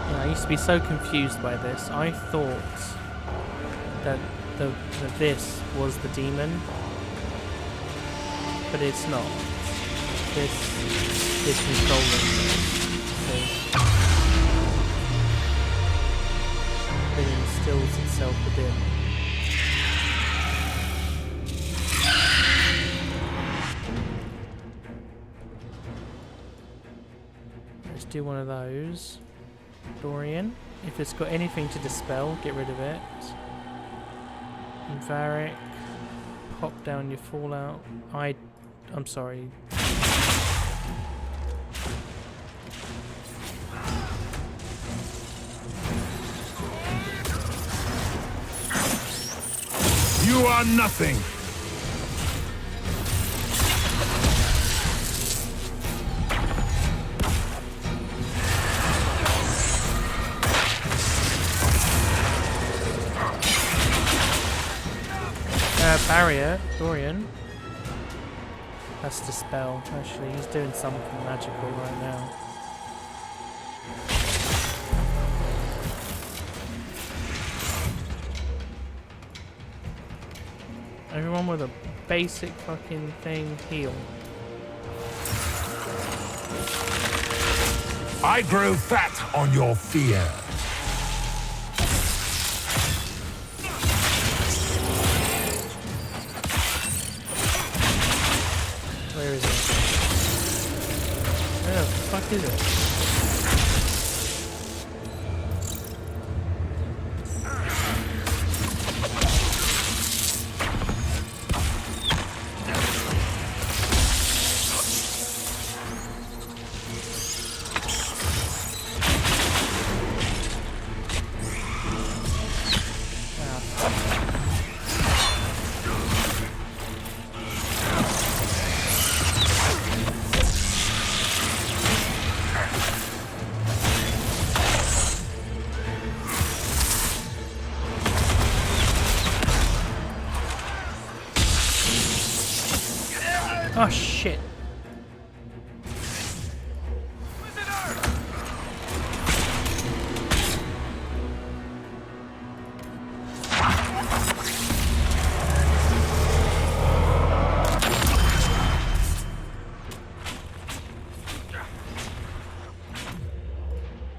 I used to be so confused by this. I thought that this was the demon, but it's not. This is controlling me. See? It instills itself within. Let's do one of those. Dorian. If it's got anything to dispel, get rid of it. Varric. Pop down your fallout. I'm sorry. You are nothing. Barrier, Dorian. That's dispel. Actually, he's doing something magical right now. Everyone with a basic fucking thing heal. I grow fat on your fear. Where is it? Where the fuck is it? Oh shit.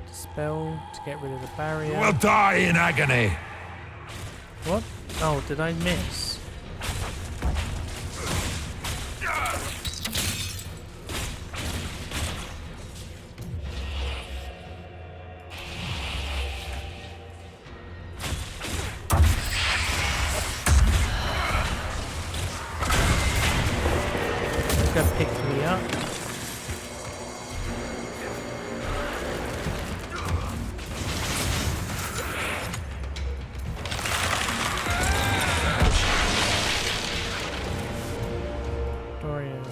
Dispel to get rid of the barrier. You will die in agony. What? Oh, did I miss? Pick me up. Dorian.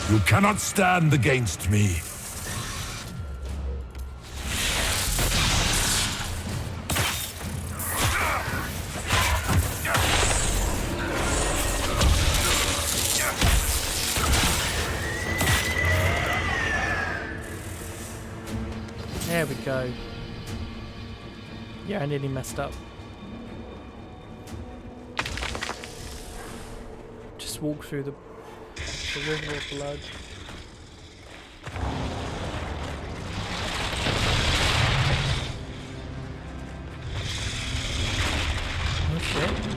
You cannot stand against me. There we go. Yeah, I nearly messed up. Just walk through the river of blood. Oh shit.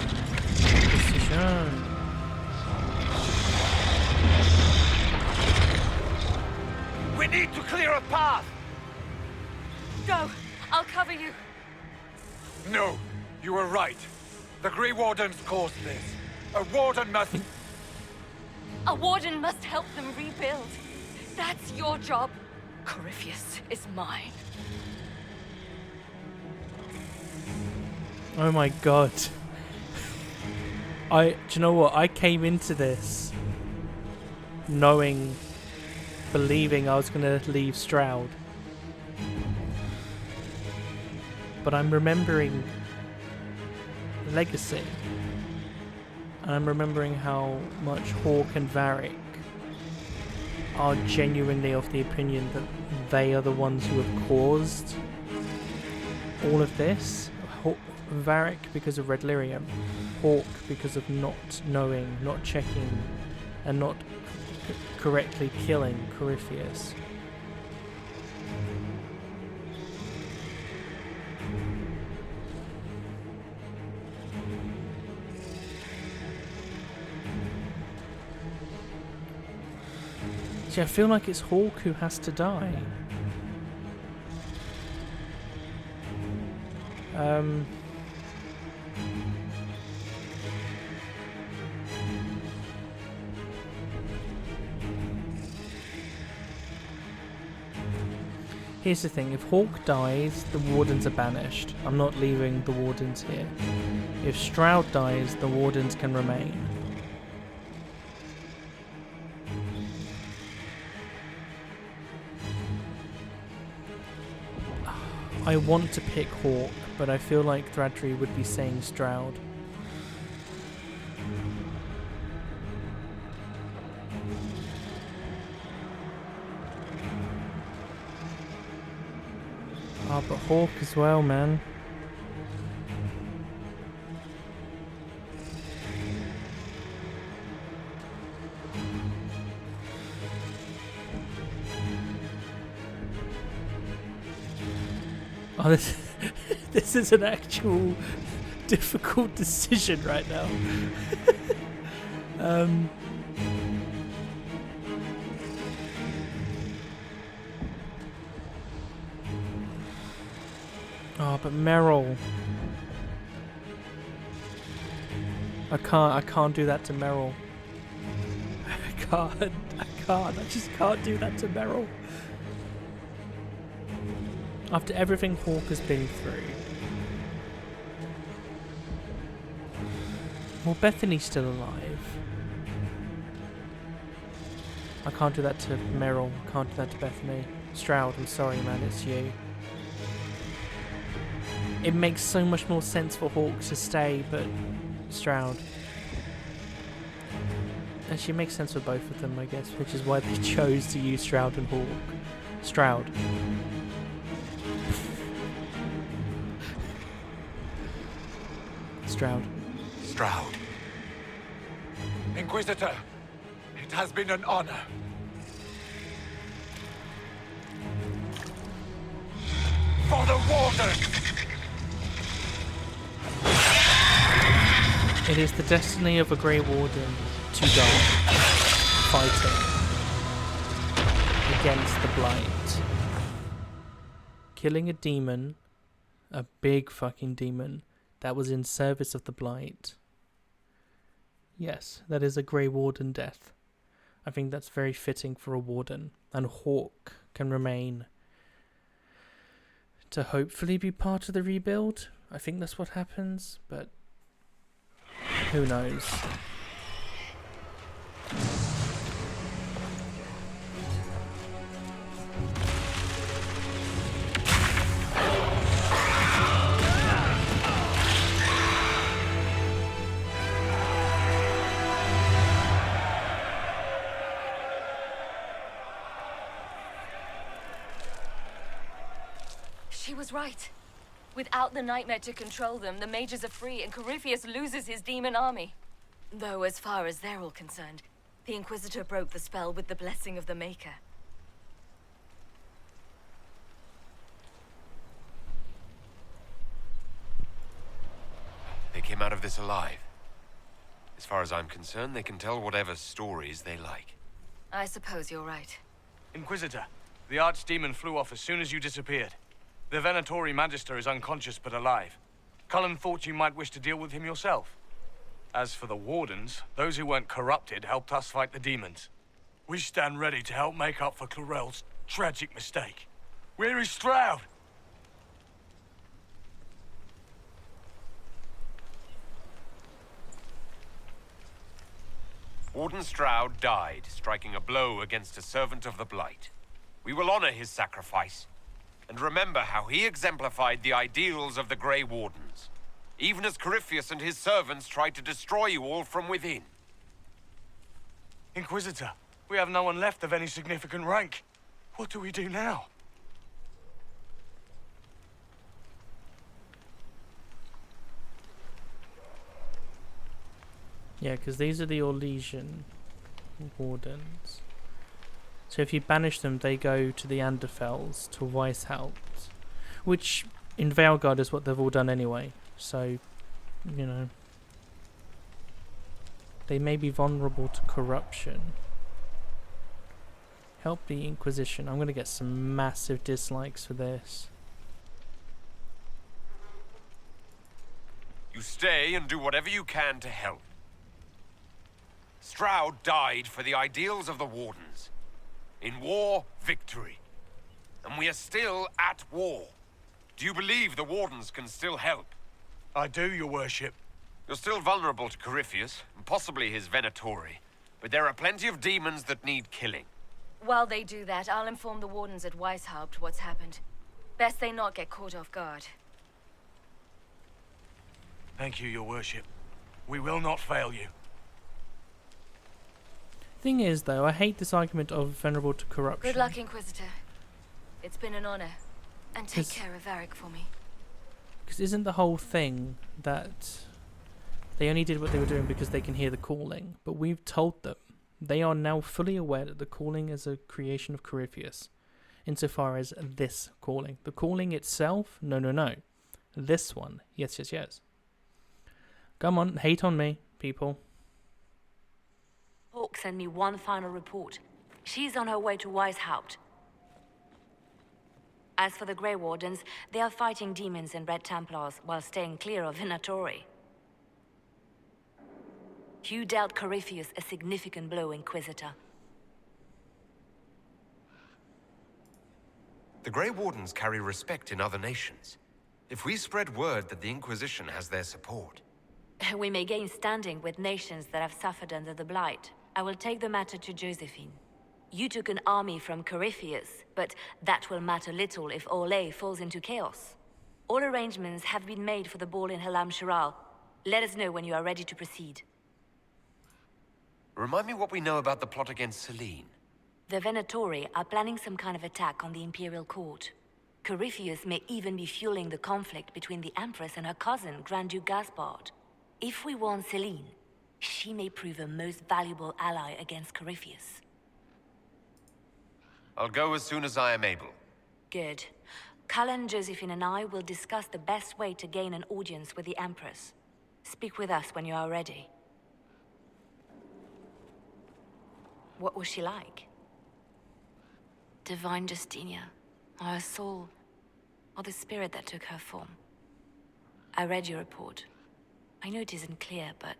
clear a path! Go! I'll cover you. No, you were right. The Grey Wardens caused this. A warden must... A warden must help them rebuild. That's your job. Corypheus is mine. Oh my god. Do you know what? I came into this believing I was gonna leave Stroud. But I'm remembering Legacy. And I'm remembering how much Hawke and Varric are genuinely of the opinion that they are the ones who have caused all of this. Varric because of Red Lyrium, Hawke because of not knowing, not checking, and not correctly killing Corypheus. See, I feel like it's Hawke who has to die. Here's the thing, if Hawke dies, the Wardens are banished. I'm not leaving the Wardens here. If Stroud dies, the Wardens can remain. I want to pick Hawke, but I feel like Thradri would be saying Stroud. Oh, but Hawke as well, man. Oh, this is an actual difficult decision right now. Oh, but Meryl. I can't do that to Meryl. I just can't do that to Meryl. After everything Hawke has been through. Well, Bethany's still alive. I can't do that to Meryl. I can't do that to Bethany. Stroud, I'm sorry, man, it's you. It makes so much more sense for Hawke to stay, but Stroud. Actually, it makes sense for both of them, I guess, which is why they chose to use Stroud and Hawke. Stroud. Stroud. Stroud. Inquisitor, it has been an honor. For the Warden! It is the destiny of a Grey Warden to die fighting against the blight. Killing a demon, a big fucking demon, that was in service of the blight. Yes, that is a Grey Warden death. I think that's very fitting for a Warden, and Hawke can remain to hopefully be part of the rebuild. I think that's what happens, but who knows? She was right. Without the nightmare to control them, the mages are free and Corypheus loses his demon army. Though as far as they're all concerned, the Inquisitor broke the spell with the blessing of the Maker. They came out of this alive. As far as I'm concerned, they can tell whatever stories they like. I suppose you're right. Inquisitor, The archdemon flew off as soon as you disappeared. The Venatori Magister is unconscious but alive. Cullen thought you might wish to deal with him yourself. As for the Wardens, those who weren't corrupted helped us fight the demons. We stand ready to help make up for Clarel's tragic mistake. Where is Stroud? Warden Stroud died, striking a blow against a servant of the Blight. We will honor his sacrifice, and remember how he exemplified the ideals of the Grey Wardens, even as Corypheus and his servants tried to destroy you all from within. Inquisitor, we have no one left of any significant rank. What do we do now? Yeah, because these are the Orlesian Wardens. So if you banish them, they go to the Anderfels, to Weishaupt, which in Veilguard is what they've all done anyway. So, you know, they may be vulnerable to corruption. Help the Inquisition. I'm going to get some massive dislikes for this. You stay and do whatever you can to help. Stroud died for the ideals of the Wardens. In war, victory. And we are still at war. Do you believe the Wardens can still help? I do, your worship. You're still vulnerable to Corypheus, and possibly his Venatori. But there are plenty of demons that need killing. While they do that, I'll inform the Wardens at Weishaupt what's happened. Best they not get caught off guard. Thank you, your worship. We will not fail you. Thing is, though, I hate this argument of vulnerable to corruption. Good luck, Inquisitor. It's been an honor. And take care of Varric for me. Because isn't the whole thing that they only did what they were doing because they can hear the calling? But we've told them. They are now fully aware that the calling is a creation of Corypheus. Insofar as this calling. The calling itself? No, no, no. This one. Yes, yes, yes. Come on, hate on me, people. Hawke sent me one final report. She's on her way to Weishaupt. As for the Grey Wardens, they are fighting demons and Red Templars while staying clear of Venatori. You dealt Corypheus a significant blow, Inquisitor. The Grey Wardens carry respect in other nations. If we spread word that the Inquisition has their support... We may gain standing with nations that have suffered under the Blight. I will take the matter to Josephine. You took an army from Corypheus, but that will matter little if Orlais falls into chaos. All arrangements have been made for the ball in Halam Shiral. Let us know when you are ready to proceed. Remind me what we know about the plot against Selene. The Venatori are planning some kind of attack on the Imperial Court. Corypheus may even be fueling the conflict between the Empress and her cousin, Grand Duke Gaspard. If we warn Selene, she may prove a most valuable ally against Corypheus. I'll go as soon as I am able. Good. Cullen, Josephine, and I will discuss the best way to gain an audience with the Empress. Speak with us when you are ready. What was she like? Divine Justinia, or her soul, or the spirit that took her form. I read your report. I know it isn't clear, but...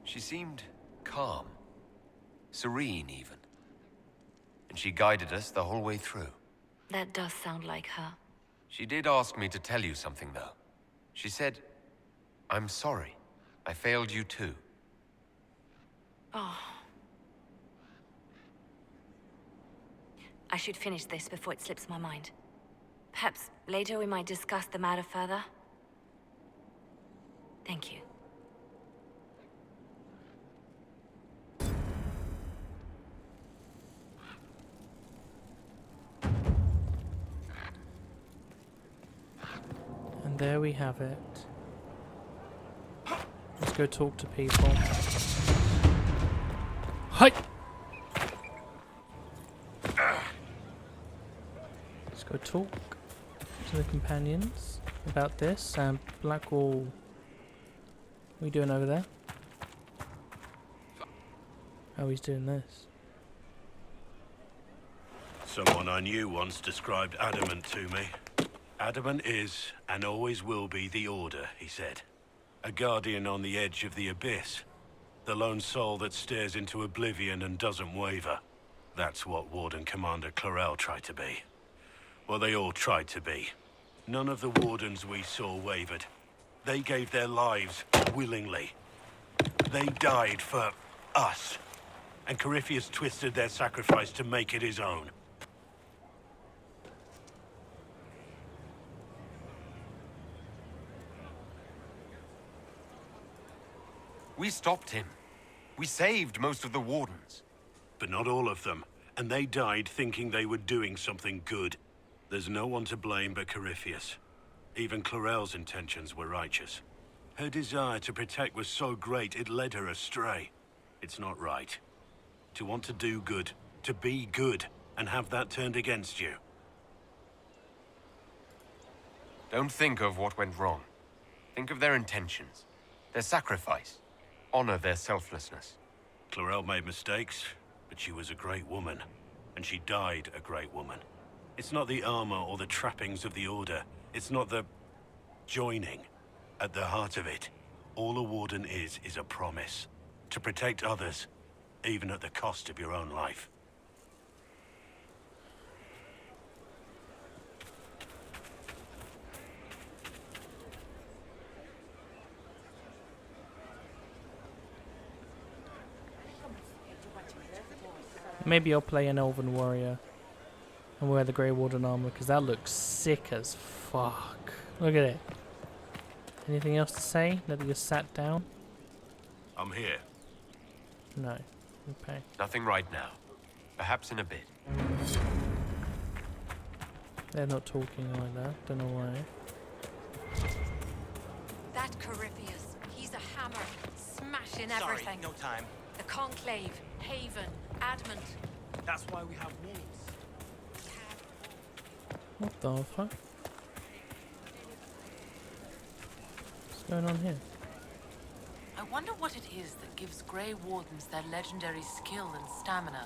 She seemed calm. Serene, even. And she guided us the whole way through. That does sound like her. She did ask me to tell you something, though. She said, "I'm sorry. I failed you too." Oh. I should finish this before it slips my mind. Perhaps later we might discuss the matter further. Thank you. And there we have it. Let's go talk to people. Hi! Let's go talk to the companions about this. Blackwall, what are you doing over there? Oh, he's doing this. Someone I knew once described adamant to me. Adamant is, and always will be, the Order, he said. A guardian on the edge of the abyss. The lone soul that stares into oblivion and doesn't waver. That's what Warden Commander Clarel tried to be. Well, they all tried to be. None of the Wardens we saw wavered. They gave their lives willingly. They died for us. And Corypheus twisted their sacrifice to make it his own. We stopped him. We saved most of the Wardens. But not all of them. And they died thinking they were doing something good. There's no one to blame but Corypheus. Even Clarel's intentions were righteous. Her desire to protect was so great it led her astray. It's not right. To want to do good, to be good, and have that turned against you. Don't think of what went wrong. Think of their intentions, their sacrifice. Honor their selflessness. Clarel made mistakes, but she was a great woman. And she died a great woman. It's not the armor or the trappings of the Order. It's not the joining. At the heart of it, all a Warden is a promise. To protect others, even at the cost of your own life. Maybe I'll play an Elven Warrior and wear the Grey Warden armor, because that looks sick as fuck. Look at it. Anything else to say? That you sat down? I'm here. No. Okay. Nothing right now. Perhaps in a bit. They're not talking like that. Don't know why. That Corypheus, he's a hammer, smashing Sorry, everything. no time. The Conclave, Haven, Adamant. That's why we have wolves. What the fuck? What's going on here? I wonder what it is that gives Grey Wardens their legendary skill and stamina.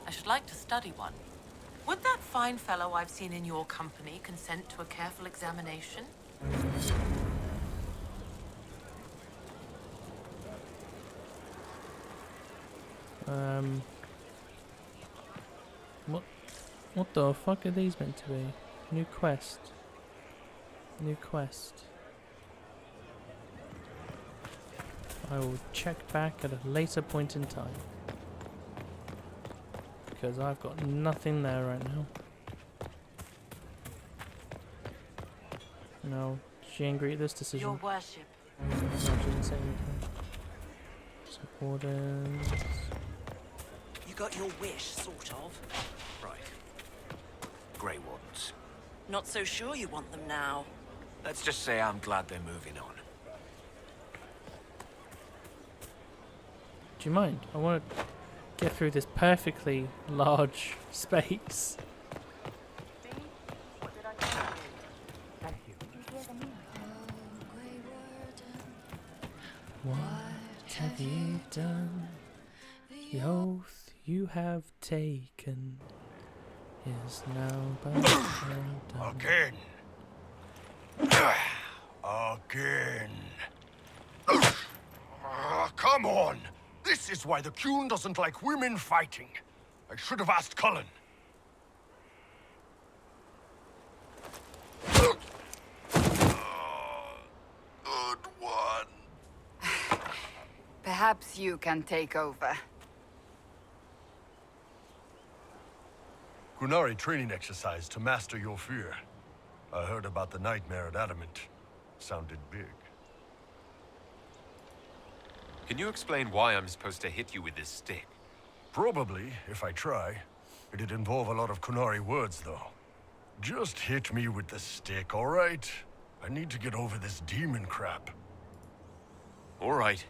I should like to study one. Would that fine fellow I've seen in your company consent to a careful examination? What the fuck are these meant to be? New quest. New quest. I will check back at a later point in time. Because I've got nothing there right now. No, she angry at this decision. Your worship. No, she didn't say anything. So Wardens. You got your wish, sort of. Right. Grey Wardens. Not so sure you want them now. Let's just say I'm glad they're moving on. Do you mind? I want to get through this perfectly large space. What have you done? The oath you have taken is now but done. Again. Again. Come on! This is why the Qun doesn't like women fighting. I should have asked Cullen. Good one. Perhaps you can take over. Qunari training exercise to master your fear. I heard about the nightmare at Adamant. Sounded big. Can you explain why I'm supposed to hit you with this stick? Probably, if I try. It'd involve a lot of Qunari words, though. Just hit me with the stick, all right? I need to get over this demon crap. All right.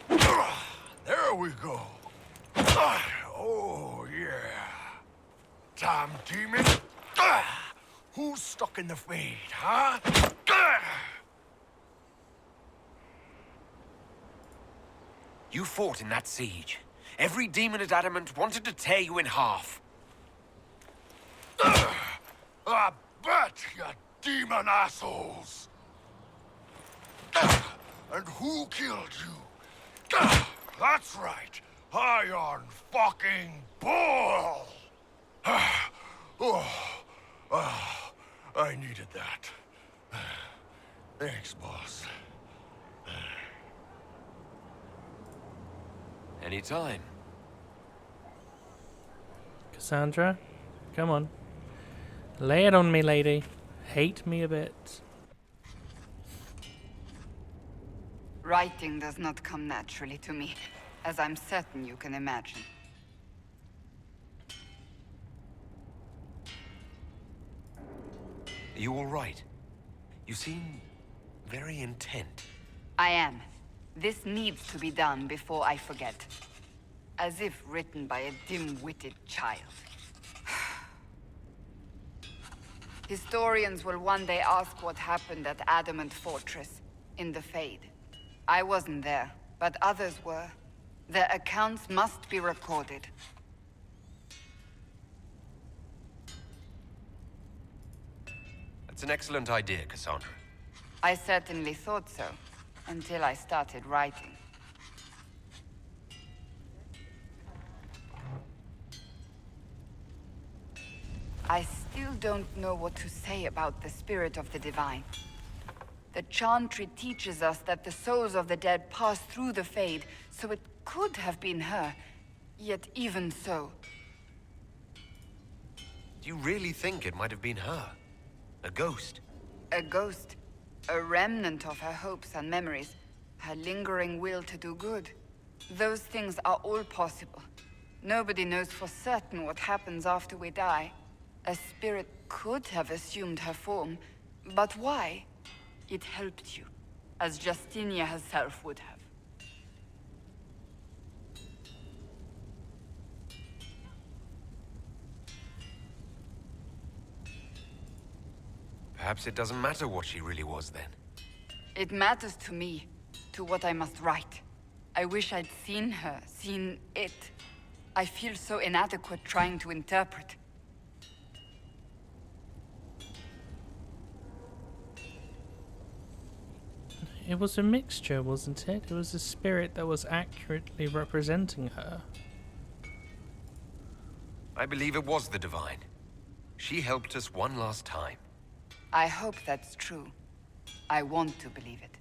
There we go. Oh, yeah. Damn demon. Who's stuck in the fade, huh? You fought in that siege. Every demon at Adamant wanted to tear you in half. I bet, you demon assholes! And who killed you? That's right, Iron fucking Bull! I needed that. Thanks, boss. Anytime. Cassandra, come on. Lay it on me, lady. Hate me a bit. Writing does not come naturally to me, as I'm certain you can imagine. Are you all right? You seem very intent. I am. This needs to be done before I forget. As if written by a dim-witted child. Historians will one day ask what happened at Adamant Fortress, in the Fade. I wasn't there, but others were. Their accounts must be recorded. That's an excellent idea, Cassandra. I certainly thought so, until I started writing. I still don't know what to say about the spirit of the divine. The Chantry teaches us that the souls of the dead pass through the Fade, so it could have been her. Yet even so... Do you really think it might have been her? A ghost? A ghost. A remnant of her hopes and memories. Her lingering will to do good. Those things are all possible. Nobody knows for certain what happens after we die. A spirit could have assumed her form, but why? It helped you, as Justinia herself would have. Perhaps it doesn't matter what she really was then. It matters to me, to what I must write. I wish I'd seen her, seen it. I feel so inadequate trying to interpret. It was a mixture, wasn't it? It was a spirit that was accurately representing her. I believe it was the Divine. She helped us one last time. I hope that's true. I want to believe it.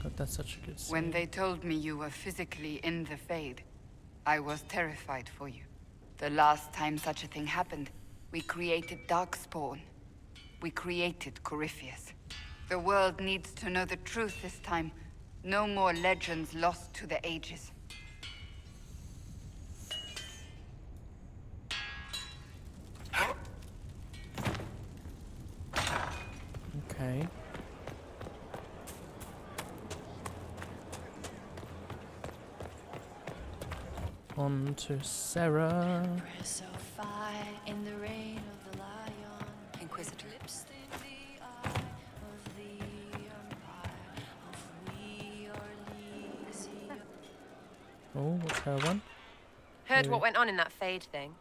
God, that's such a good scene. When they told me you were physically in the Fade, I was terrified for you. The last time such a thing happened, we created Darkspawn. We created Corypheus. The world needs to know the truth this time. No more legends lost to the ages. Okay. On to Sarah. In the reign of the lion. Inquisitor. Oh, what's her one? Heard what went on in that Fade thing.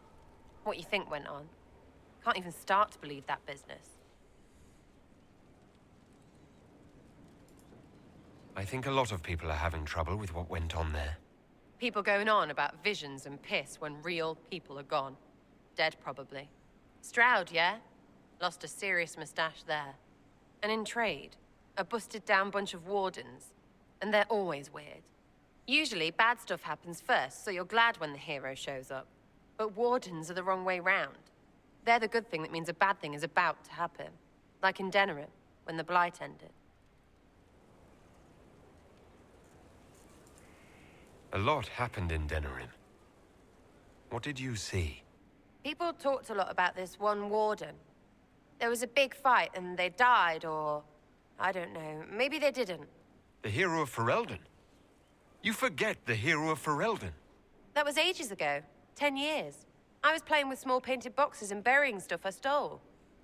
What you think went on. Can't even start to believe that business. I think a lot of people are having trouble with what went on there. People going on about visions and piss when real people are gone. Dead, probably. Stroud, yeah? Lost a serious moustache there. And in trade, a busted down bunch of wardens. And they're always weird. Usually, bad stuff happens first, so you're glad when the hero shows up. But wardens are the wrong way round. They're the good thing that means a bad thing is about to happen. Like in Denerim, when the blight ended. A lot happened in Denerim. What did you see? People talked a lot about this one warden. There was a big fight and they died, or... I don't know, maybe they didn't. The hero of Ferelden? You forget the hero of Ferelden. That was ages ago. 10 years. I was playing with small painted boxes and burying stuff I stole.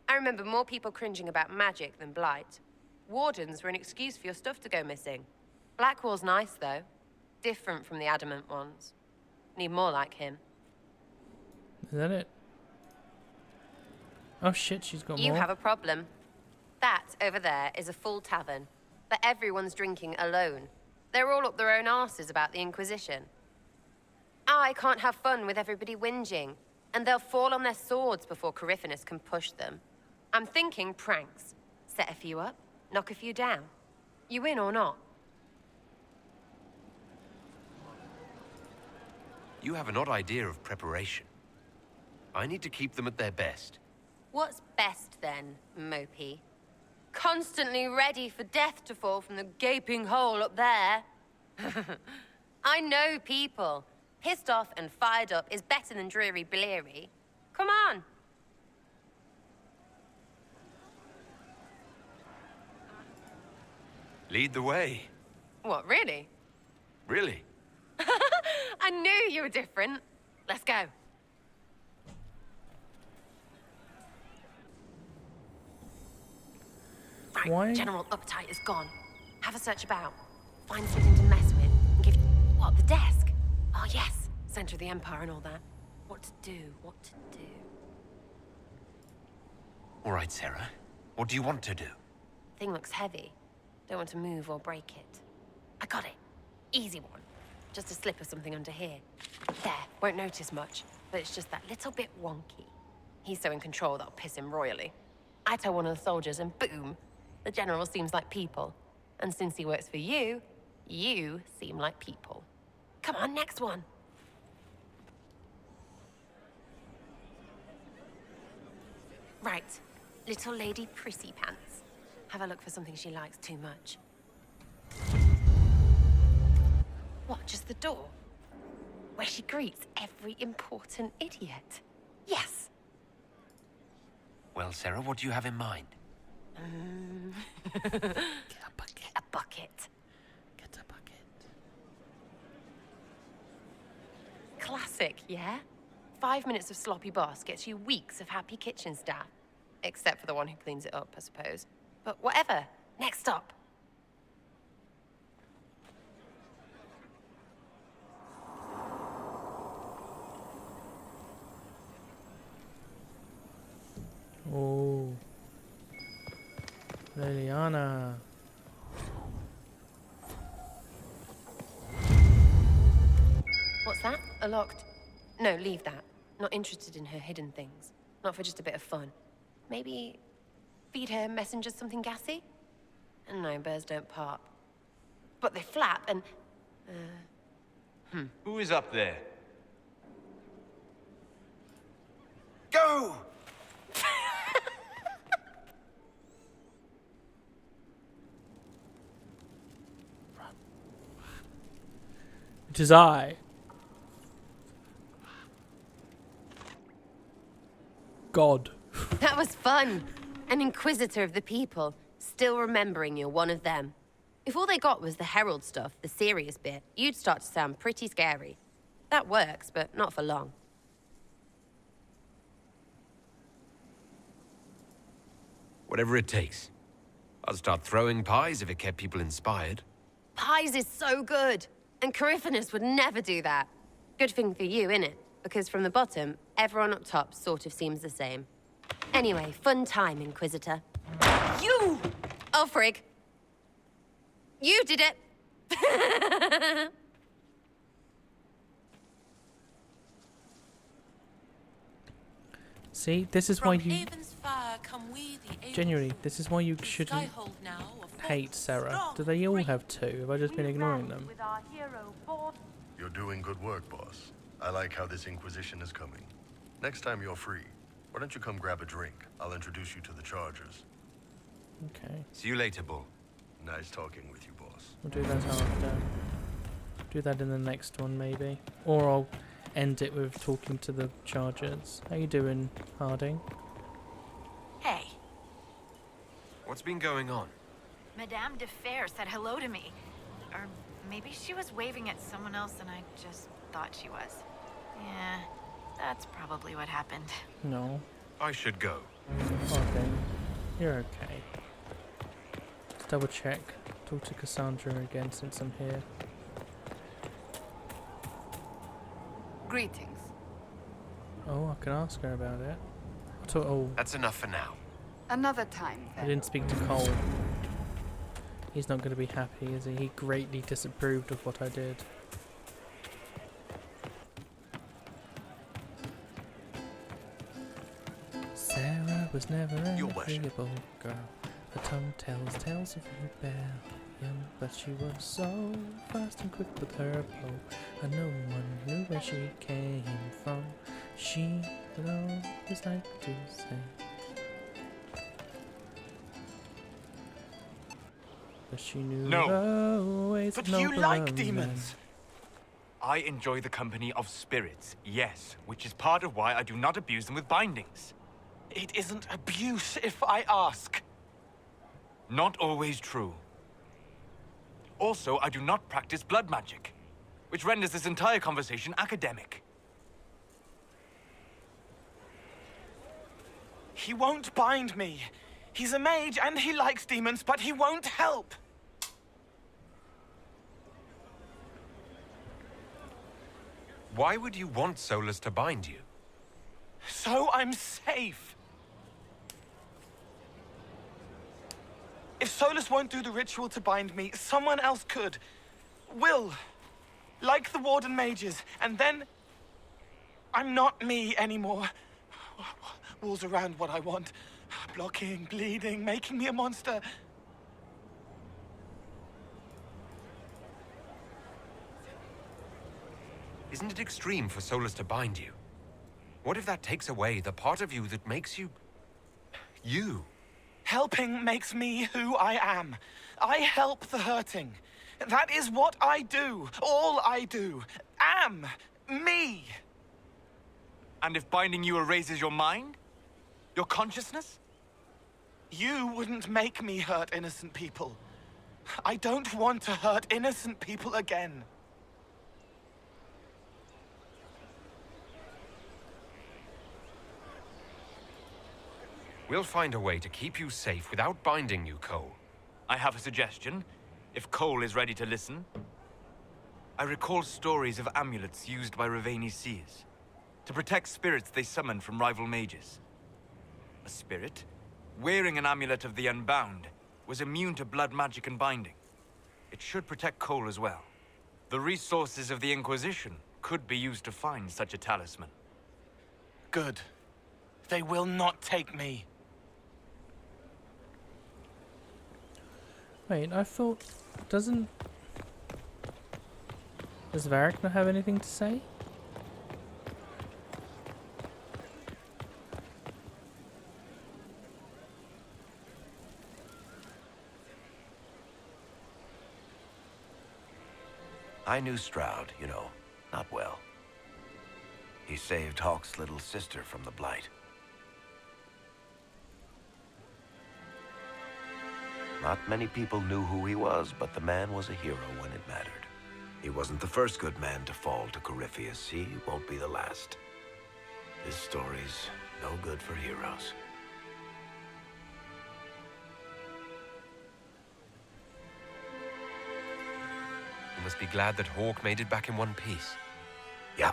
I remember more people cringing about magic than blight. Wardens were an excuse for your stuff to go missing. Blackwall's nice, though. Different from the adamant ones. Need more like him. Is that it? Oh shit, she's got You more. have a problem. That over there is a full tavern, but everyone's drinking alone. They're all up their own arses about the Inquisition. I can't have fun with everybody whinging, and they'll fall on their swords before Corypheus can push them. I'm thinking pranks. Set a few up, knock a few down. You win or not? You have an odd idea of preparation. I need to keep them at their best. What's best then, Mopey? Constantly ready for death to fall from the gaping hole up there. I know people. Pissed off and fired up is better than dreary bleary. Come on. Lead the way. What, really? Really? I knew you were different. Let's go. Right, Why? general uptight is gone. Have a search about. Find something to mess with and give... What, the desk? Oh, yes. Center of the Empire and all that. What to do, what to do. All right, Sarah. What do you want to do? Thing looks heavy. Don't want to move or break it. I got it. Easy one. Just a slip of something under here. There, won't notice much, but it's just that little bit wonky. He's so in control that'll piss him royally. I tell one of the soldiers and boom, the general seems like people. And since he works for you, you seem like people. Come on, next one. Right, little lady prissy pants. Have a look for something she likes too much. What, just the door? Where she greets every important idiot. Yes. Well, Sarah, what do you have in mind? Get a bucket. A bucket. Get a bucket. Classic, yeah? 5 minutes of sloppy boss gets you weeks of happy kitchen staff. Except for the one who cleans it up, I suppose. But whatever. Next stop. Oh. Liliana. What's that? A locked... No, leave that. Not interested in her hidden things. Not for just a bit of fun. Maybe... feed her messengers something gassy? No, birds don't pop. But they flap and... Who is up there? Go! It is I. God. That was fun. An inquisitor of the people, still remembering you're one of them. If all they got was the herald stuff, the serious bit, you'd start to sound pretty scary. That works, but not for long. Whatever it takes. I'll start throwing pies if it kept people inspired. Pies is so good, and Corypheus would never do that. Good thing for you, innit? Because from the bottom, everyone up top sort of seems the same. Anyway, fun time, Inquisitor. You! Oh, frig. You did it! See, this is why you... Haven's fire come we, the Genuinely, this is why you shouldn't Skyhold now of hate Sarah. Do they all have two? Have I just been ignoring them? You're doing good work, boss. I like how this Inquisition is coming. Next time you're free, why don't you come grab a drink? I'll introduce you to the Chargers. Okay. See you later, Bull. Nice talking with you, boss. We'll do that after. Do that in the next one, maybe. Or I'll end it with talking to the Chargers. How you doing, Harding? Hey, What's been going on? Madame de Fer said hello to me. Or maybe she was waving at someone else and I just thought she was. Yeah, that's probably what happened. No. I should go. Okay. You're okay. Let's double check. Talk to Cassandra again since I'm here. Greetings. Oh, I can ask her about it. Oh, That's enough for now. Another time, I then. didn't speak to Cole. He's not going to be happy, is he? He greatly disapproved of what I did. Sarah was never an agreeable girl. Her tongue tells tales of rebellion, but she was so fast and quick with her bow, and no one knew where she came from. She would always like to say, but she knew always But no you like alone demons! I enjoy the company of spirits, yes, which is part of why I do not abuse them with bindings. It isn't abuse if I ask. Not always true. Also, I do not practice blood magic, which renders this entire conversation academic. He won't bind me. He's a mage and he likes demons, but he won't help. Why would you want Solus to bind you? So I'm safe. If Solus won't do the ritual to bind me, someone else could. Will. Like the Warden mages. And then I'm not me anymore. Walls around what I want. Blocking, bleeding, making me a monster. Isn't it extreme for Solus to bind you? What if that takes away the part of you that makes you... you? Helping makes me who I am. I help the hurting. That is what I do. All I do. Am. Me. And if binding you erases your mind? Your consciousness? You wouldn't make me hurt innocent people. I don't want to hurt innocent people again. We'll find a way to keep you safe without binding you, Cole. I have a suggestion, if Cole is ready to listen. I recall stories of amulets used by Ravani's seers to protect spirits they summoned from rival mages. A spirit, wearing an amulet of the Unbound, was immune to blood magic and binding. It should protect Cole as well. The resources of the Inquisition could be used to find such a talisman. Good. They will not take me. Wait, I thought... Does Varric not have anything to say? I knew Stroud, you know, not well. He saved Hawke's little sister from the blight. Not many people knew who he was, but the man was a hero when it mattered. He wasn't the first good man to fall to Corypheus. He won't be the last. This story's no good for heroes. You must be glad that Hawke made it back in one piece. Yeah,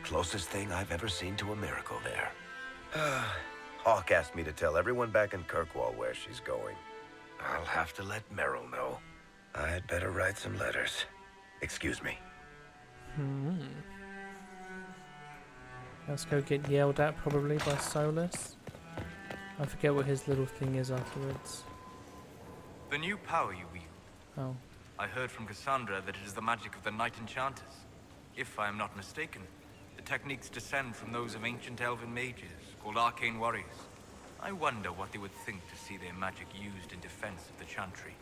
closest thing I've ever seen to a miracle there. Hawke asked me to tell everyone back in Kirkwall where she's going. I'll have to let Merrill know. I'd better write some letters. Excuse me. Let's go get yelled at probably by Solus. I forget what his little thing is afterwards. The new power you wield. Oh. I heard from Cassandra that it is the magic of the Knight Enchanters. If I am not mistaken, the techniques descend from those of ancient elven mages, called arcane warriors. I wonder what they would think to see their magic used in defense of the Chantry.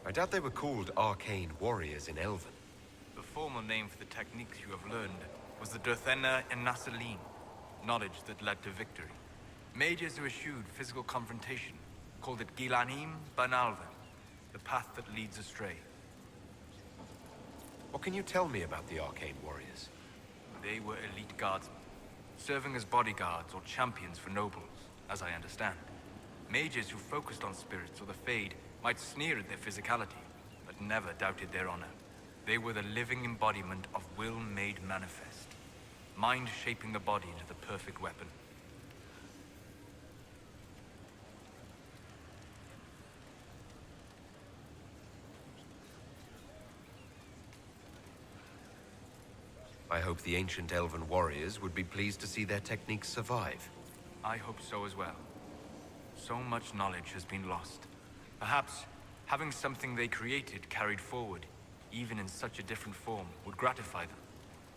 I doubt they were called arcane warriors in Elven. The formal name for the techniques you have learned was the Durthena and Nassaline, knowledge that led to victory. Mages who eschewed physical confrontation called it Gilanim Banalvan, the path that leads astray. What can you tell me about the arcane warriors? They were elite guardsmen, serving as bodyguards or champions for nobles, as I understand. Mages who focused on spirits or the Fade might sneer at their physicality, but never doubted their honor. They were the living embodiment of will made manifest. Mind shaping the body into the perfect weapon. I hope the ancient elven warriors would be pleased to see their techniques survive. I hope so as well. So much knowledge has been lost. Perhaps having something they created carried forward, even in such a different form, would gratify them.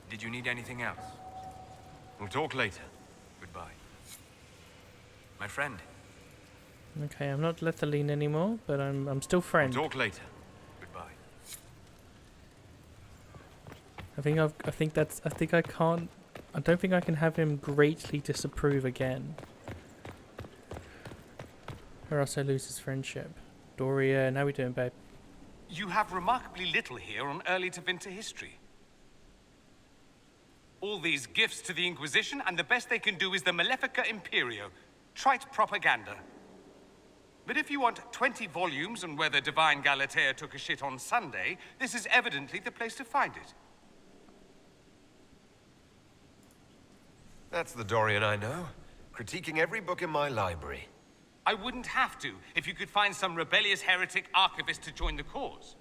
Did you need anything else? We'll talk later. Goodbye. My friend. Okay, I'm not Lethaline anymore, but I'm still friend. We'll talk later. Goodbye. I don't think I can have him greatly disapprove again. Or else I lose his friendship. Dorian, how we doing, babe? You have remarkably little here on early to Winter history. All these gifts to the Inquisition, and the best they can do is the Malefica Imperio. Trite propaganda. But if you want 20 volumes on whether Divine Galatea took a shit on Sunday, this is evidently the place to find it. That's the Dorian I know. Critiquing every book in my library. I wouldn't have to if you could find some rebellious heretic archivist to join the cause.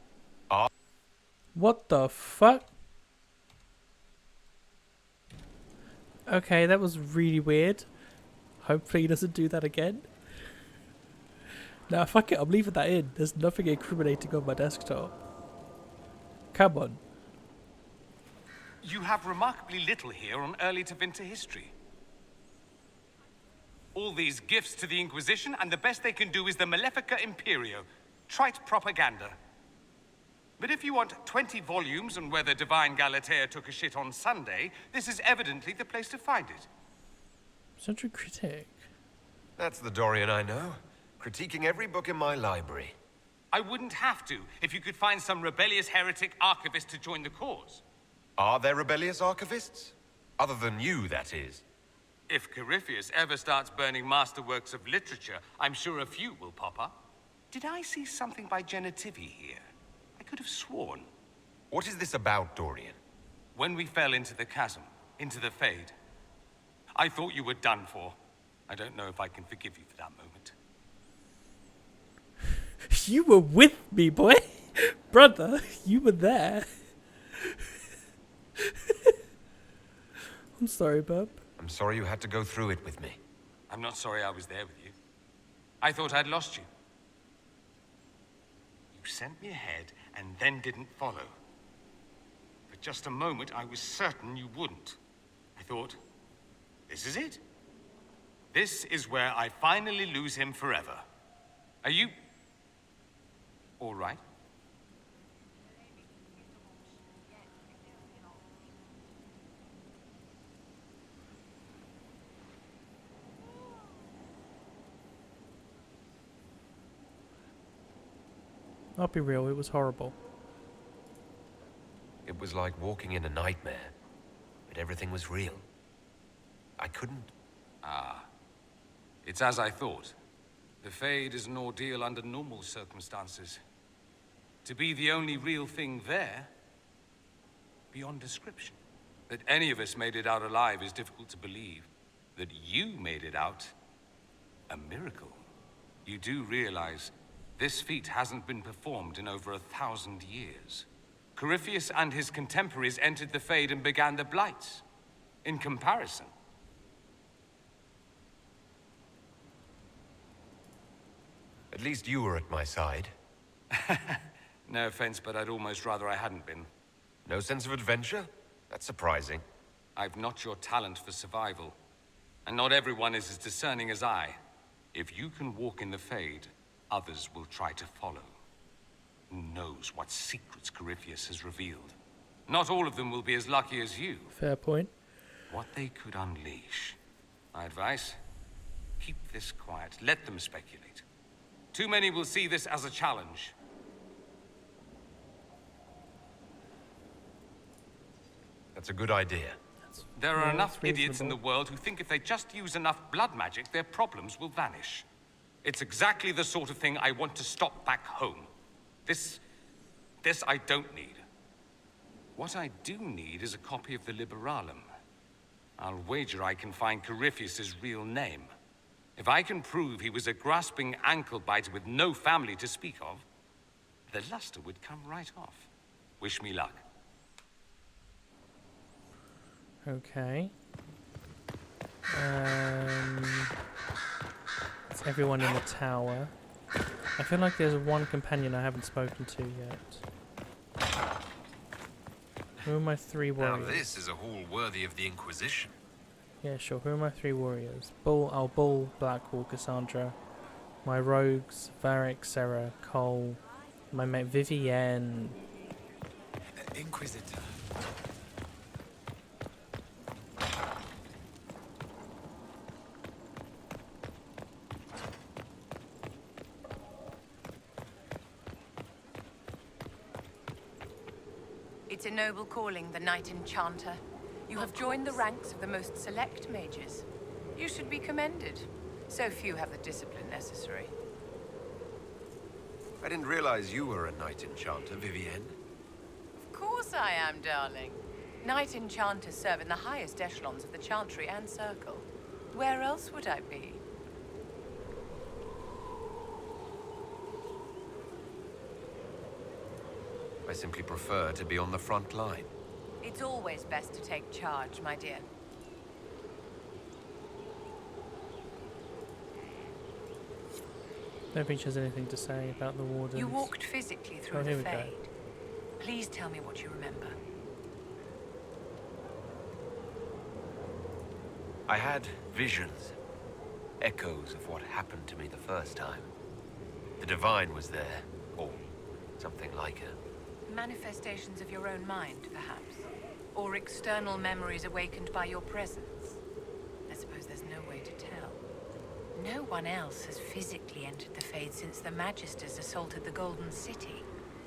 What the fuck? Okay, that was really weird. Hopefully he doesn't do that again. Nah, fuck it, I'm leaving that in. There's nothing incriminating on my desktop. Come on. You have remarkably little here on early to Winter history. All these gifts to the Inquisition, and the best they can do is the Malefica Imperio. Trite propaganda. But if you want 20 volumes on whether Divine Galatea took a shit on Sunday, this is evidently the place to find it. Such a critic. That's the Dorian I know. Critiquing every book in my library. I wouldn't have to if you could find some rebellious heretic archivist to join the cause. Are there rebellious archivists? Other than you, that is. If Corypheus ever starts burning masterworks of literature, I'm sure a few will pop up. Did I see something by Genitivi here? I could have sworn. What is this about, Dorian? When we fell into the chasm, into the Fade, I thought you were done for. I don't know if I can forgive you for that moment. You were with me, boy. Brother, you were there. I'm sorry, bub. I'm sorry you had to go through it with me. I'm not sorry I was there with you. I thought I'd lost you. You sent me ahead and then didn't follow. For just a moment, I was certain you wouldn't. I thought, this is it. This is where I finally lose him forever. Are you all right? I'll be real, it was horrible. It was like walking in a nightmare, but everything was real. I couldn't... It's as I thought. The Fade is an ordeal under normal circumstances. To be the only real thing there, beyond description. That any of us made it out alive is difficult to believe. That you made it out, a miracle. You do realize this feat hasn't been performed in over 1,000 years. Corypheus and his contemporaries entered the Fade and began the blights. In comparison, at least you were at my side. no offense, but I'd almost rather I hadn't been. No sense of adventure? That's surprising. I've not your talent for survival. And not everyone is as discerning as I. If you can walk in the Fade, others will try to follow. Who knows what secrets Corypheus has revealed? Not all of them will be as lucky as you. Fair point. What they could unleash. My advice? Keep this quiet. Let them speculate. Too many will see this as a challenge. That's a good idea. There are enough idiots in the world who think if they just use enough blood magic, their problems will vanish. It's exactly the sort of thing I want to stop back home. This I don't need. What I do need is a copy of the Liberalum. I'll wager I can find Corypheus' real name. If I can prove he was a grasping ankle-biter with no family to speak of, the luster would come right off. Wish me luck. Okay. It's everyone in the tower. I feel like there's one companion I haven't spoken to yet. Who are my 3 warriors? Now this is a hall worthy of the Inquisition. Yeah, sure. Who are my 3 warriors? Bull, Blackwall, Cassandra. My rogues, Varric, Sarah, Cole. My mate, Vivienne. Inquisitor. It's a noble calling, the Knight Enchanter. You have joined the ranks of the most select mages. You should be commended. So few have the discipline necessary. I didn't realize you were a Knight Enchanter, Vivienne. Of course I am, darling. Knight Enchanters serve in the highest echelons of the Chantry and Circle. Where else would I be? I simply prefer to be on the front line. It's always best to take charge, my dear. Don't think she has anything to say about the Wardens. You walked physically through the here we go. Fade. Please tell me what you remember. I had visions. Echoes of what happened to me the first time. The Divine was there, or something like her. Manifestations of your own mind, perhaps? Or external memories awakened by your presence? I suppose there's no way to tell. No one else has physically entered the Fade since the Magisters assaulted the Golden City.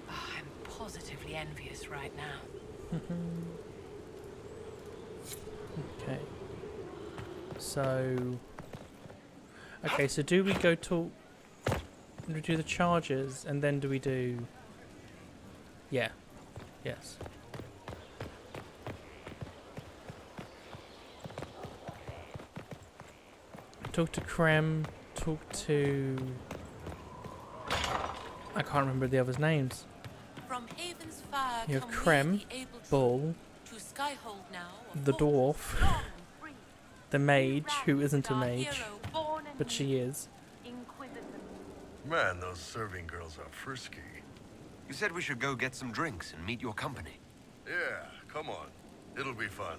Oh, I'm positively envious right now. Okay. So... Okay, so do we go talk... Do we do the charges, and then do we do... Yeah. Yes. Talk to Krem, talk to... I can't remember the others' names. From Haven's fire You have come Krem, we, the able Bull, to Skyhold now, the dwarf, the mage, who isn't a mage, but she is. Man, those serving girls are frisky. You said we should go get some drinks and meet your company. Yeah, come on. It'll be fun.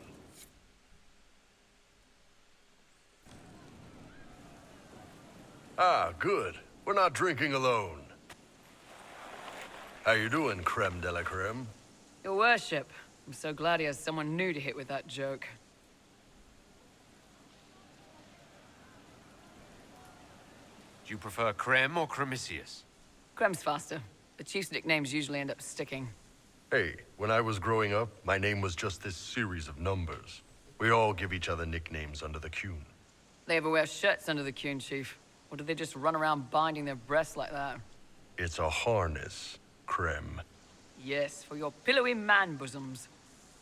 Ah, good. We're not drinking alone. How you doing, creme de la creme? Your worship. I'm so glad he has someone new to hit with that joke. Do you prefer Krem or Cremisius? Crem's faster. The chief's nicknames usually end up sticking. Hey, when I was growing up, my name was just this series of numbers. We all give each other nicknames under the Qun. They ever wear shirts under the Qun, Chief? Or do they just run around binding their breasts like that? It's a harness, creme. Yes, for your pillowy man bosoms.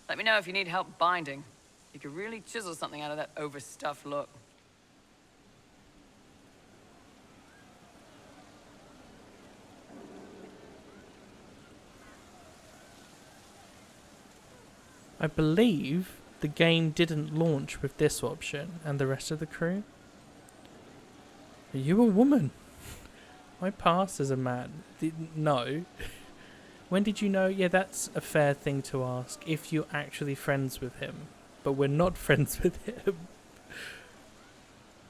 Let me know if you need help binding. You could really chisel something out of that overstuffed look. I believe the game didn't launch with this option and the rest of the crew. Are you a woman? My past as a man. No. When did you know? Yeah, that's a fair thing to ask if you're actually friends with him. But we're not friends with him.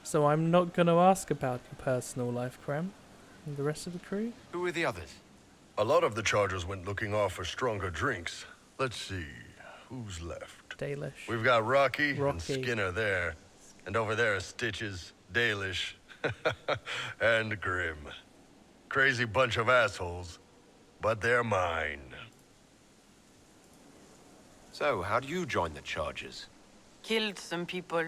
So I'm not going to ask about your personal life, Krem. And the rest of the crew? Who are the others? A lot of the Chargers went looking off for stronger drinks. Let's see. Who's left? Dalish. We've got Rocky and Skinner there. And over there are Stitches, Dalish, and Grim. Crazy bunch of assholes, but they're mine. So, how do you join the Chargers? Killed some people.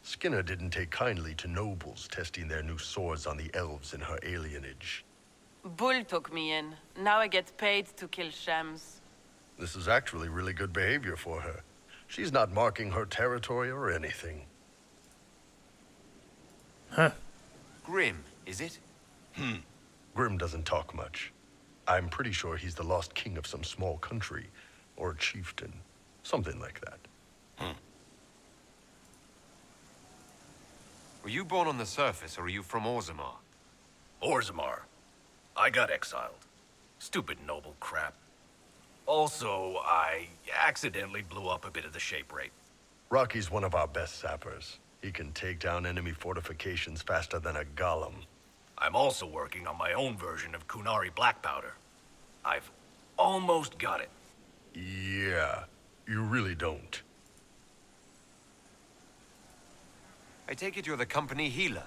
Skinner didn't take kindly to nobles testing their new swords on the elves in her alienage. Bull took me in. Now I get paid to kill shams. This is actually really good behavior for her. She's not marking her territory or anything. Huh. Grim, is it? Grim doesn't talk much. I'm pretty sure he's the lost king of some small country, or chieftain. Something like that. Were you born on the surface, or are you from Orzammar? Orzammar. I got exiled. Stupid noble crap. Also, I accidentally blew up a bit of the shape rate. Rocky's one of our best sappers. He can take down enemy fortifications faster than a golem. I'm also working on my own version of Kunari black powder. I've almost got it. Yeah, you really don't. I take it you're the company healer.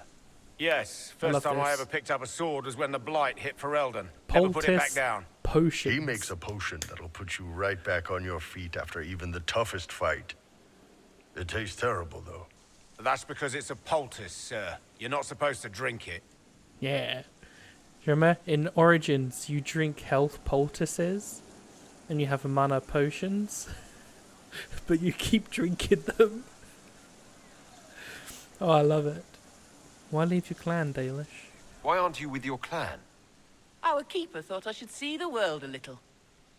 Yes, first time I ever picked up a sword was when the blight hit Ferelden. Never put it back down. Potions. He makes a potion that'll put you right back on your feet after even the toughest fight. It tastes terrible, though. That's because it's a poultice, sir. You're not supposed to drink it. Yeah. Remember, in Origins, you drink health poultices, and you have mana potions, but you keep drinking them. Oh, I love it. Why leave your clan, Dalish? Why aren't you with your clan? Our keeper thought I should see the world a little.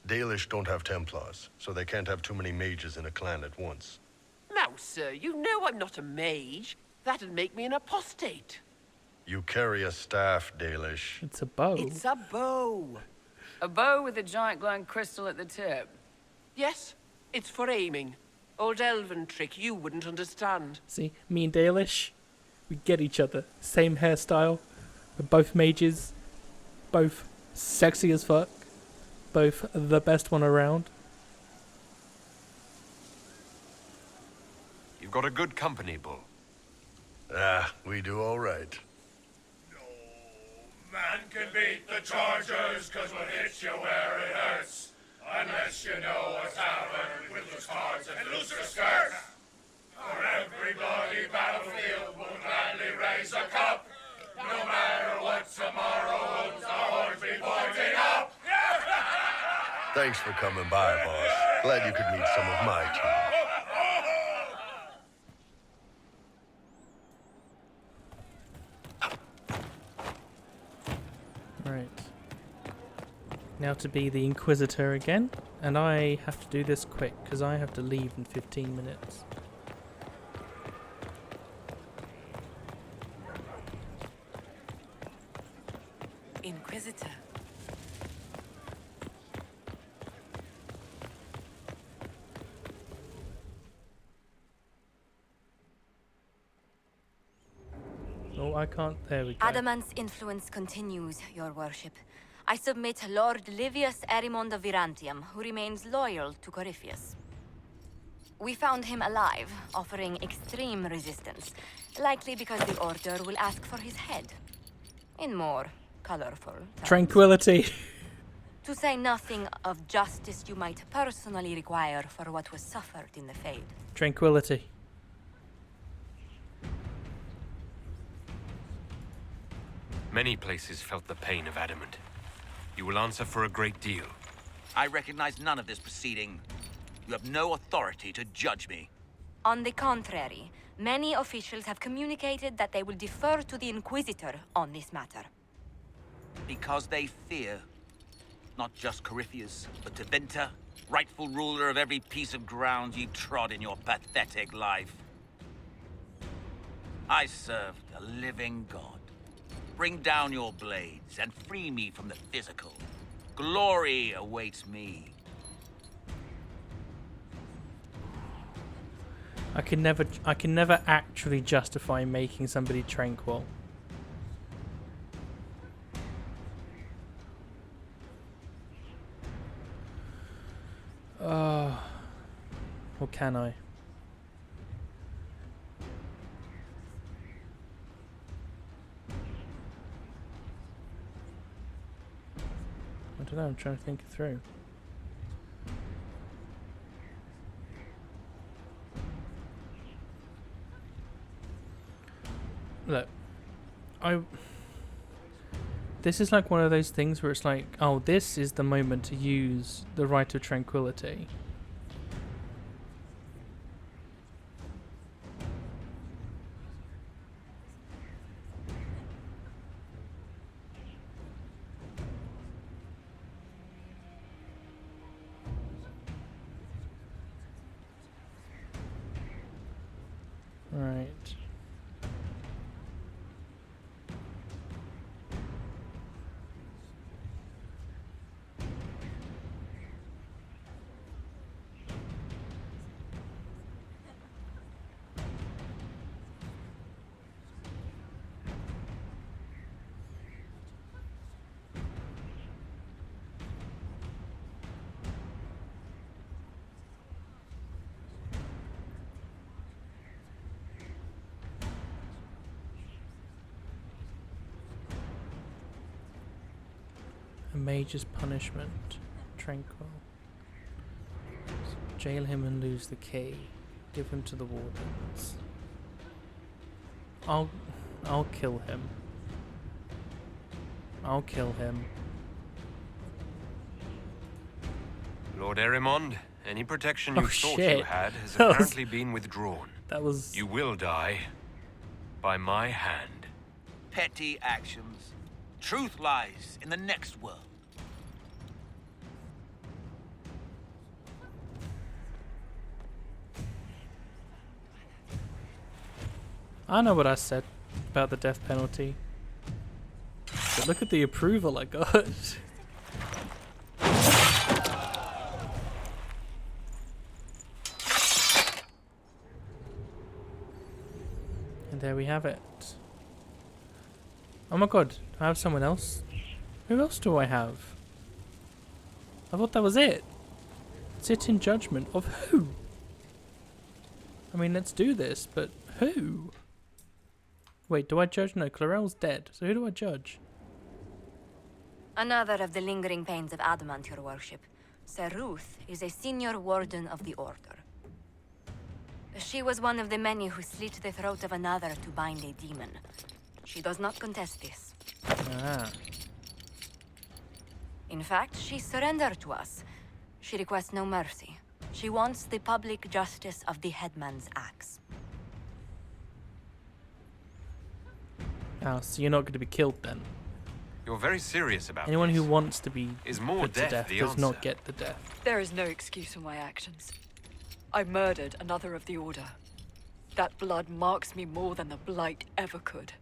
Dalish don't have Templars, so they can't have too many mages in a clan at once. Now, sir, you know I'm not a mage. That'd make me an apostate. You carry a staff, Dalish. It's a bow. It's a bow. A bow with a giant glowing crystal at the tip. Yes, it's for aiming. Old elven trick you wouldn't understand. See, me and Dalish, we get each other. Same hairstyle. We're both mages. Both sexy as fuck. Both the best one around. You've got a good company, Bull. Ah, we do all right. Man can beat the Chargers, cause we'll hit you where it hurts. Unless you know a tavern with loose cards and looser skirts. For every bloody battlefield, we'll gladly raise a cup. No matter what tomorrow holds, our horns be pointing up. Thanks for coming by, boss. Glad you could meet some of my team. Right. Now to be the Inquisitor again, and I have to do this quick because I have to leave in 15 minutes. Inquisitor. Oh, I can't. There we go. Adamant's influence continues, your worship. I submit Lord Livius Erimond of Virantium, who remains loyal to Corypheus. We found him alive, offering extreme resistance, likely because the Order will ask for his head. In more colorful terms. Tranquility. To say nothing of justice you might personally require for what was suffered in the Fade. Tranquility. Many places felt the pain of adamant. You will answer for a great deal. I recognize none of this proceeding. You have no authority to judge me. On the contrary, many officials have communicated that they will defer to the Inquisitor on this matter. Because they fear. Not just Corypheus, but Tevinter, rightful ruler of every piece of ground ye trod in your pathetic life. I serve the living God. Bring down your blades and free me from the physical. Glory awaits me. I can never actually justify making somebody tranquil. Or can I? I don't know, I'm trying to think it through. Look, this is like one of those things where it's like, oh, this is the moment to use the Rite of Tranquility. Right. A mage's punishment. Tranquil. Jail him and lose the key. Give him to the wardens. I'll kill him. I'll kill him. Lord Erimond, any protection you thought you had has That was- apparently been withdrawn. That was... You will die by my hand. Petty actions. Truth lies in the next world. I know what I said about the death penalty. But look at the approval I got. And there we have it. Oh my god, do I have someone else? Who else do I have? I thought that was it. Sit in judgment of who? I mean, let's do this, but who? Wait, do I judge? No, Clarel's dead. So who do I judge? Another of the lingering pains of adamant, your worship. Sir Ruth is a senior warden of the Order. She was one of the many who slit the throat of another to bind a demon. She does not contest this. Ah. In fact, she surrendered to us. She requests no mercy. She wants the public justice of the headman's axe. Oh, so you're not going to be killed then? You're very serious about Anyone this. who wants to be Is more put to death death the does not answer? get the death. There is no excuse for my actions. I murdered another of the Order. That blood marks me more than the Blight ever could.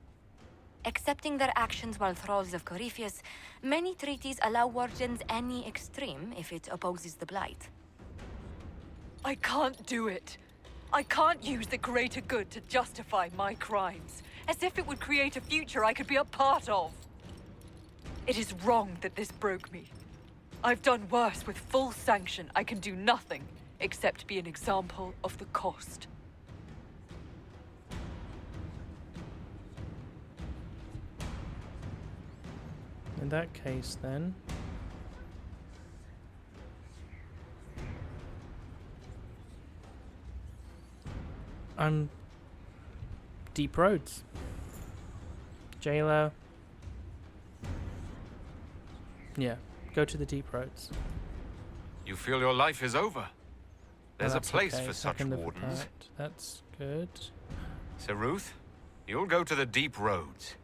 Accepting their actions while thralls of Corypheus, many treaties allow wardens any extreme if it opposes the Blight. I can't do it. I can't use the greater good to justify my crimes, as if it would create a future I could be a part of. It is wrong that this broke me. I've done worse with full sanction. I can do nothing except be an example of the cost. In that case, then... I'm... Deep Roads. Jailer. Yeah, go to the Deep Roads. You feel your life is over. There's a That's place okay, for I such can live with wardens. that. That's good. Sir Ruth, you'll go to the Deep Roads.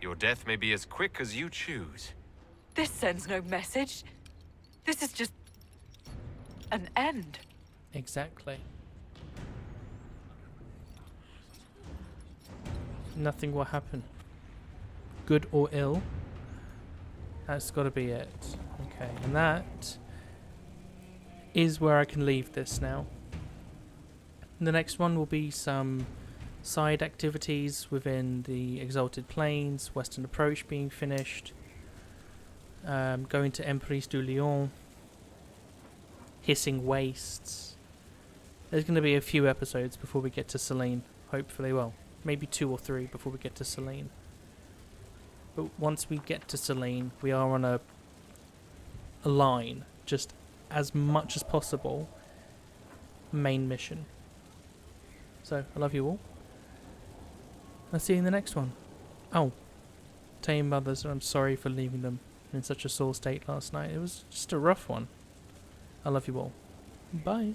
Your death may be as quick as you choose. This sends no message. This is just an end. Exactly. Nothing will happen. Good or ill. That's got to be it. Okay, and that is where I can leave this now. The next one will be some side activities within the Exalted Plains, Western Approach being finished, going to Emprise du Lion, Hissing Wastes. There's going to be a few episodes before we get to Selene, hopefully. Well, maybe 2 or 3 before we get to Selene. But once we get to Selene, we are on a line, just as much as possible, main mission. So, I love you all. I'll see you in the next one. Oh, tell your mothers I'm sorry for leaving them in such a sore state last night. It was just a rough one. I love you all. Bye.